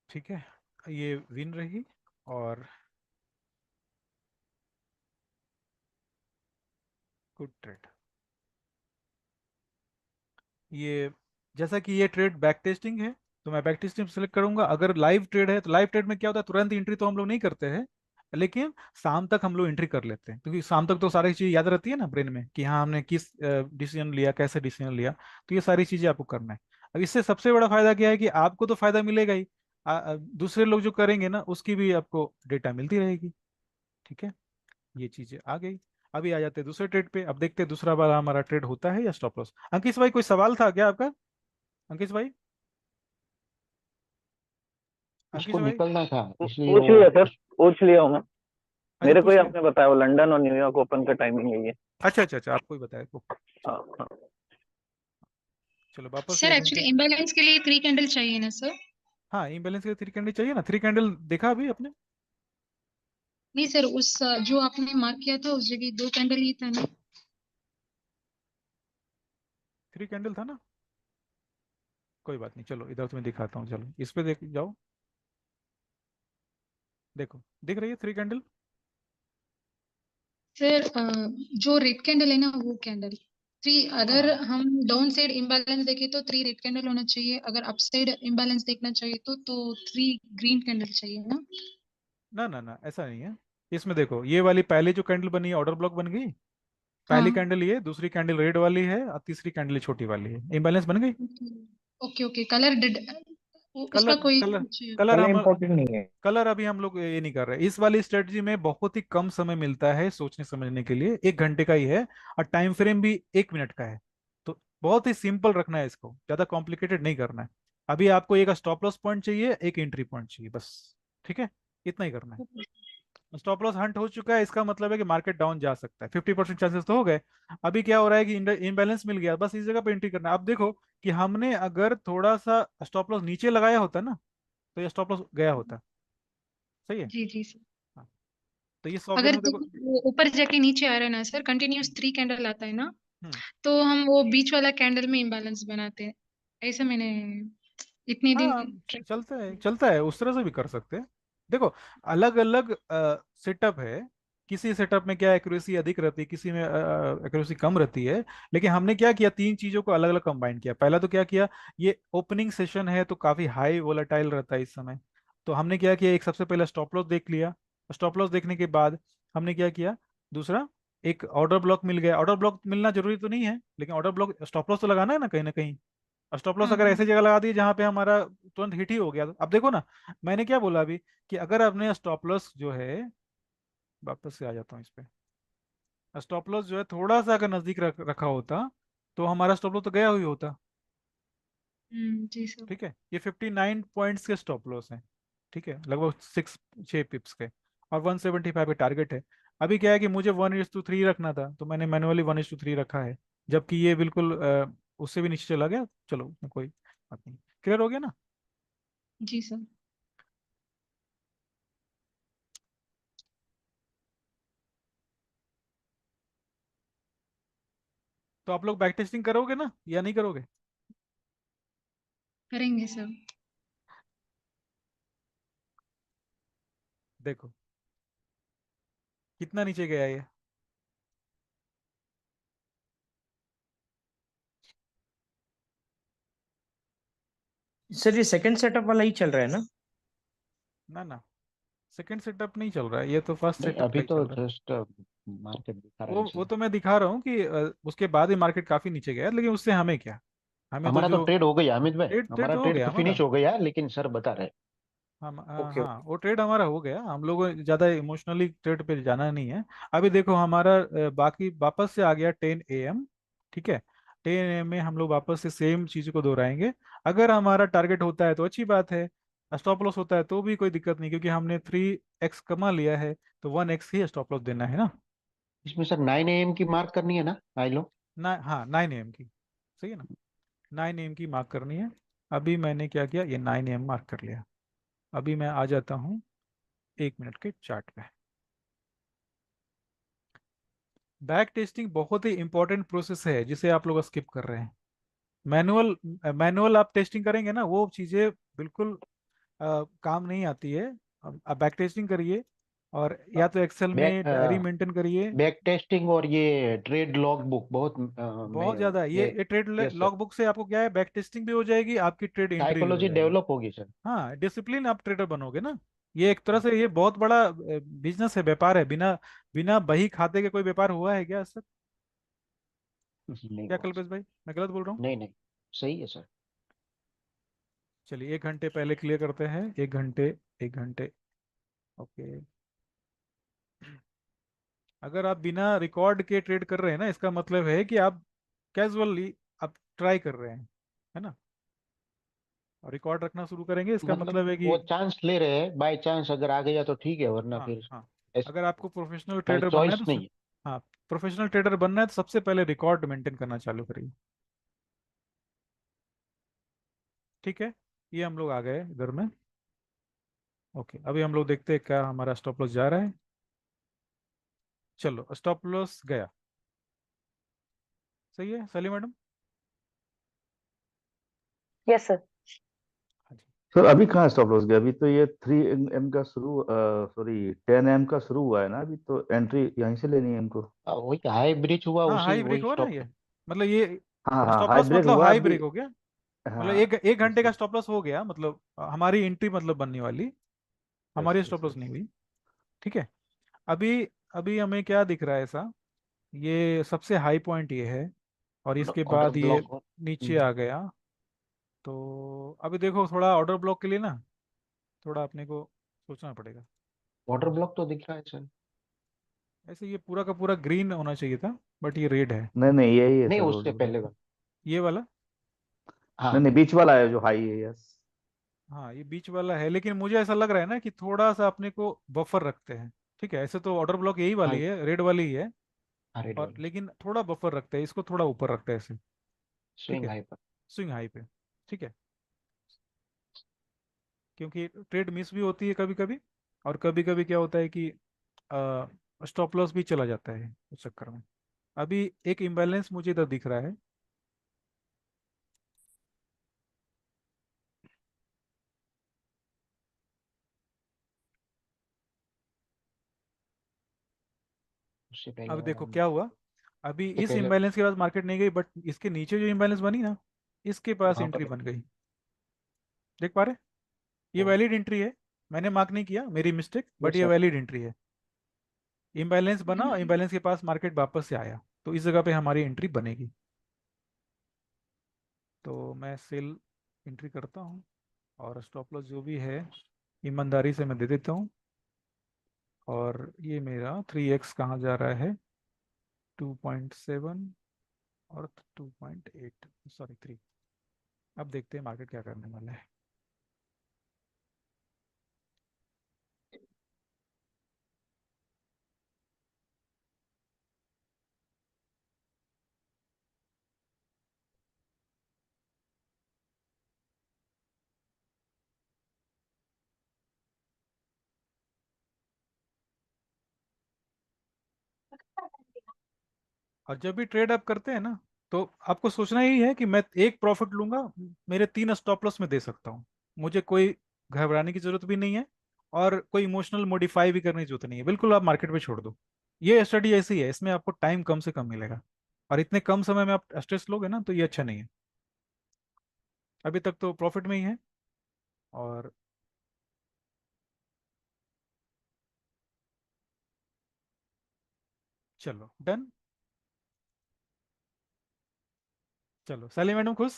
ठीक है, ये विन रही। और गुड ट्रेड। ये जैसा कि ये ट्रेड बैक टेस्टिंग है, तो मैं बैक टेस्टिंग सेलेक्ट करूंगा। अगर लाइव ट्रेड है तो लाइव ट्रेड में क्या होता है, तुरंत एंट्री तो हम लोग नहीं करते हैं, लेकिन शाम तक हम लोग एंट्री कर लेते हैं, क्योंकि शाम तक तो सारी चीज़ याद रहती है ना ब्रेन में, कि हाँ हमने किस डिसीजन लिया, कैसे डिसीजन लिया। तो ये सारी चीज़ें आपको करना है। अब इससे सबसे बड़ा फायदा क्या है कि आपको तो फायदा मिलेगा ही, दूसरे लोग जो करेंगे ना उसकी भी आपको डेटा मिलती रहेगी। ठीक है, ये चीजें आ गई। अभी आ जाते हैं दूसरे ट्रेड पे। अब देखते हैं दूसरा वाला हमारा ट्रेड होता है या स्टॉप लॉस। अंकित भाई, कोई सवाल था क्या आपका? अंकित भाई, अंकित उसको भाई। निकलना था इसलिए पूछ लिया वो सर, पूछ लिया हूँ मैं। अच्छा, मेरे को ही पूछ लिया। आपने बताया वो लंदन और न्यूयॉर्क ओपन का टाइमिंग है ये। अच्छा अच्छा अच्छा, आपको ही बताया को। हाँ चलो, हाँ। चलो वापस से सर एक एक्चुअली घंटे। इम्बैलेंस के लिए 3 कैंडल चाहिए ना सर? हाँ, इम्बैलेंस के 3 कैंडल चाहिए ना। 3 कैंडल देखा अभी आपने? नहीं सर, उस जो आपने मार्क किया था उस जगह 2 कैंडल ही था ना? 3 कैंडल था ना। कोई बात नहीं, चलो इधर तुम्हें दिखाता हूँ। चलो इस पे देख जाओ, देखो दिख रही है 3 कैंडल। सर जो रेड कैंडल है ना वो कैंडल थ्री, अगर हाँ, हम डाउन साइड इम्बैलेंस देखें तो 3 रेड कैंडल होना चाहिए, अगर अप साइड इम्बैलेंस देखना चाहिए तो 3 ग्रीन कैंडल चाहिए ना? ना ना ना, ऐसा नहीं है। इसमें देखो, ये वाली पहली जो कैंडल बनी है ऑर्डर ब्लॉक बन गई। पहली हाँ। कैंडल ये, दूसरी कैंडल रेड वाली है, और तीसरी कैंडल छोटी वाली है। इम्बैलेंस बन गई। ओके ओके, कलर उसका कलर कोई कलर कुछ? कलर कलर हम इम्पोर्टेंट नहीं है। कलर अभी हम लोग ये नहीं कर रहे। इस वाली स्ट्रेटजी में बहुत ही कम समय मिलता है सोचने समझने के लिए, 1 घंटे का ही है। और टाइम फ्रेम भी 1 मिनट का है। तो बहुत ही सिंपल रखना है इसको, ज्यादा कॉम्प्लिकेटेड नहीं करना है। अभी आपको एक स्टॉप लॉस पॉइंट चाहिए, एक एंट्री पॉइंट चाहिए, बस। ठीक है, इतना ही करना है। स्टॉप लॉस हंट हो चुका है, इसका मतलब है कि मार्केट डाउन जा सकता है। 50% चांसेस तो हो गए। अभी क्या हो रहा है कि इनबैलेंस मिल गया, बस इस जगह पे एंट्री करना है। अब देखो कि हमने अगर थोड़ा सा स्टॉप लॉस नीचे लगाया होता ना, तो ये स्टॉप लॉस गया होता। सही है। जी जी सर। हाँ, तो ये सॉफ्टवेयर अगर में देखो। जब वो ऊपर जाके नीचे आ रहा है ना सर, कंटिन्यूस 3 कैंडल आता है ना, हम्म। तो हम वो बीच वाला कैंडल में इम्बैलेंस बनाते हैं। ऐसा मैंने इतने दिन हाँ, ट्राई। चलता है, उस तरह से भी कर सकते हैं। देखो, अलग अलग सेटअप है। किसी सेटअप में क्या एक्यूरेसी अधिक रहती है, किसी में एक्यूरेसी कम रहती है। लेकिन हमने क्या किया, तीन चीजों को अलग अलग कंबाइन किया। पहला तो क्या किया, ये ओपनिंग सेशन है तो काफी हाई वोलेटाइल रहता है इस समय। तो हमने क्या किया, एक सबसे पहले स्टॉप लॉस देख लिया। स्टॉप लॉस देखने के बाद हमने क्या किया, दूसरा एक ऑर्डर ब्लॉक मिल गया। ऑर्डर ब्लॉक मिलना जरूरी तो नहीं है, लेकिन ऑर्डर ब्लॉक स्टॉप लॉस तो लगाना है ना कहीं ना कहीं। और स्टॉप लॉस हाँ अगर हाँ। ऐसी जगह लगा दी जहां पे हमारा तुरंत हिट ही हो गया, तो अब देखो ना, मैंने क्या बोला अभी, कि अगर आपने स्टॉप लॉस जो है, वापस से आ जाता हूँ इस पे। स्टॉप लॉस जो है थोड़ा सा अगर नजदीक रखा होता, तो हमारा स्टॉप लॉस तो गया हुई होता। जी सर। ठीक है, ये 59 पॉइंट्स के स्टॉप लॉस हैं। ठीक है, लगभग 6 पिप्स के। और 175 पे टारगेट है। अभी क्या है कि मुझे 1:3 रखना था, तो मैंने मैनुअली 1:3 रखा है। जबकि ये बिल्कुल उससे भी नीचे चला गया। चलो कोई बात नहीं, क्लियर हो गया ना। जी सर। तो आप लोग बैक टेस्टिंग करोगे ना या नहीं करोगे? करेंगे सर। देखो कितना नीचे गया ये। सर ये सेकंड सेटअप वाला ही चल रहा है ना? ना ना, सेकंड सेटअप नहीं चल रहा है, ये तो फर्स्ट नहीं, सेटअप का अभी ही तो चल रहा है। जस्ट मार्केट दिखा रहा है वो सर। तो मैं दिखा रहा हूँ कि उसके बाद ही मार्केट काफी नीचे गया, लेकिन उससे हमें क्या, हमें तो हमारा तो जो ट्रेड हो गया अमित भाई, ट्रेड ट्रेड हमारा तो हो ट्रेड गया तो हमारा। फिनिश हो गया, लेकिन सर बता रहे। हम ओके हाँ, वो ट्रेड हमारा हो गया, हम लोगों को ज्यादा इमोशनली ट्रेड पे जाना नहीं है। अभी देखो हमारा बाकी वापस से आ गया 10 AM। ठीक है, 10 AM में हम लोग वापस से सेम चीज को दोहराएंगे। अगर हमारा टारगेट होता है तो अच्छी बात है, स्टॉप लॉस होता है तो भी कोई दिक्कत नहीं, क्योंकि हमने 3x कमा लिया है, तो 1x ही स्टॉप लॉस देना है ना। इसमें सर 9 AM की मार्क करनी है ना, आई लो। ना हाँ, 9 AM की, सही है ना, 9 AM की मार्क करनी है। अभी मैंने क्या किया, ये 9 AM मार्क कर लिया। अभी मैं आ जाता हूँ 1 मिनट के चार्ट पे। बैक टेस्टिंग बहुत ही इंपॉर्टेंट प्रोसेस है जिसे आप लोग स्किप कर रहे हैं। मैनुअल मैनुअल आप टेस्टिंग करेंगे ना, वो चीज़ें बिल्कुल काम नहीं आती है। आप बैक टेस्टिंग करिए, और या तो एक्सेल बैक में डायरी मेंटेन करिए। बैक टेस्टिंग और ये ट्रेड लॉग बुक बहुत बहुत ज़्यादा ये trade yes sir, log book से आपको क्या है, बैक टेस्टिंग भी हो जाएगी, आपकी ट्रेड एंट्री भी हो साइकोलॉजी जाएगी। डेवलप होगी सर। हाँ, डिसिप्लिन आप ट्रेडर बनोगे ना। ये एक तरह से ये बहुत बड़ा बिजनेस है, व्यापार है। बिना बिना बही खाते के कोई व्यापार हुआ है क्या सर? नहीं क्या हुआ कल्पेश सर। भाई, मैं गलत बोल रहा हूँ? नहीं नहीं, सही है सर। चलिए 1 घंटे पहले क्लियर करते हैं, 1 घंटे, 1 घंटे। ओके, अगर आप बिना रिकॉर्ड के ट्रेड कर रहे हैं ना, इसका मतलब है कि आप कैजुअली आप ट्राई कर रहे हैं, है ना। और रिकॉर्ड रखना शुरू करेंगे, इसका मतलब मतलब है कि वो चांस ले रहे हैं, बाय चांस अगर आ गया तो ठीक है, वरना हाँ फिर हाँ, ऐस- अगर आपको प्रोफेशनल हमारी ट्रेडर बनना है चॉइस तो नहीं है। हाँ, प्रोफेशनल ट्रेडर बनना है तो सबसे पहले रिकॉर्ड मेंटेन करना चालू करिए। ठीक है, ये हम लोग आ गए इधर में। ओके, अभी हम लोग देखते हैं क्या हमारा स्टॉप लॉस जा रहा है। चलो, स्टॉप लॉस गया, सही है सली मैडम? Yes sir. हाँ जी। सर अभी कहाँ स्टॉप लॉस गया? अभी तो ये 3 M का शुरू, सॉरी 10 M का शुरू हुआ है ना, अभी तो एंट्री यहीं से लेनी है हमको। वही हाई ब्रिज हुआ, हाँ, उसी हाई ब्रेक वही हो ना स्टॉप। ये, मतलब ये हाँ हाँ, स्टॉप हाई लॉस ब्रेक मतलब हुआ हाई अभी। ब्रेक हो गया। मतलब हाँ, एक घंटे का इसलिए। स्टॉप लॉस हो गया, मतलब हमारी एंट्री मतलब बनने वाली, यस हमारी यस स्टॉप लॉस यस। नहीं हुई। ठीक है, अभी अभी हमें क्या दिख रहा है ऐसा, ये सबसे हाई पॉइंट ये है, और इसके ऑर्डर बाद ये ब्लॉक। नीचे आ गया। तो अभी देखो, थोड़ा ऑर्डर ब्लॉक के लिए ना, थोड़ा अपने को सोचना पड़ेगा। ऑर्डर ब्लॉक तो दिख रहा है सर। ऐसे ये पूरा का पूरा ग्रीन होना चाहिए था, बट ये रेड है। नहीं नहीं, यही है नहीं, सर उससे ऑर्डर पहले ब्लॉक। का। ये वाला, नहीं हाँ। नहीं, बीच वाला है जो हाई है, यस। हाँ ये बीच वाला है, लेकिन मुझे ऐसा लग रहा है ना कि थोड़ा सा अपने को बफर रखते हैं। ठीक है, ऐसे तो ऑर्डर ब्लॉक यही हाँ, वाली है, रेड वाली ही है, रेड और वाला लेकिन थोड़ा बफर रखते हैं, इसको थोड़ा ऊपर रखते हैं ऐसे। ठीक स्विंग है, हाई पर। स्विंग हाई पे। ठीक है, क्योंकि ट्रेड मिस भी होती है कभी कभी, और कभी कभी क्या होता है कि स्टॉप लॉस भी चला जाता है उस चक्कर में। अभी एक इम्बैलेंस मुझे इधर दिख रहा है। उससे पहले अब वाला देखो नहीं। क्या हुआ, अभी उससे इस पहले इम्बैलेंस के बाद मार्केट नहीं गई, बट इसके नीचे जो इम्बैलेंस बनी ना, इसके पास वहां एंट्री पर। बन गई। देख पा रहे? ये वो वैलिड एंट्री है, मैंने मार्क नहीं किया, मेरी मिस्टेक, बट यस ये सर। वैलिड एंट्री है। इम्बैलेंस बना, इम्बैलेंस के पास मार्केट वापस से आया, तो इस जगह पे हमारी एंट्री बनेगी। तो मैं सेल एंट्री करता हूँ, और स्टॉप लॉस जो भी है ईमानदारी से मैं दे देता हूँ। और ये मेरा 3x कहाँ जा रहा है, 2.7 और 2.8, सॉरी 3। अब देखते हैं मार्केट क्या करने वाला है। और जब भी ट्रेड आप करते हैं ना, तो आपको सोचना ही है कि मैं एक प्रॉफिट लूंगा, मेरे 3 स्टॉप लॉस में दे सकता हूँ, मुझे कोई घबराने की जरूरत भी नहीं है, और कोई इमोशनल मॉडिफाई भी करने की जरूरत नहीं है, बिल्कुल आप मार्केट पे छोड़ दो। ये स्टडी ऐसी है, इसमें आपको टाइम कम से कम मिलेगा, और इतने कम समय में आप स्ट्रेस लोगे ना, तो ये अच्छा नहीं है। अभी तक तो प्रॉफिट में ही है, और चलो डन। चलो सैली मैडम खुश।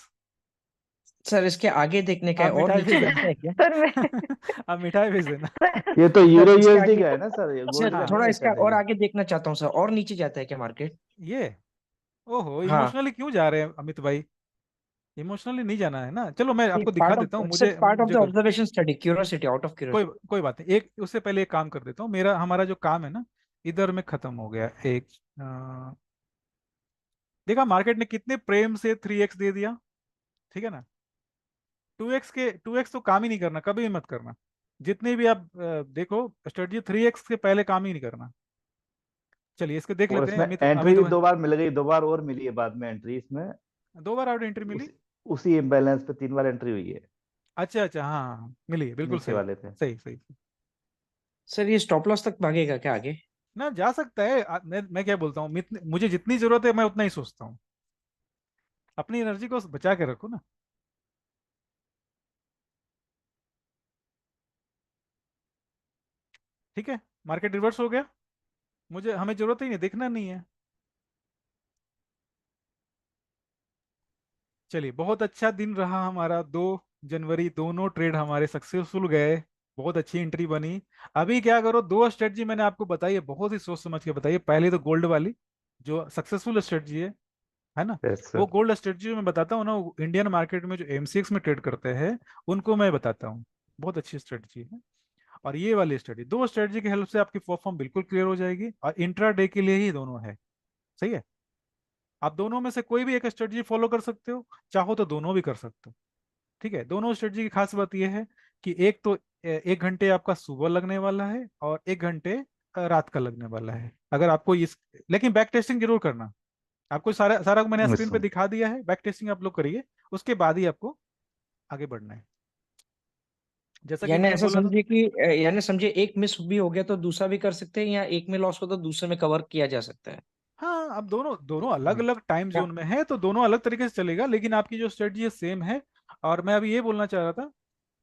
सर इसके आगे देखने का है आप और मिठाई नीचे भेज जाता देना। है क्या? सर मैं आप मिठाई भेज देना। ये तो सर यूरो इसके यूएसडी आगे, का है ना सर, ये गोल्ड सर का हाँ नहीं थोड़ा है इसका शायद और ये। आगे देखना चाहता हूँ सर, और नीचे जाता है क्या मार्केट? ये ओहो हाँ, इमोशनली क्यों जा रहे हैं अमित भाई? इमोशनली नहीं जाना है ना। चलो मैं ये आपको दिखा पार्ट देता हूँ। ऑफ मुझे सर, पार्ट ऑफ मुझे the observation study, curiosity, out of कोई क्यूरियोसिटी। कोई बात नहीं। एक उससे पहले एक काम कर देता हूँ। मेरा हमारा जो काम है ना इधर में खत्म हो गया। एक देखा मार्केट ने कितने प्रेम से 3x दे दिया। ठीक है ना। 2x तो काम ही नहीं करना, कभी भी मत करना। जितने भी आप देखो स्ट्रेटजी 3x के पहले काम ही नहीं करना। चलिए इसके देख और लेते हैं। इसमें अमित एंट्री अमित भी भाई, 2 बार मिल गई, 2 बार और मिली है बाद में एंट्री इसमें। 2 बार आउट एंट्री मिली। उसी इम्बैलेंस पे 3 बार एंट्री हुई है, अच्छा अच्छा, हाँ हाँ हाँ, मिली है, बिल्कुल नीचे सही। वाले पे। सही सही। सर ये स्टॉप लॉस तक भागेगा क्या आगे? ना जा सकता है। मैं क्या बोलता हूँ, मुझे जितनी जरूरत है मैं उतना ही सोचता हूँ। अपनी एनर्जी को बचा के रखो ना। ठीक है। मार्केट रिवर्स हो गया। हमें जरूरत ही नहीं, देखना नहीं है। चलिए बहुत अच्छा दिन रहा हमारा। 2 जनवरी दोनों ट्रेड हमारे सक्सेसफुल गए। बहुत अच्छी एंट्री बनी। अभी क्या करो, 2 स्ट्रेटजी मैंने आपको बताई है, बहुत ही सोच समझ के बताइए। पहले तो गोल्ड वाली जो सक्सेसफुल स्ट्रेटजी है ना। यस वो सर। गोल्ड स्ट्रेटजी मैं बताता हूँ ना, इंडियन मार्केट में जो एमसीएक्स में ट्रेड करते हैं उनको मैं बताता हूँ। बहुत अच्छी स्ट्रेटजी है। और ये वाली स्ट्रेटजी, 2 स्ट्रेटजी की हेल्प से आपकी परफॉर्म बिल्कुल क्लियर हो जाएगी। और इंट्रा डे के लिए ही दोनों है। सही है। आप दोनों में से कोई भी एक स्ट्रेटजी फॉलो कर सकते हो, चाहो तो दोनों भी कर सकते हो। ठीक है। दोनों स्ट्रेटजी की खास बात यह है कि एक तो 1 घंटे आपका सुबह लगने वाला है और 1 घंटे रात का लगने वाला है। अगर आपको इस लेकिन बैक टेस्टिंग जरूर करना। आपको सारा सारा मैंने यस स्क्रीन पे सर। दिखा दिया है। बैक टेस्टिंग आप लोग करिए, उसके बाद ही आपको आगे बढ़ना है। जैसा कि यानी मैंने ऐसा बोला था। समझिए कि यानी समझिए एक मिस भी हो गया तो दूसरा भी कर सकते हैं, या एक में लॉस हो तो दूसरे में कवर किया जा सकता है? हाँ, अब दोनों दोनों अलग हाँ। अलग टाइम क्या? जोन में है तो दोनों अलग तरीके से चलेगा, लेकिन आपकी जो स्ट्रेटजी है सेम है। और मैं अभी ये बोलना चाह रहा था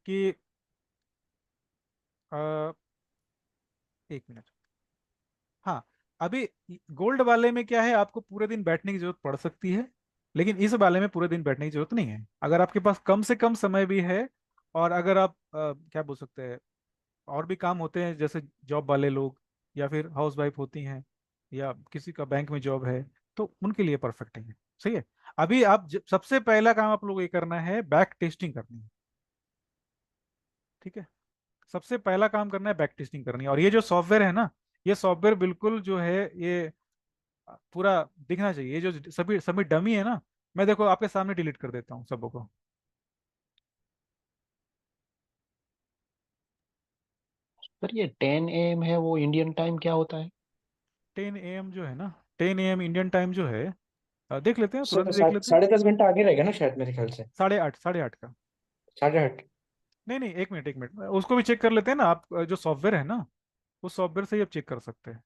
कि 1 मिनट। हाँ, अभी गोल्ड वाले में क्या है, आपको पूरे दिन बैठने की जरूरत पड़ सकती है। लेकिन इस वाले में पूरे दिन बैठने की जरूरत नहीं है। अगर आपके पास कम से कम समय भी है, और अगर आप क्या बोल सकते हैं, और भी काम होते हैं जैसे जॉब वाले लोग, या फिर हाउस वाइफ होती हैं, या किसी का बैंक में जॉब है, तो उनके लिए परफेक्ट है। सही है। अभी सबसे पहला काम आप लोगों को ये करना है, बैक टेस्टिंग करनी है। ठीक है। सबसे पहला काम करना है बैक टेस्टिंग करनी है। और ये जो सॉफ्टवेयर है ना, ये सॉफ्टवेयर बिल्कुल जो है ये पूरा दिखना चाहिए। ये जो सभी सभी डमी है ना, मैं देखो आपके सामने डिलीट कर देता हूँ सबों को। सर ये 10 AM है, वो इंडियन टाइम क्या होता है? 10 AM जो है ना, 10 AM इंडियन टाइम जो है, देख लेते हैं, तुरंत सर देख लेते हैं। 10.5 घंटा आगे रहेगा ना शायद, मेरे ख्याल से। 8:30, 8:30 का। 8:30। नहीं नहीं, 1 मिनट 1 मिनट, उसको भी चेक कर लेते हैं ना। आप जो सॉफ्टवेयर है ना, उस सॉफ्टवेयर से ही आप चेक कर सकते हैं।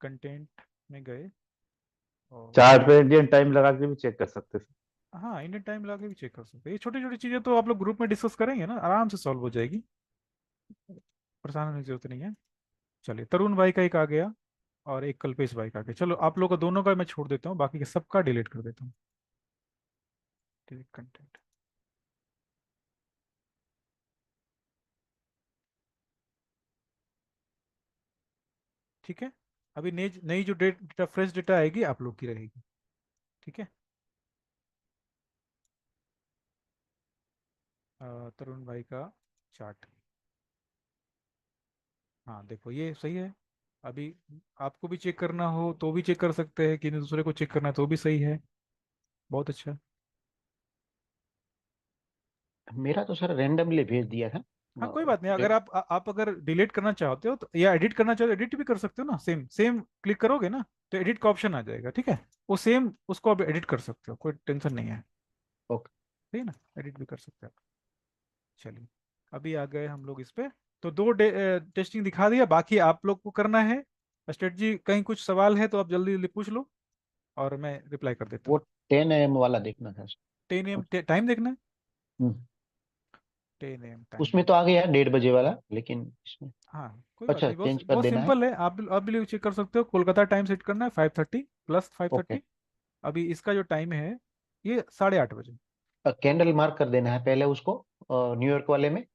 कंटेंट में गए और चार्ट पे इंडियन टाइम लगा के भी चेक कर सकते हैं। हाँ, इंडियन टाइम लगा के भी चेक कर सकते हैं। ये छोटी छोटी चीज़ें तो आप लोग ग्रुप में डिस्कस करेंगे ना, आराम से सॉल्व हो जाएगी। परेशान होने की जरूरत नहीं है। चलिए तरुण भाई का एक आ गया और एक कल्पेश भाई का आ गया। चलो आप लोग का दोनों का मैं छोड़ देता हूँ, बाकी के सबका डिलीट कर देता हूँ। Delete content. ठीक है। अभी नई नई जो डेटा, फ्रेश डेटा आएगी आप लोग की रहेगी। ठीक है। तरुण भाई का चार्ट। हाँ देखो ये सही है। अभी आपको भी चेक करना हो तो भी चेक कर सकते हैं, कि दूसरे को चेक करना है तो भी सही है। बहुत अच्छा। मेरा तो सर रेंडमली भेज दिया था। हाँ कोई बात नहीं। अगर देख। आप अगर डिलीट करना चाहते हो तो, या एडिट करना चाहते हो, एडिट भी कर सकते हो ना। सेम सेम क्लिक करोगे ना तो एडिट का ऑप्शन आ जाएगा। ठीक है। वो सेम उसको आप एडिट कर सकते हो, कोई टेंशन नहीं है। ओके। ठीक है ना, एडिट भी कर सकते हो। चलिए अभी आ गए हम लोग इस पे। तो टेस्टिंग दिखा दिया, बाकी आप लोग को करना है स्ट्रेटजी। कहीं कुछ सवाल है तो आप जल्दी जल्दी पूछ लो और मैं रिप्लाई कर देता वो हूँ। 10 AM वाला देखना था। 10 AM टाइम देखना है। हम्म। 10 AM उसमें टाइमिंग। तो आ गया 1:30 बजे वाला, लेकिन इसमें हाँ कोई बात अच्छा नहीं, बहुत चेंज कर बहुत देना है। सिंपल है। आप भी चेक कर सकते हो। कोलकाता टाइम सेट करना है 5:30 प्लस फाइव ओके। थर्टी अभी इसका जो टाइम है ये 8:30 बजे। कैंडल मार्क कर देना है पहले उसको न्यूयॉर्क वाले में,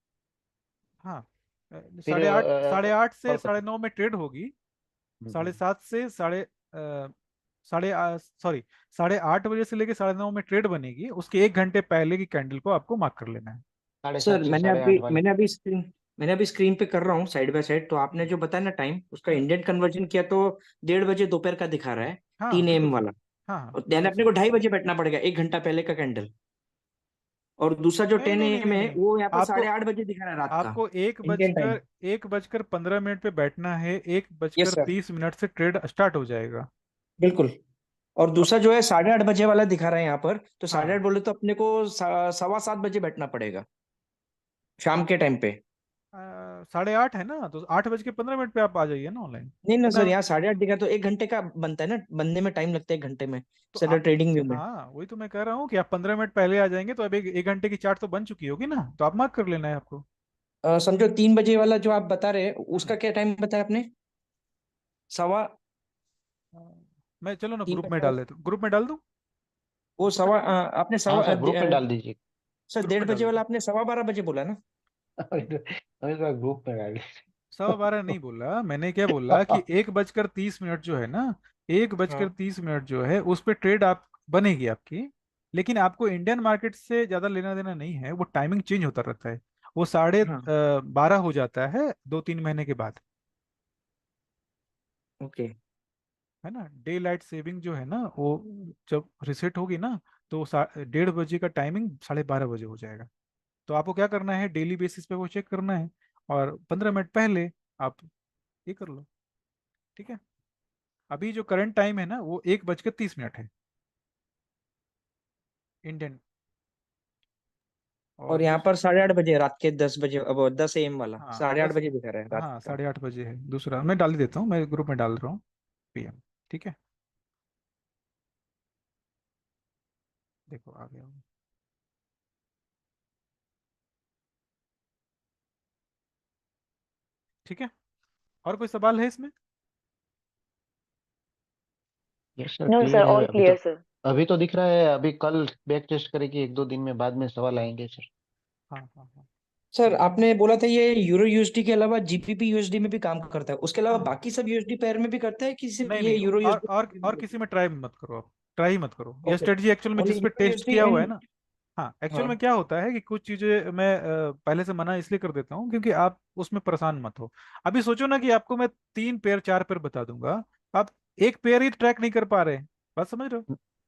हाँ फिर 8:30, 8:30 से कोलकाता। 9:30 में ट्रेड होगी। हम्म, 7:30 से सॉरी 8:30 से लेके 9:30 में ट्रेड बनेगी। उसके 1 घंटे पहले की कैंडल को आपको मार्क कर लेना है। 7:30 सर से 8:30 वाले। मैंने अभी स्क्रीन पे कर रहा हूँ साइड बाय साइड, तो आपने जो बताया ना टाइम, उसका हम्म, इंडियन कन्वर्जन किया तो 1:30 बजे दोपहर का दिखा रहा है, हाँ 3 AM बिल्कुल सही। वाला। हाँ हाँ और यानी बिल्कुल अपने सही। को 2:30 बजे बैठना पड़ेगा, 1 घंटा पहले का कैंडल। और दूसरा जो नहीं टेन नहीं नहीं एम नहीं है नहीं, वो यहाँ पर आपको 8:30 दिखा रहा है रात का, आपको इंडियन टाइम। 1:15 पे बैठना है। एक यस बजकर सर, तीस मिनट से ट्रेड स्टार्ट हो जाएगा। बिल्कुल। और अब दूसरा जो है 8:30 बजे वाला दिखा रहा है यहाँ पर, तो साढ़े हाँ आठ बोले तो अपने को 7:15 बजे बैठना पड़ेगा, शाम के टाइम पे। 8:30 है ना, तो 8:15 पे आप आ जाइए ना ऑनलाइन। नहीं ना इतना सर, यहाँ 8:30 दिखा तो 1 घंटे का बनता है ना, बनने में टाइम लगता है 1 घंटे में, तो सर आप ट्रेडिंग व्यू में। हाँ वही तो मैं कह रहा हूँ कि आप 15 मिनट पहले आ जाएंगे तो अब एक घंटे की चार्ट तो बन चुकी होगी ना, तो आप मार्क कर लेना है आपको। समझो 3 बजे वाला जो आप बता रहे हैं, हम्म उसका क्या टाइम बताया आपने? सवा मैं चलो ना तीन ग्रुप में बजे डाल देता हूँ, ग्रुप में डाल दूँ। वो आपने हाँ सर ग्रुप में डाल दीजिए। सर ग्रुप डेढ़ में डाल बजे देता वाला हूँ। आपने 12:15 बजे बोला ना? अभी तो ग्रुप में डाल 12:15 नहीं बोला मैंने, क्या बोला कि 1:30 जो है ना, एक बजकर हाँ तीस मिनट जो है उस पर ट्रेड आप बनेगी आपकी। लेकिन आपको इंडियन मार्केट से ज्यादा लेना देना नहीं है, वो टाइमिंग चेंज होता रहता है। वो साढ़े हाँ। 12 हो जाता है 2-3 महीने के बाद। ओके। है ना, डे लाइट सेविंग जो है ना वो जब रिसेट होगी ना, तो 1:30 बजे का टाइमिंग 12:30 बजे हो जाएगा। तो आपको क्या करना है, डेली बेसिस पे वो चेक करना है और 15 मिनट पहले आप ये कर लो। ठीक है, अभी जो करंट टाइम है ना वो 1:30 है इंडियन। और और यहाँ पर 8:30 बजे, रात के 10 बजे, अब 10 AM वाला हाँ साढ़े आठ दस बजे दिखा रहा है रात हाँ का। 8:30 है दूसरा, मैं डाल ही देता हूँ, मैं ग्रुप में डाल रहा हूँ PM। ठीक है, देखो आ गया हूँ। ठीक है, और कोई सवाल है इसमें? Yes sir no sir, clear है ऑल अभी तो। Clear sir. अभी तो दिख रहा है, अभी कल बैक टेस्ट करेगी 1-2 दिन में, बाद में सवाल आएंगे सर। हाँ हाँ हाँ सर बिल्कुल। आपने बोला था ये यूरो यूएसडी के अलावा जीबीपी यूएसडी में भी काम करता है, उसके अलावा हाँ बाकी सब यूएसडी पेयर में भी करता है कि सिर्फ नहीं ये नहीं, यूरो और यूएसडी? किसी में ट्राई मत करो आप, ट्राई मत करो। यह ओके, स्ट्रेटजी एक्चुअल में ओनली जिस पे यूरो टेस्ट यूएसडी किया हुआ है एंड। ना। हाँ एक्चुअल में हाँ। क्या होता है कि कुछ चीजें मैं पहले से मना इसलिए कर देता हूँ क्योंकि आप उसमें परेशान मत हो। अभी सोचो ना कि आपको मैं 3 पेयर 4 पेयर बता दूंगा, आप एक पेयर ही ट्रैक नहीं कर पा रहे हैं। बात समझ रहे हो?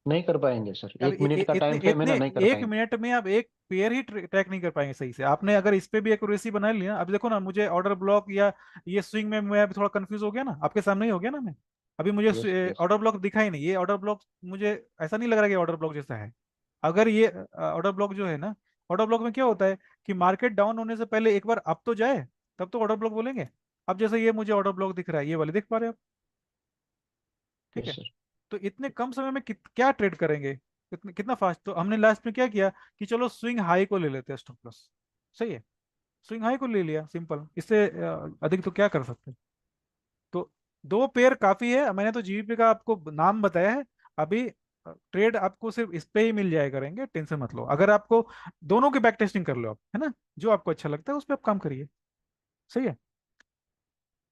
नहीं कर पाएंगे सर, अब 1 मिनट का इतने टाइम फ्रेम है इतने ना, नहीं कर 1 मिनट में आप एक पेयर ही ट्रैक नहीं कर पाएंगे सही से। आपने अगर इस पे भी एक्यूरेसी बना लिया, अब देखो ना मुझे ऑर्डर ब्लॉक या ये स्विंग में मैं अभी थोड़ा कंफ्यूज हो गया ना, आपके सामने ही हो गया ना मैं। अभी मुझे पाएंगे। Yes yes. ऑर्डर ब्लॉक दिखा ही नहीं, ये ऑर्डर ब्लॉक मुझे ऐसा नहीं लग रहा कि ऑर्डर ब्लॉक जैसा है। अगर ये ऑर्डर ब्लॉक जो है ना, ऑर्डर ब्लॉक में क्या होता है कि मार्केट डाउन होने से पहले एक बार अप तो जाए, तब तो ऑर्डर ब्लॉक बोलेंगे। अब जैसे ये मुझे ऑर्डर ब्लॉक दिख रहा है, ये वाले देख पा रहे हो आप? ठीक यस है, सर। तो इतने कम समय में क्या ट्रेड करेंगे, कितना फास्ट। तो हमने लास्ट में क्या किया कि चलो स्विंग हाई को ले लेते हैं स्टॉप लॉस। सही है, स्विंग हाई को ले लिया, सिंपल। इससे अधिक तो क्या कर सकते हैं। तो 2 पेयर काफी है, मैंने तो जीबीपी का आपको नाम बताया है। अभी ट्रेड आपको सिर्फ इस पे ही मिल जाया करेंगे, टेंशन मत लो। अगर आपको दोनों की बैक टेस्टिंग कर लो आप, है ना, जो आपको अच्छा लगता है उस पर आप काम करिए। सही है।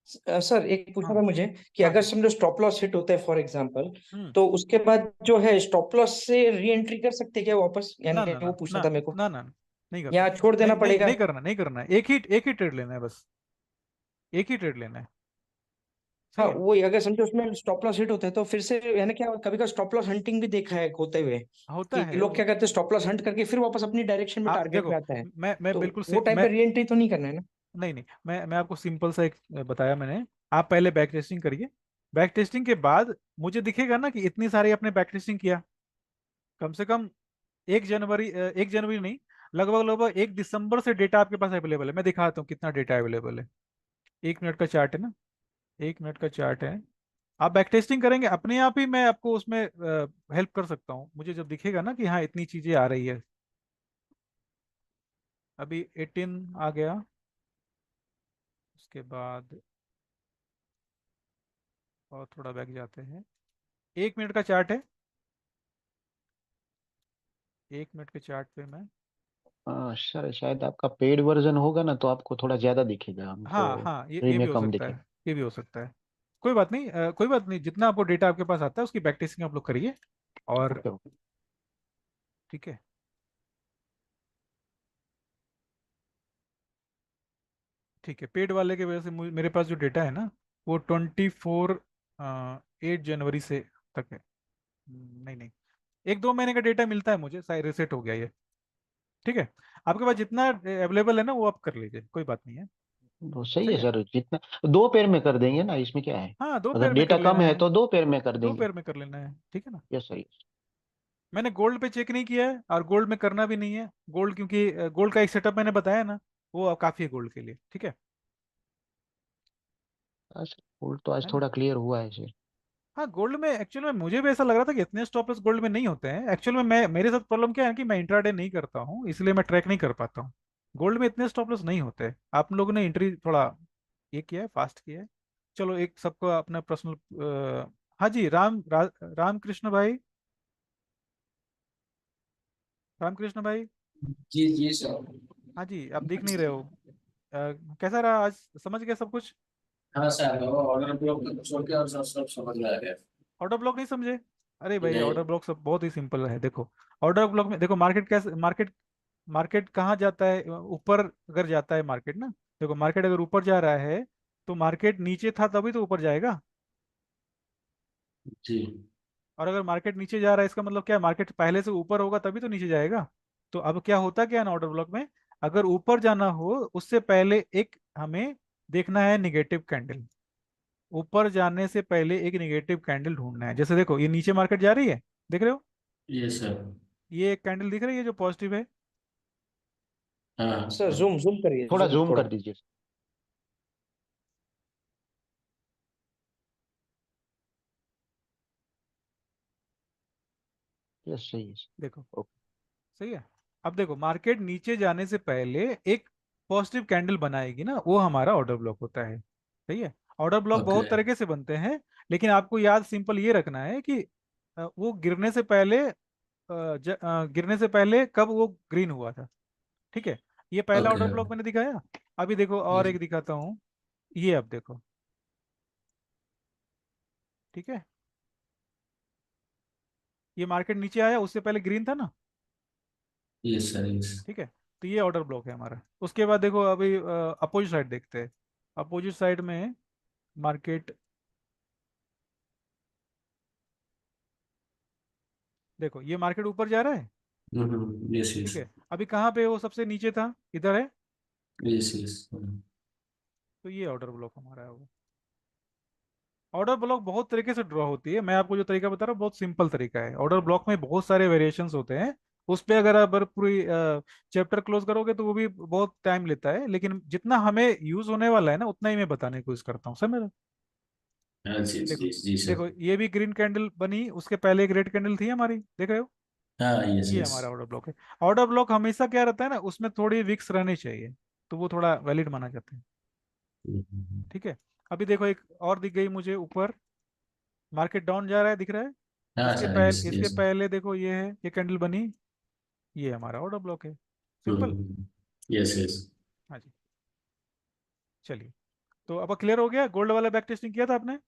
सर एक पूछना हाँ था मुझे कि हाँ अगर हाँ। समझो स्टॉप लॉस हिट होता है फॉर एग्जांपल, हम्म तो उसके बाद जो है स्टॉप लॉस से री एंट्री कर सकते हैं क्या वापस, यानी ना कि ना वो ना पूछना ना था मेरे को, ना ना नहीं कर या सकते। छोड़ नहीं देना नहीं पड़ेगा? नहीं करना, नहीं करना, एक ही ट्रेड लेना है बस, एक ही ट्रेड लेना है। हाँ सही है। वही, अगर समझो उसमें स्टॉप लॉस हिट होता है तो फिर से, यानी क्या कभी का स्टॉप लॉस हंटिंग भी देखा है होते हुए, होता कि है लोग क्या करते हैं स्टॉप लॉस हंट करके फिर वापस अपनी डायरेक्शन में आप टारगेट देखो, पे आता है, मैं तो बिल्कुल वो टाइम मैं पे री एंट्री तो नहीं करना है ना? नहीं नहीं, मैं आपको सिंपल सा एक बताया मैंने। आप पहले बैक टेस्टिंग करिए, बैक टेस्टिंग के बाद मुझे दिखेगा ना कि इतनी सारी आपने बैक टेस्टिंग किया, कम से कम 1 जनवरी, 1 जनवरी नहीं, लगभग लगभग 1 दिसंबर से डेटा आपके पास अवेलेबल है। मैं दिखाता हूँ कितना डेटा अवेलेबल है। 1 मिनट का चार्ट है ना, 1 मिनट का चार्ट है। आप बैक टेस्टिंग करेंगे अपने आप ही, मैं आपको उसमें हेल्प कर सकता हूँ। मुझे जब दिखेगा ना कि हाँ इतनी चीजें आ रही है। अभी 18 आ गया, उसके बाद और थोड़ा बैक जाते हैं। 1 मिनट का चार्ट है, 1 मिनट के चार्ट पे मैं, सर शायद आपका पेड वर्जन होगा ना, तो आपको थोड़ा ज्यादा दिखेगा, हमको हाँ हाँ, फ्री ये में भी हो कम सकता दिखेगा। है, ये भी हो सकता है। कोई बात नहीं, कोई बात नहीं, जितना आपको डेटा आपके पास आता है उसकी बैक टेस्टिंग आप लोग करिए। और ओके ओके। ठीक है, ठीक है, पेड वाले के वजह से मेरे पास जो डेटा है ना, वो 8 जनवरी से तक है। नहीं नहीं, 1-2 महीने का डेटा मिलता है मुझे, शायद रिसेट हो गया ये। ठीक है, आपके पास जितना अवेलेबल है ना वो आप कर लीजिए, कोई बात नहीं है। तो सही सही है है, सर, जितना 2 पेयर में कर देंगे ना, इसमें क्या है। हाँ, दो अगर पेयर में कर डेटा लेना कम है है, तो 2 पेयर में कर दो देंगे। पेयर में कर लेना है, ठीक है ना। Yes sir. मैंने गोल्ड पे चेक नहीं किया है, और गोल्ड में करना भी नहीं है। गोल्ड, क्योंकि गोल्ड का एक सेटअप मैंने बताया ना, वो काफी है गोल्ड के लिए, ठीक है गोल्ड तो आज है ना। थोड़ा क्लियर हुआ है सर। हाँ, गोल्ड में एक्चुअल में मुझे भी ऐसा लग रहा था कि इतने स्टॉप लॉस गोल्ड में नहीं होते हैं। एक्चुअल में मैं, मेरे साथ प्रॉब्लम क्या है कि मैं इंट्राडे नहीं करता हूँ, इसलिए मैं ट्रैक नहीं कर पाता हूँ। गोल्ड में इतने स्टॉप लॉस नहीं होते। आप लोगों ने एंट्री थोड़ा ये किया है, फास्ट किया है। चलो, एक सबको अपना पर्सनल। हाँ जी, रामकृष्ण भाई, रामकृष्ण भाई। जी जी सर। हाँ जी, आप दिख नहीं रहे हो। कैसा रहा आज, समझ गए सब कुछ? हाँ सर, वो ऑर्डर ब्लॉक छोड़ के और सब सब समझ में आ गया। ऑर्डर ब्लॉक नहीं समझे? अरे भाई, नहीं। ऑर्डर ब्लॉक सब बहुत ही सिंपल है। देखो, ऑर्डर ब्लॉक में देखो, मार्केट कैसे, मार्केट कहाँ जाता है, ऊपर अगर जाता है मार्केट ना, देखो मार्केट अगर ऊपर जा रहा है तो मार्केट नीचे था तभी तो ऊपर जाएगा। जी। और अगर मार्केट नीचे जा रहा है, इसका मतलब क्या है, मार्केट पहले से ऊपर होगा तभी तो नीचे जाएगा। तो अब क्या होता क्या है ना, ऑर्डर ब्लॉक में अगर ऊपर जाना हो उससे पहले एक हमें देखना है निगेटिव कैंडल। ऊपर जाने से पहले एक निगेटिव कैंडल ढूंढना है। जैसे देखो, ये नीचे मार्केट जा रही है, देख रहे हो, ये सर। ये एक कैंडल दिख रही है जो पॉजिटिव है। हाँ सर जूम जूम करिए, थोड़ा जूम जूम थोड़ा। कर दीजिए। यस सही है देखो, सर। ओके। सही है। अब देखो, मार्केट नीचे जाने से पहले एक पॉजिटिव कैंडल बनाएगी ना, वो हमारा ऑर्डर ब्लॉक होता है। सही है। Order block okay. बहुत तरीके से बनते हैं, लेकिन आपको याद सिंपल ये रखना है कि वो गिरने से पहले, गिरने से पहले कब वो ग्रीन हुआ था। ठीक है, ये पहला ओके। ऑर्डर ब्लॉक मैंने दिखाया। अभी देखो और ये एक दिखाता हूँ, ये अब देखो, ठीक है, ये मार्केट नीचे आया, उससे पहले ग्रीन था ना। ये सर, ये ठीक है, तो ये ऑर्डर ब्लॉक है हमारा। उसके बाद देखो, अभी अपोजिट साइड देखते हैं। अपोजिट साइड में मार्केट, देखो ये मार्केट ऊपर जा रहा है। यस ठीक यस। है, अभी कहाँ पे वो सबसे नीचे था, इधर है। Yes yes. तो ये ऑर्डर ब्लॉक हमारा है वो। ऑर्डर ब्लॉक बहुत तरीके से ड्रॉ होती है, मैं आपको जो तरीका बता रहा हूँ बहुत सिंपल तरीका है। ऑर्डर ब्लॉक में बहुत सारे वेरिएशंस होते हैं, उस पे अगर आप पूरी चैप्टर क्लोज करोगे तो वो भी बहुत टाइम लेता है, लेकिन जितना हमें यूज होने वाला है ना उतना ही मैं बताने की कोशिश करता हूँ, सर मेरा। हाँ जी देखो, जी जी सर। देखो ये भी ग्रीन कैंडल बनी, उसके पहले एक रेड कैंडल थी हमारी, देख रहे हो। हाँ यस ये यस। हमारा ऑर्डर ब्लॉक है। ऑर्डर ब्लॉक हमेशा क्या रहता है ना, उसमें थोड़ी विक्स रहनी चाहिए, तो वो थोड़ा वैलिड माना जाता है। ठीक है, अभी देखो एक और दिख गई मुझे ऊपर, मार्केट डाउन जा रहा है, दिख रहा है। हाँ इसके सर, पहले, यस इसके यस। पहले देखो ये है, ये कैंडल बनी, ये हमारा ऑर्डर ब्लॉक है। सिंपल। Yes yes. हाँ जी, चलिए, तो अब क्लियर हो गया। गोल्ड वाला बैक टेस्टिंग किया था आपने?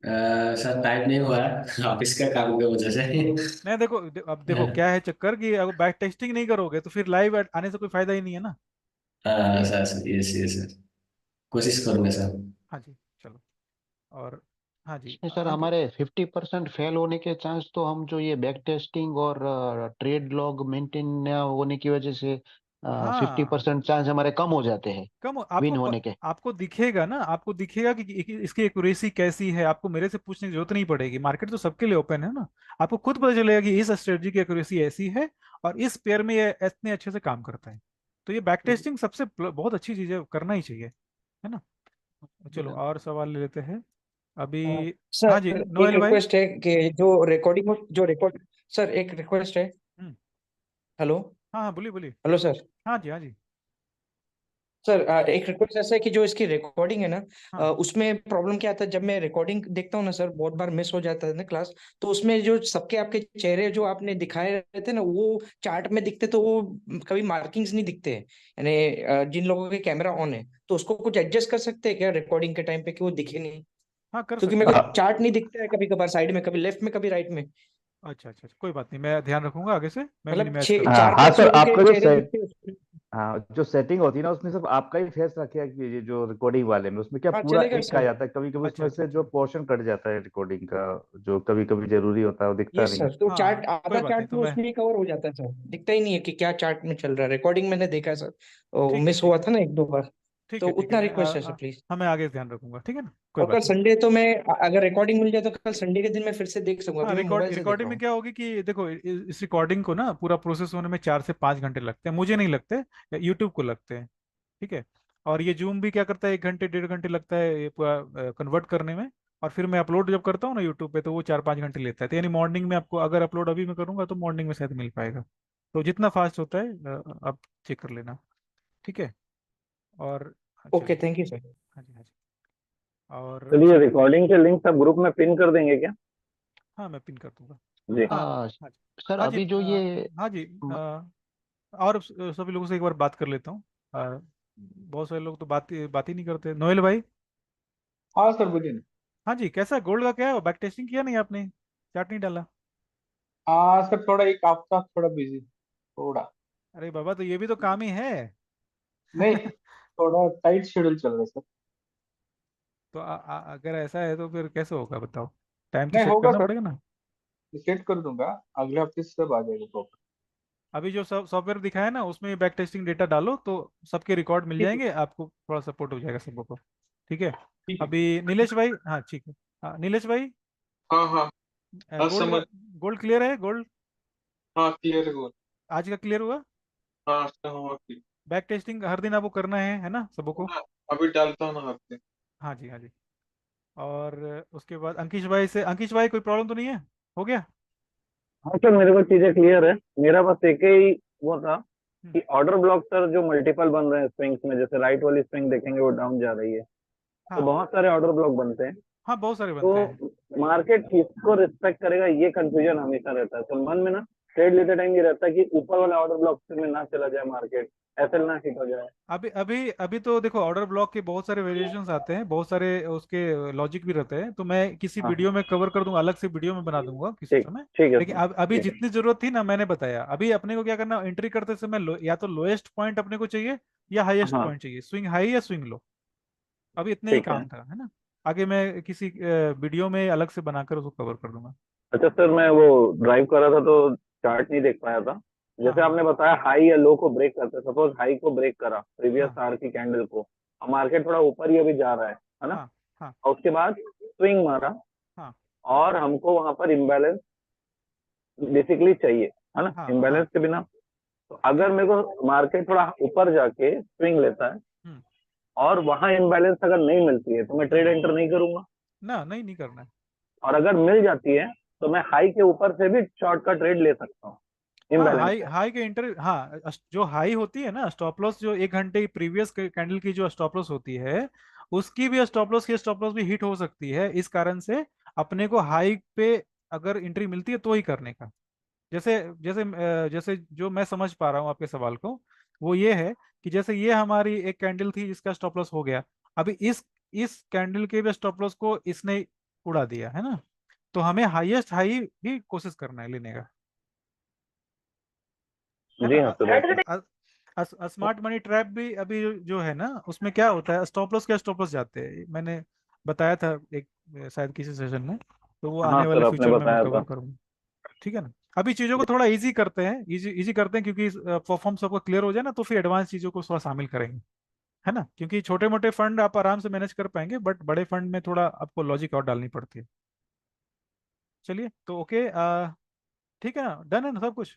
सर टाइप नहीं हुआ है ऑफिस का काम की वजह से। नहीं, देखो अब देखो क्या है चक्कर, कि अगर बैक टेस्टिंग नहीं करोगे तो फिर लाइव आने से कोई फायदा ही नहीं है ना। सही हाँ है। Sir sir, yes yes sir. कोशिश करूंगा सर। हाँ जी, चलो। और हाँ जी, इसमें सर अंक। हमारे 50% फेल होने के चांस, तो हम जो ये बैक टेस्टिंग और ट्रेड लॉग मेंटेन न होने की वजह से 50% हाँ, चांस हमारे कम हो जाते हैं आपको विन होने के। आपको दिखेगा ना, आपको दिखेगा कि इसकी एक्यूरेसी कैसी है। आपको मेरे से पूछने की जरूरत नहीं पड़ेगी, मार्केट तो सबके लिए ओपन है ना। आपको खुद पता चलेगा कि इस स्ट्रेटजी की एक्यूरेसी ऐसी है और इस पेयर में ये इतने अच्छे से काम करता है। तो ये बैक टेस्टिंग सबसे बहुत अच्छी चीज है, करना ही चाहिए, है ना। चलो और सवाल ले लेते हैं अभी। हाँ जी, सर एक नोएल भाई। रिक्वेस्ट है कि जो रिकॉर्डिंग, जो रिकॉर्ड, सर एक रिक्वेस्ट है। हम्म, हेलो। हाँ हाँ, बोलिए बोलिए। Hello sir. हाँ जी, हाँ जी। सर एक रिक्वेस्ट ऐसा है कि जो इसकी रिकॉर्डिंग है ना, हाँ उसमें प्रॉब्लम क्या आता है, जब मैं रिकॉर्डिंग देखता हूँ ना सर, बहुत बार मिस हो जाता है ना क्लास। तो उसमें जो सबके आपके चेहरे जो आपने दिखाए रहते हैं ना, वो चार्ट में दिखते, तो वो कभी मार्किंग्स नहीं दिखते हैं, यानी जिन लोगों के कैमरा ऑन है। तो उसको कुछ एडजस्ट कर सकते हैं क्या रिकॉर्डिंग के टाइम पे, कि वो दिखे नहीं? हाँ, कर क्योंकि सकते मेरे हैं। को चार्ट नहीं दिखता है, कभी कभार साइड में, कभी लेफ्ट में, कभी राइट में। अच्छा अच्छा अच्छा, कोई बात नहीं, मैं ध्यान रखूंगा, आगे से मैं मतलब मिनिमाइज छह करूंगा। हाँ चार हाँ पांच सर, लोगों के आपका जो चेहरे सेट दिखते हैं उसमें। हाँ जो सेटिंग होती है ना, उसमें सिर्फ आपका ही फेस रखे है कि ये जो रिकॉर्डिंग वाले में, उसमें क्या हाँ पूरा चलेगा एक का आ सर। जाता है, कभी कभी अच्छा उसमें अच्छा से जो अच्छा। पोर्शन कट जाता है रिकॉर्डिंग का, जो कभी कभी जरूरी होता है वो दिखता यस नहीं है। सर, तो हाँ चार्ट हाँ, कोई आधा बात नहीं, चार्ट तो में मैं, उसमें ही कवर हो जाता है सर, दिखता ही नहीं है कि क्या चार्ट में चल रहा है। रिकॉर्डिंग मैंने देखा है सर, ठीक है मिस ठीक हुआ है था ना एक दो बार। ठीक तो है ठीक है, उतना मैं रिक्वेस्ट है सर प्लीज। हाँ, मैं आगे से ध्यान रखूंगा, ठीक है ना, कोई और कल बात नहीं। संडे तो मैं अगर रिकॉर्डिंग मिल जाए तो कल संडे के दिन मैं फिर से देख सकूंगा, हाँ, अभी मैं मोबाइल से देख रिकॉर्डिंग रहा में हूँ। क्या होगी कि देखो, इस रिकॉर्डिंग को ना पूरा प्रोसेस होने में 4 से 5 घंटे लगते हैं, मुझे नहीं लगते, यूट्यूब को लगते हैं। ठीक है। और ये जूम भी क्या करता है, 1 घंटे 1.5 घंटे लगता है ये पूरा कन्वर्ट करने में। और फिर मैं अपलोड जब करता हूँ ना यूट्यूब पे, तो वो 4-5 घंटे लेता है, तो यानी मॉर्निंग में आपको, अगर अपलोड अभी मैं करूँगा तो मॉर्निंग में शायद मिल पाएगा। तो जितना फास्ट होता है आप चेक कर लेना। ठीक है। और ओके, चलिए। Thank you sir. हाँ जी, हाँ जी। और चलिए, ठीक है। रिकॉर्डिंग के लिंक सब ग्रुप में पिन कर देंगे क्या? हाँ, मैं पिन कर दूंगा। जी। हाँ आ, हाँ जी। सर हाँ जी, अभी जो ये हाँ जी। और सभी लोगों से एक बार बात कर लेता हूँ। बहुत सारे लोग तो बात ही नहीं करते। नोएल भाई। हाँ सर, बोलिए ना। हाँ जी, कैसा गोल्ड का क्या है, बैक टेस्टिंग किया नहीं आपने, चार्ट नहीं डाला? हाँ सर, थोड़ा एक हफ्ता थोड़ा बिजी, थोड़ा। अरे बाबा, तो ये भी तो काम ही है। नहीं, थोड़ा टाइट शेड्यूल चल रहा है सर। तो अगर ऐसा है तो फिर कैसे होगा बताओ, टाइम तो नहीं सेट होगा करना सर, पड़ेगा ना। सेट कर दूंगा, अगले हफ्ते से सब आ जाएगा प्रॉपर। अभी जो सब सॉफ्टवेयर दिखाया ना, उसमें बैक टेस्टिंग डेटा डालो तो सबके रिकॉर्ड मिल ठीक है, जाएंगे आपको, थोड़ा सपोर्ट हो जाएगा सबको को। ठीक है। ठीक है। अभी नीलेश भाई, हाँ ठीक है। हाँ नीलेश भाई, हाँ हाँ हाँ, गोल्ड समझ। गोल्ड क्लियर है, गोल्ड हाँ, क्लियर है गोल। आज का क्लियर हुआ? हाँ अच्छा, हाँ clear। बैक टेस्टिंग हर दिन आपको करना है ना सबको? हाँ, अभी डालता हूँ ना हफ्ते। हाँ जी, हाँ जी। और उसके बाद अंकिश भाई से, अंकिश भाई कोई प्रॉब्लम तो नहीं है, हो गया? हाँ सर, मेरे को चीजें क्लियर है। मेरा बस एक ही वो था हम्म, कि ऑर्डर ब्लॉक सर जो मल्टीपल बन रहे हैं स्विंग्स में, जैसे राइट वाली स्विंग देखेंगे वो डाउन जा रही है, तो हाँ बहुत सारे ऑर्डर ब्लॉक बनते हैं। हाँ, बहुत सारे बनते हैं। तो मार्केट किसको रिस्पेक्ट करेगा, ये कंफ्यूजन हमेशा रहता है। तो मन में ना ट्रेड लेते टाइम ये रहता है कि ऊपर वाला ऑर्डर ब्लॉक में ना चला जाए, मार्केट एसएल ना हिट हो जाए। अभी अभी अभी तो देखो, ऑर्डर ब्लॉक के बहुत सारे वेरिएशंस आते हैं, बहुत सारे उसके लॉजिक भी रहते हैं, तो मैं किसी हाँ वीडियो में कवर कर दूंगा, अलग से वीडियो में बना दूंगा किसी ठीक, समय। ठीक है लेकिन सर, अब अभी ठीक है। जितनी जरूरत थी ना, मैंने बताया। अभी अपने को क्या करना, एंट्री करते समय या तो लोएस्ट पॉइंट अपने को चाहिए, या हाईएस्ट हाँ पॉइंट चाहिए, स्विंग हाई या स्विंग लो। अभी इतने ही ठीक है। काम था, है ना। आगे मैं किसी वीडियो में अलग से बनाकर उसको कवर कर दूंगा। अच्छा सर, मैं वो ड्राइव कर रहा था तो चार्ट नहीं देख पाया था। हाँ जैसे हाँ आपने बताया हाई या लो को ब्रेक करते हैं, सपोज हाई को ब्रेक करा प्रीवियस हाँ आर की कैंडल को, और मार्केट थोड़ा ऊपर ही अभी जा रहा है ना, हाँ हाँ और उसके बाद स्विंग मारा, हाँ और हमको वहां पर इम्बैलेंस बेसिकली चाहिए, है ना, हाँ हाँ। इम्बैलेंस के बिना। तो अगर मेरे को मार्केट थोड़ा ऊपर जाके स्विंग लेता है हम्म और वहां इम्बैलेंस अगर नहीं मिलती है, तो मैं ट्रेड हम्म। एंटर नहीं करूंगा। ना, नहीं नहीं करना है। और अगर मिल जाती है तो मैं हाई के ऊपर से भी शॉर्ट का ट्रेड ले सकता हूँ हाँ, इम्बैलेंस हाई है। हाई के इंटर, हाँ, जो हाई होती है ना स्टॉप लॉस, जो 1 घंटे की प्रीवियस कैंडल की जो स्टॉप लॉस होती है, उसकी भी स्टॉप लॉस भी हिट हो सकती है। इस कारण से अपने को हाई पे अगर एंट्री मिलती है तो ही करने का। जैसे जैसे जैसे जो मैं समझ पा रहा हूँ आपके सवाल को, वो ये है कि जैसे ये हमारी एक कैंडल थी जिसका स्टॉप लॉस हो गया, अभी इस कैंडल के भी स्टॉप लॉस को इसने उड़ा दिया है ना, तो हमें हाईएस्ट हाई भी कोशिश करना है लेने का, है जी ना। हाँ sir, okay. Smart money trap भी अभी जो है ना, उसमें क्या होता है, स्टॉप लॉस जाते हैं, मैंने बताया था एक शायद किसी सेशन में, तो वो हाँ आने सर, वाले आपने फ्यूचर में मैं बताया कवर था। करूंगा। ठीक है ना। अभी चीजों को थोड़ा इजी करते हैं, इजी इजी करते हैं, क्योंकि परफॉर्म सबका क्लियर हो जाए ना, तो फिर एडवांस चीजों को थोड़ा शामिल करेंगे, है ना, क्योंकि छोटे मोटे फंड आप आराम से मैनेज कर पाएंगे, बट बड़े फंड में थोड़ा आपको लॉजिक और डालनी पड़ती है। चलिए, तो ओके, ठीक है ना, डन है ना सब कुछ?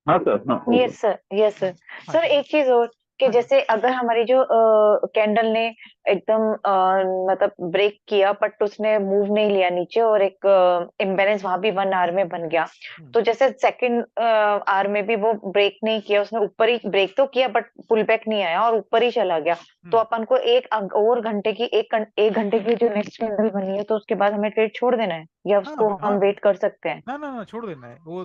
हाँ सर, हाँ okay. Yes sir, yes sir. हाँ सर जी। एक चीज और, कि हाँ जैसे अगर हमारी जो कैंडल ने एकदम मतलब ब्रेक किया बट उसने मूव नहीं लिया नीचे और एक इम्बैलेंस वहां भी 1 आवर में बन गया, तो जैसे सेकंड आवर में भी वो ब्रेक नहीं किया, उसने ऊपर ही ब्रेक तो किया बट पुल बैक नहीं आया और ऊपर ही चला गया, तो अपन को और घंटे की एक घंटे की जो नेक्स्ट कैंडल बनी है तो उसके बाद हमें ट्रेड छोड़ देना है या हाँ उसको हम हाँ, वेट कर सकते हैं? ना ना ना, छोड़ देना है वो।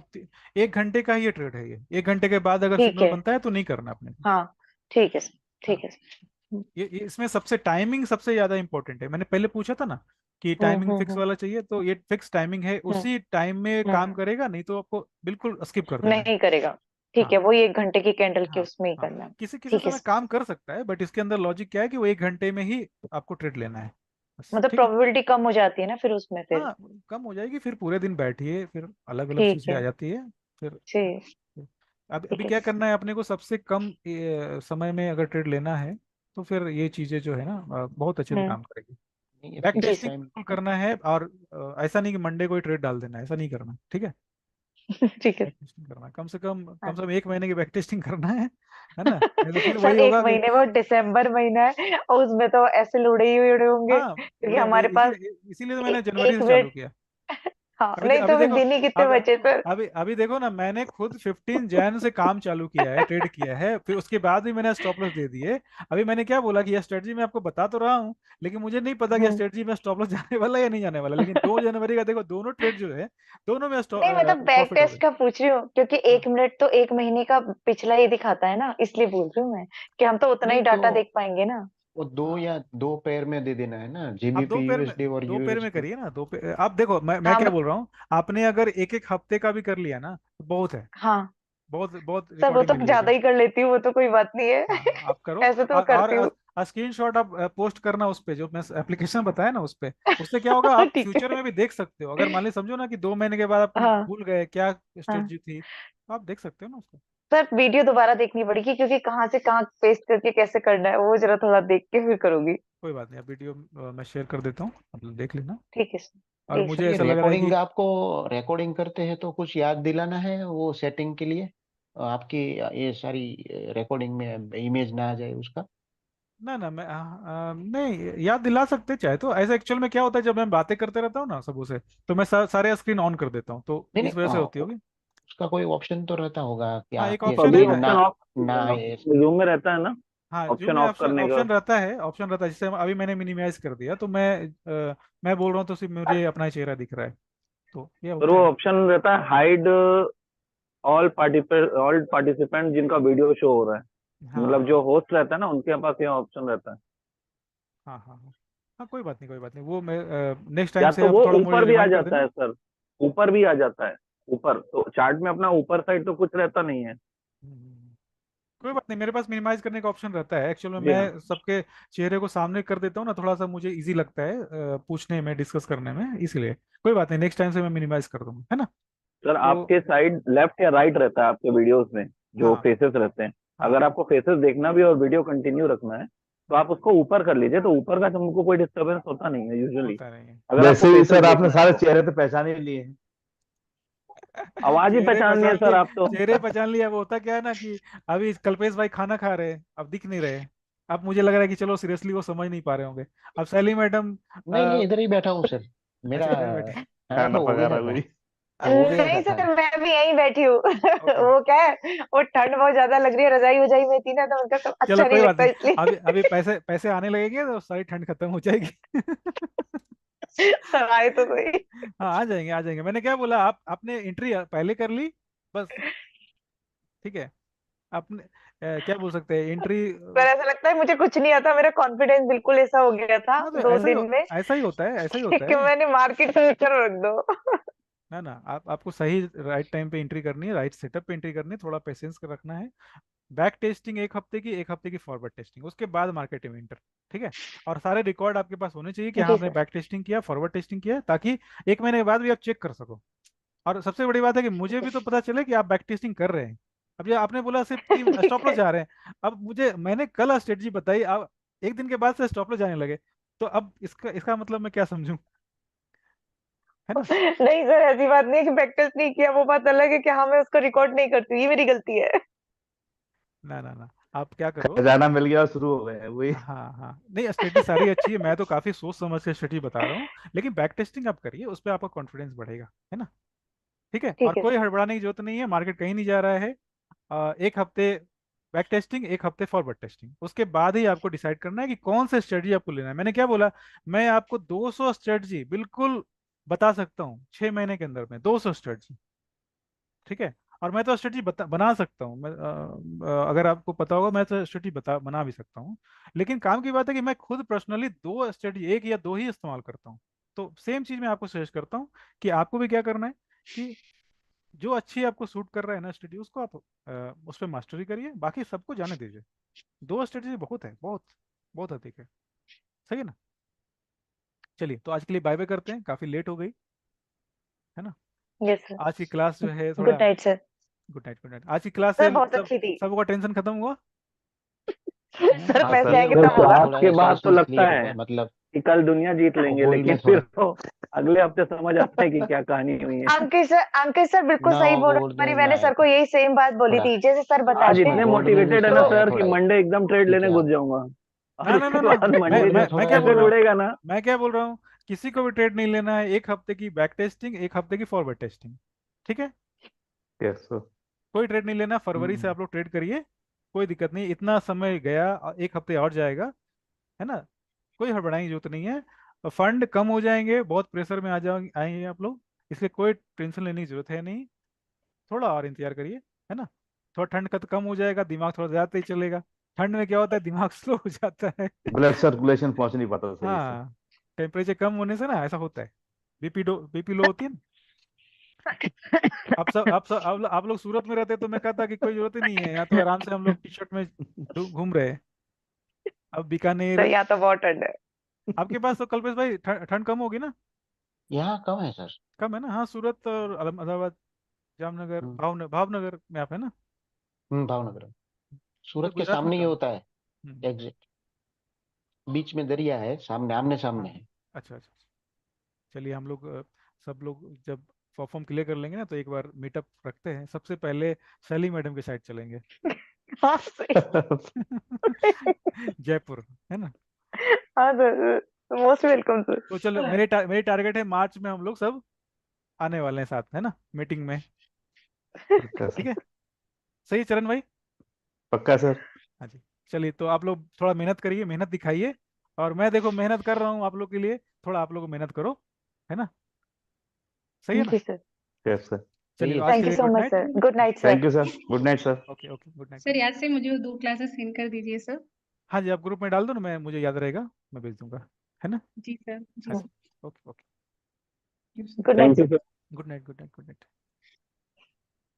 1 घंटे का ही ये ट्रेड है। ये 1 घंटे के बाद अगर ठीक सिग्नल है। बनता है तो नहीं करना अपने को। हाँ ठीक है सर, हाँ, ठीक है सर। ये इसमें सबसे टाइमिंग सबसे ज्यादा इंपॉर्टेंट है। मैंने पहले पूछा था ना कि टाइमिंग फिक्स वाला चाहिए, तो ये फिक्स टाइमिंग है, हम्म उसी टाइम में काम हम्म करेगा, नहीं तो आपको बिल्कुल स्किप कर देना है। नहीं करेगा। ठीक हाँ है, वो 1 घंटे की कैंडल के हाँ उसमें ही हाँ, करना है। किसी किसी ठीक है समय सर। काम कर सकता है, बट इसके अंदर लॉजिक क्या है कि वो 1 घंटे में ही आपको ट्रेड लेना है बस। मतलब ठीक है। प्रोबेबिलिटी कम हो जाती है ना फिर उसमें फिर। हाँ, कम हो जाएगी, फिर पूरे दिन बैठिए, फिर अलग अलग ठीक चीजें आ है। जाती है फिर। ठीक। अब ठीक अभी है क्या सर। करना है अपने को, सबसे कम समय में अगर ट्रेड लेना है तो फिर ये चीजें जो है ना बहुत अच्छे से हम्म काम करेगी। नहीं, बैक जी फिक्स टेस्टिंग सर। टाइम। बिल्कुल करना है, और ऐसा नहीं कि मंडे को ही ट्रेड डाल देना है, ऐसा नहीं करना। ठीक है। ठीक है। बैक टेस्टिंग करना है, कम हाँ। से कम 1 महीने की बैक टेस्टिंग करना है ना, नहीं तो फिर सर वही एक होगा कि महीने वो दिसंबर महीना है और उसमें तो ऐसे लुढ़े ही उड़े होंगे हाँ, क्योंकि उड़े हुए, हमारे पास इसीलिए इसीलिए तो मैंने जनवरी एक से चालू मिनट। किया। हाँ अभी नहीं तो अभी अभी देखो, दिन ही कितने अब बचे सर? अभी अभी देखो ना, मैंने खुद 15 जैन से काम चालू किया है, ट्रेड किया है, फिर उसके बाद भी मैंने स्टॉप लॉस दे दिए। अभी मैंने क्या बोला कि यह स्ट्रेटजी मैं आपको बता तो रहा हूँ, लेकिन मुझे नहीं पता कि यह हम्म स्ट्रेटजी में स्टॉप लॉस जाने वाला है या नहीं जाने वाला, लेकिन 2 जनवरी का देखो, दोनों ट्रेड जो है दोनों में नहीं मतलब बैक प्रॉफिट हो गए। टेस्ट का पूछ रही हूँ क्योंकि हाँ 1 मिनट तो 1 महीने का पिछला ही दिखाता है ना, इसलिए बोल रही हूँ मैं कि हम तो उतना नहीं ही तो डाटा देख पाएंगे ना। वो दो हाँ, या दो पेयर में दे देना है ना, आप जीबीपी यूएसडी और दो पैर में यूएसडी। करिए ना, आप देखो, मैं हाँ क्या बोल रहा हूँ, आपने अगर एक एक हफ्ते का भी कर लिया ना तो बहुत है, हाँ बहुत बहुत सर वो रिकॉर्डिंग तो मिल ज्यादा जाएगी। ही कर लेती हूँ, वो तो कोई बात नहीं है। हाँ, आप करो। ऐसे तो करती हूँ। और स्क्रीनशॉट आप पोस्ट करना उस पे, जो मैं एप्लीकेशन बताया ना उस पे। उससे क्या होगा, आप ठीक फ्यूचर है। में भी देख सकते हो। अगर मान ली समझो ना कि 2 महीने के बाद आपको हाँ भूल गए क्या हाँ स्ट्रेटजी थी, तो आप देख सकते हो ना उसको। सर वीडियो दोबारा देखनी पड़ेगी क्योंकि कहाँ से कहाँ पेस्ट करके कैसे करना है वो जरा थोड़ा देख के फिर करूंगी। कोई बात नहीं, आप वीडियो मैं शेयर कर देता हूँ, मतलब देख लेना। ठीक है सर। और जी सर मुझे ये ऐसा लग रहा है रिकॉर्डिंग कि आपको रिकॉर्डिंग करते हैं तो कुछ याद दिलाना है वो सेटिंग के लिए, आपकी ये सारी रिकॉर्डिंग में इमेज ना आ जाए उसका। ना ना, नहीं, याद दिला सकते चाहे तो। ऐसा एक्चुअल में क्या होता है, जब मैं बातें करते रहता हूँ ना सबों से, तो मैं सारे स्क्रीन ऑन कर देता हूँ, तो नहीं नहीं, इस वजह से होती होगी। उसका कोई ऑप्शन तो रहता होगा कि हाँ, एक आप ये ऑप्शन है अभी स्क्रीन मैं। ऑप्शन ना ऑफ ना करना, आए। जूम में रहता है ना, हाँ, जूम ऑप्शन में ऑफ ऑप्शन करने का। ऑप्शन रहता है, ऑप्शन रहता है। जैसे अभी मैंने मिनिमाइज कर दिया, तो मैं बोल रहा हूँ तो सिर्फ मुझे अपना ही चेहरा दिख रहा है, तो ये फिर होता वो है। ऑप्शन रहता है हाइड ऑल पार्टिसिपेंट जिनका वीडियो शो हो रहा है, हाँ मतलब जो हाँ होस्ट रहता है ना उनके पास ये ऑप्शन रहता है। हाँ हाँ हाँ हाँ, कोई बात नहीं, कोई बात नहीं, वो मैं नेक्स्ट टाइम या से तो आप वो थोड़ा मुझे ऊपर भी आ रिमाइंड कर जाता देना। है सर, ऊपर भी आ जाता है। ऊपर तो चार्ट में अपना ऊपर साइड तो कुछ रहता नहीं है। कोई बात नहीं, मेरे पास मिनिमाइज करने का ऑप्शन रहता है। एक्चुअल में जी हाँ मैं सबके चेहरे को सामने कर देता हूँ ना, थोड़ा सा मुझे इजी लगता है पूछने में, डिस्कस करने में, इसलिए कोई बात नहीं, नेक्स्ट टाइम से मैं मिनिमाइज कर दूंगा, है ना। सर, तो आपके साइड लेफ्ट या राइट रहता है आपके वीडियोस में जो हाँ फेसेस रहते हैं। हाँ अगर आपको फेसेस देखना भी और वीडियो कंटिन्यू रखना है तो आप उसको ऊपर कर लीजिए, तो ऊपर का तुमको कोई डिस्टरबेंस होता नहीं है यूजुअली, होता नहीं है। अगर आपको वैसे ही फेसेस सर आपने देखना है सारे तो। चेहरे तो पहचान ही लिए हैं। आवाज ही चेहरे पहचाननी है पहचान सर लिए, आप तो। चेहरे पहचान लिया। वो होता क्या है ना कि अभी कल्पेश भाई खाना खा रहे हैं, अब दिख नहीं रहे। अब मुझे लग रहा है कि चलो सीरियसली वो समझ नहीं पा रहे होंगे। अब सैली मैडम नहीं नहीं, इधर ही बैठा हूँ सर। मेरा अच्छा, इधर ही बैठे। खाना खाना तो हो पका गया रहा था। कोई। हो गया था नहीं सर खाना। मैं भी यहीं बैठी हूँ। ओके, वो क्या है, वो ठंड बहुत ज्यादा लग रही है, रजाई वजाई में थी ना तो उनका सब चलो अच्छा नहीं कोई बात लगता नहीं। इसलिए। अभी अभी पैसे पैसे आने लगेंगे तो सारी ठंड खत्म हो जाएगी। सर आए तो सही। हाँ, आ जाएंगे आ जाएंगे। मैंने क्या बोला, आपने एंट्री पहले कर ली बस। ठीक है। आपने क्या बोल सकते हैं, एंट्री। पर ऐसा लगता है मुझे कुछ नहीं आता, मेरा कॉन्फिडेंस बिल्कुल ऐसा हो गया था हाँ, तो 2 दिन में ऐसा ही होता है, ऐसा ही होता कि है। मैंने मार्केट फ्यूचर रख दो। ना ना, आपको सही राइट टाइम पे एंट्री करनी है, राइट सेटअप पे एंट्री करनी है, थोड़ा पेशेंस रखना है। बैक टेस्टिंग 1 हफ्ते की, 1 हफ्ते की फॉरवर्ड टेस्टिंग, उसके बाद मार्केट में एंटर। ठीक है। और सारे रिकॉर्ड आपके पास होने चाहिए कि हाँ जी आपने सर। बैक टेस्टिंग किया, फॉरवर्ड टेस्टिंग किया, ताकि 1 महीने के बाद भी आप चेक कर सको। और सबसे बड़ी बात है कि मुझे भी तो पता चले कि आप बैक टेस्टिंग कर रहे हैं। अब ये आपने बोला सिर्फ 3 ठीक स्टॉप लॉस है। जा रहे हैं, अब मैंने कल स्ट्रेटजी बताई, अब 1 दिन के बाद से स्टॉप लॉस जाने लगे, तो अब इसका मतलब मैं क्या समझूं, है ना। नहीं सर ऐसी बात नहीं है कि प्रैक्टिस नहीं किया, वो बात अलग है कि हाँ मैं उसको रिकॉर्ड नहीं करती हूँ, ये मेरी गलती है। ना ना ना, आप क्या करो। खजाना मिल गया, शुरू हो गए वही। हाँ हाँ, नहीं स्ट्रेटजी सारी अच्छी है, मैं तो काफी सोच समझ के स्ट्रेटजी बता रहा हूँ, लेकिन बैक टेस्टिंग आप करिए, उस पर आपका कॉन्फिडेंस बढ़ेगा, है ना। ठीक है, और ठीक है कोई सर। हड़बड़ाने की जरूरत नहीं है, मार्केट कहीं नहीं जा रहा है। एक हफ्ते बैक टेस्टिंग, एक हफ्ते फॉरवर्ड टेस्टिंग, उसके बाद ही आपको डिसाइड करना है कि कौन सा स्ट्रेटजी आपको लेना है। मैंने क्या बोला, मैं आपको 200 स्ट्रेटजी बिल्कुल बता सकता हूँ 6 महीने के अंदर में, 200 स्ट्रेटजी। ठीक है, और मैं तो स्ट्रेटजी बना सकता हूँ, मैं अगर आपको पता होगा, मैं तो स्ट्रेटजी बना भी सकता हूँ। लेकिन काम की बात है कि मैं खुद पर्सनली 2 स्ट्रेटजी, एक या दो ही इस्तेमाल करता हूँ। तो सेम चीज मैं आपको सजेस्ट करता हूँ कि आपको भी क्या करना है कि जो अच्छी आपको सूट कर रहा है ना स्ट्रेटजी, उसको आप उस पर मास्टरी करिए, बाकी सबको जाने दीजिए। 2 स्ट्रेटजी बहुत है, बहुत बहुत अधिक है। सही है ना। चलिए, तो आज के लिए बाय बाय करते हैं, काफी लेट हो गई, है ना। Yes sir. आज की क्लास जो है गुड थोड़ा, night sir. Good night, good night. आज की क्लास सर से बहुत सब अच्छी थी। सबका टेंशन खत्म हुआ। सर हाँ पैसे सर, आएंगे सर तब होगा। क्लास थोड़ा के ऐसा बाद तो इश्यूज लगता क्लियर हो है गए, मतलब कि कल दुनिया जीत लेंगे, गोल्ड लेकिन में फिर थोड़ा तो अगले हफ्ते समझ आता है कि क्या कहानी हुई है। अंकित सर बिल्कुल ना सही बोल रहे हैं। गोल्ड एक बारी में मैंने ना सर को यही सेम बात बोली थोड़ा थी, जैसे सर आज बताते इतने हैं। गोल्ड में भी मोटिवेटेड है ना तो चलता है सर कि थोड़ा, मंडे एकदम ट्रेड ठीक लेने है घुस आप। जाऊंगा, और ना ना ना उसके ना, बाद मैं मंडे मैं मैं क्या ऐसे बोल रहा हूँ, उड़ेगा ना। मैं क्या बोल रहा हूँ, किसी को भी ट्रेड नहीं लेना है, एक हफ्ते की बैक टेस्टिंग, एक हफ्ते की फॉरवर्ड टेस्टिंग। ठीक है, यस सर। कोई ट्रेड नहीं लेना, फरवरी से आप लोग ट्रेड करिए, कोई दिक्कत नहीं, इतना समय गया, एक हफ्ते और जाएगा, है ना। कोई हड़बड़ाने की जरूरत नहीं है, फंड कम हो जाएंगे, बहुत प्रेशर में आ जाओगे, आएंगे आप लोग, इसलिए कोई टेंशन लेने की जरूरत है नहीं। थोड़ा और इंतजार करिए, है ना। थोड़ा ठंड का तो कम हो जाएगा, दिमाग थोड़ा ज्यादा ही चलेगा। ठंड में क्या होता है, दिमाग स्लो हो जाता है। ब्लड सर्कुलेशन पहुंच नहीं पाता सही से। हाँ, टेम्परेचर कम होने से ना ऐसा होता है, बीपी लो होती है ना। आप लोग सूरत में रहते तो मैं कहता कि कोई जरूरत ही नहीं है, यहाँ तो आराम से हम लोग टी शर्ट में घूम रहे हैं। अब सर बीकानेर, यहाँ तो बहुत ठंड है। आपके पास तो कल्पेश भाई ठंड कम होगी ना। यहाँ कम है सर। कम है ना, हाँ, सूरत और अहमदाबाद, जामनगर, हम्म, भावनगर में आप है ना। भावनगर उधर सूरत के गुजरात में सामने ही कम है। होता है। हम्म, एग्जैक्ट बीच में दरिया है, सामने आमने हाँ, सामने है। अच्छा अच्छा अच्छा। चलिए, हम लोग सब लोग जब परफॉर्म क्लियर कर लेंगे ना, तो एक बार मीटअप रखते हैं, सबसे पहले शैली मैडम के साइड चलेंगे। हाँ सही। जयपुर, है ना। हाँ सर, मोस्ट वेलकम सर। तो चलो, मेरी टारगेट है मार्च में हम लोग सब आने वाले हैं साथ, है ना, मीटिंग में। पक्का ठीक सर। है, सही है चरण भाई। पक्का सर। हाँ जी, चलिए, तो आप लोग थोड़ा मेहनत करिए, मेहनत दिखाइए, और मैं देखो मेहनत कर रहा हूँ आप लोग के लिए, थोड़ा आप लोग मेहनत करो, है ना। सही है ना। जी सर। Yes sir. चलिए, सही तो है आज सर। के थैंक यू लिए so good much night. Sir. Good night sir. Thank you sir, good night sir. Okay okay, good night. Sir याद से मुझे 2 क्लासेस सेंड कर दीजिए सर। हाँ जी, आप ग्रुप में डाल दो ना, मैं मुझे याद रहेगा, मैं भेज दूंगा, है ना। जी सर, जी हाँ सर। जी, okay okay. Good night thank you sir. Sir. Good night, good night, good night.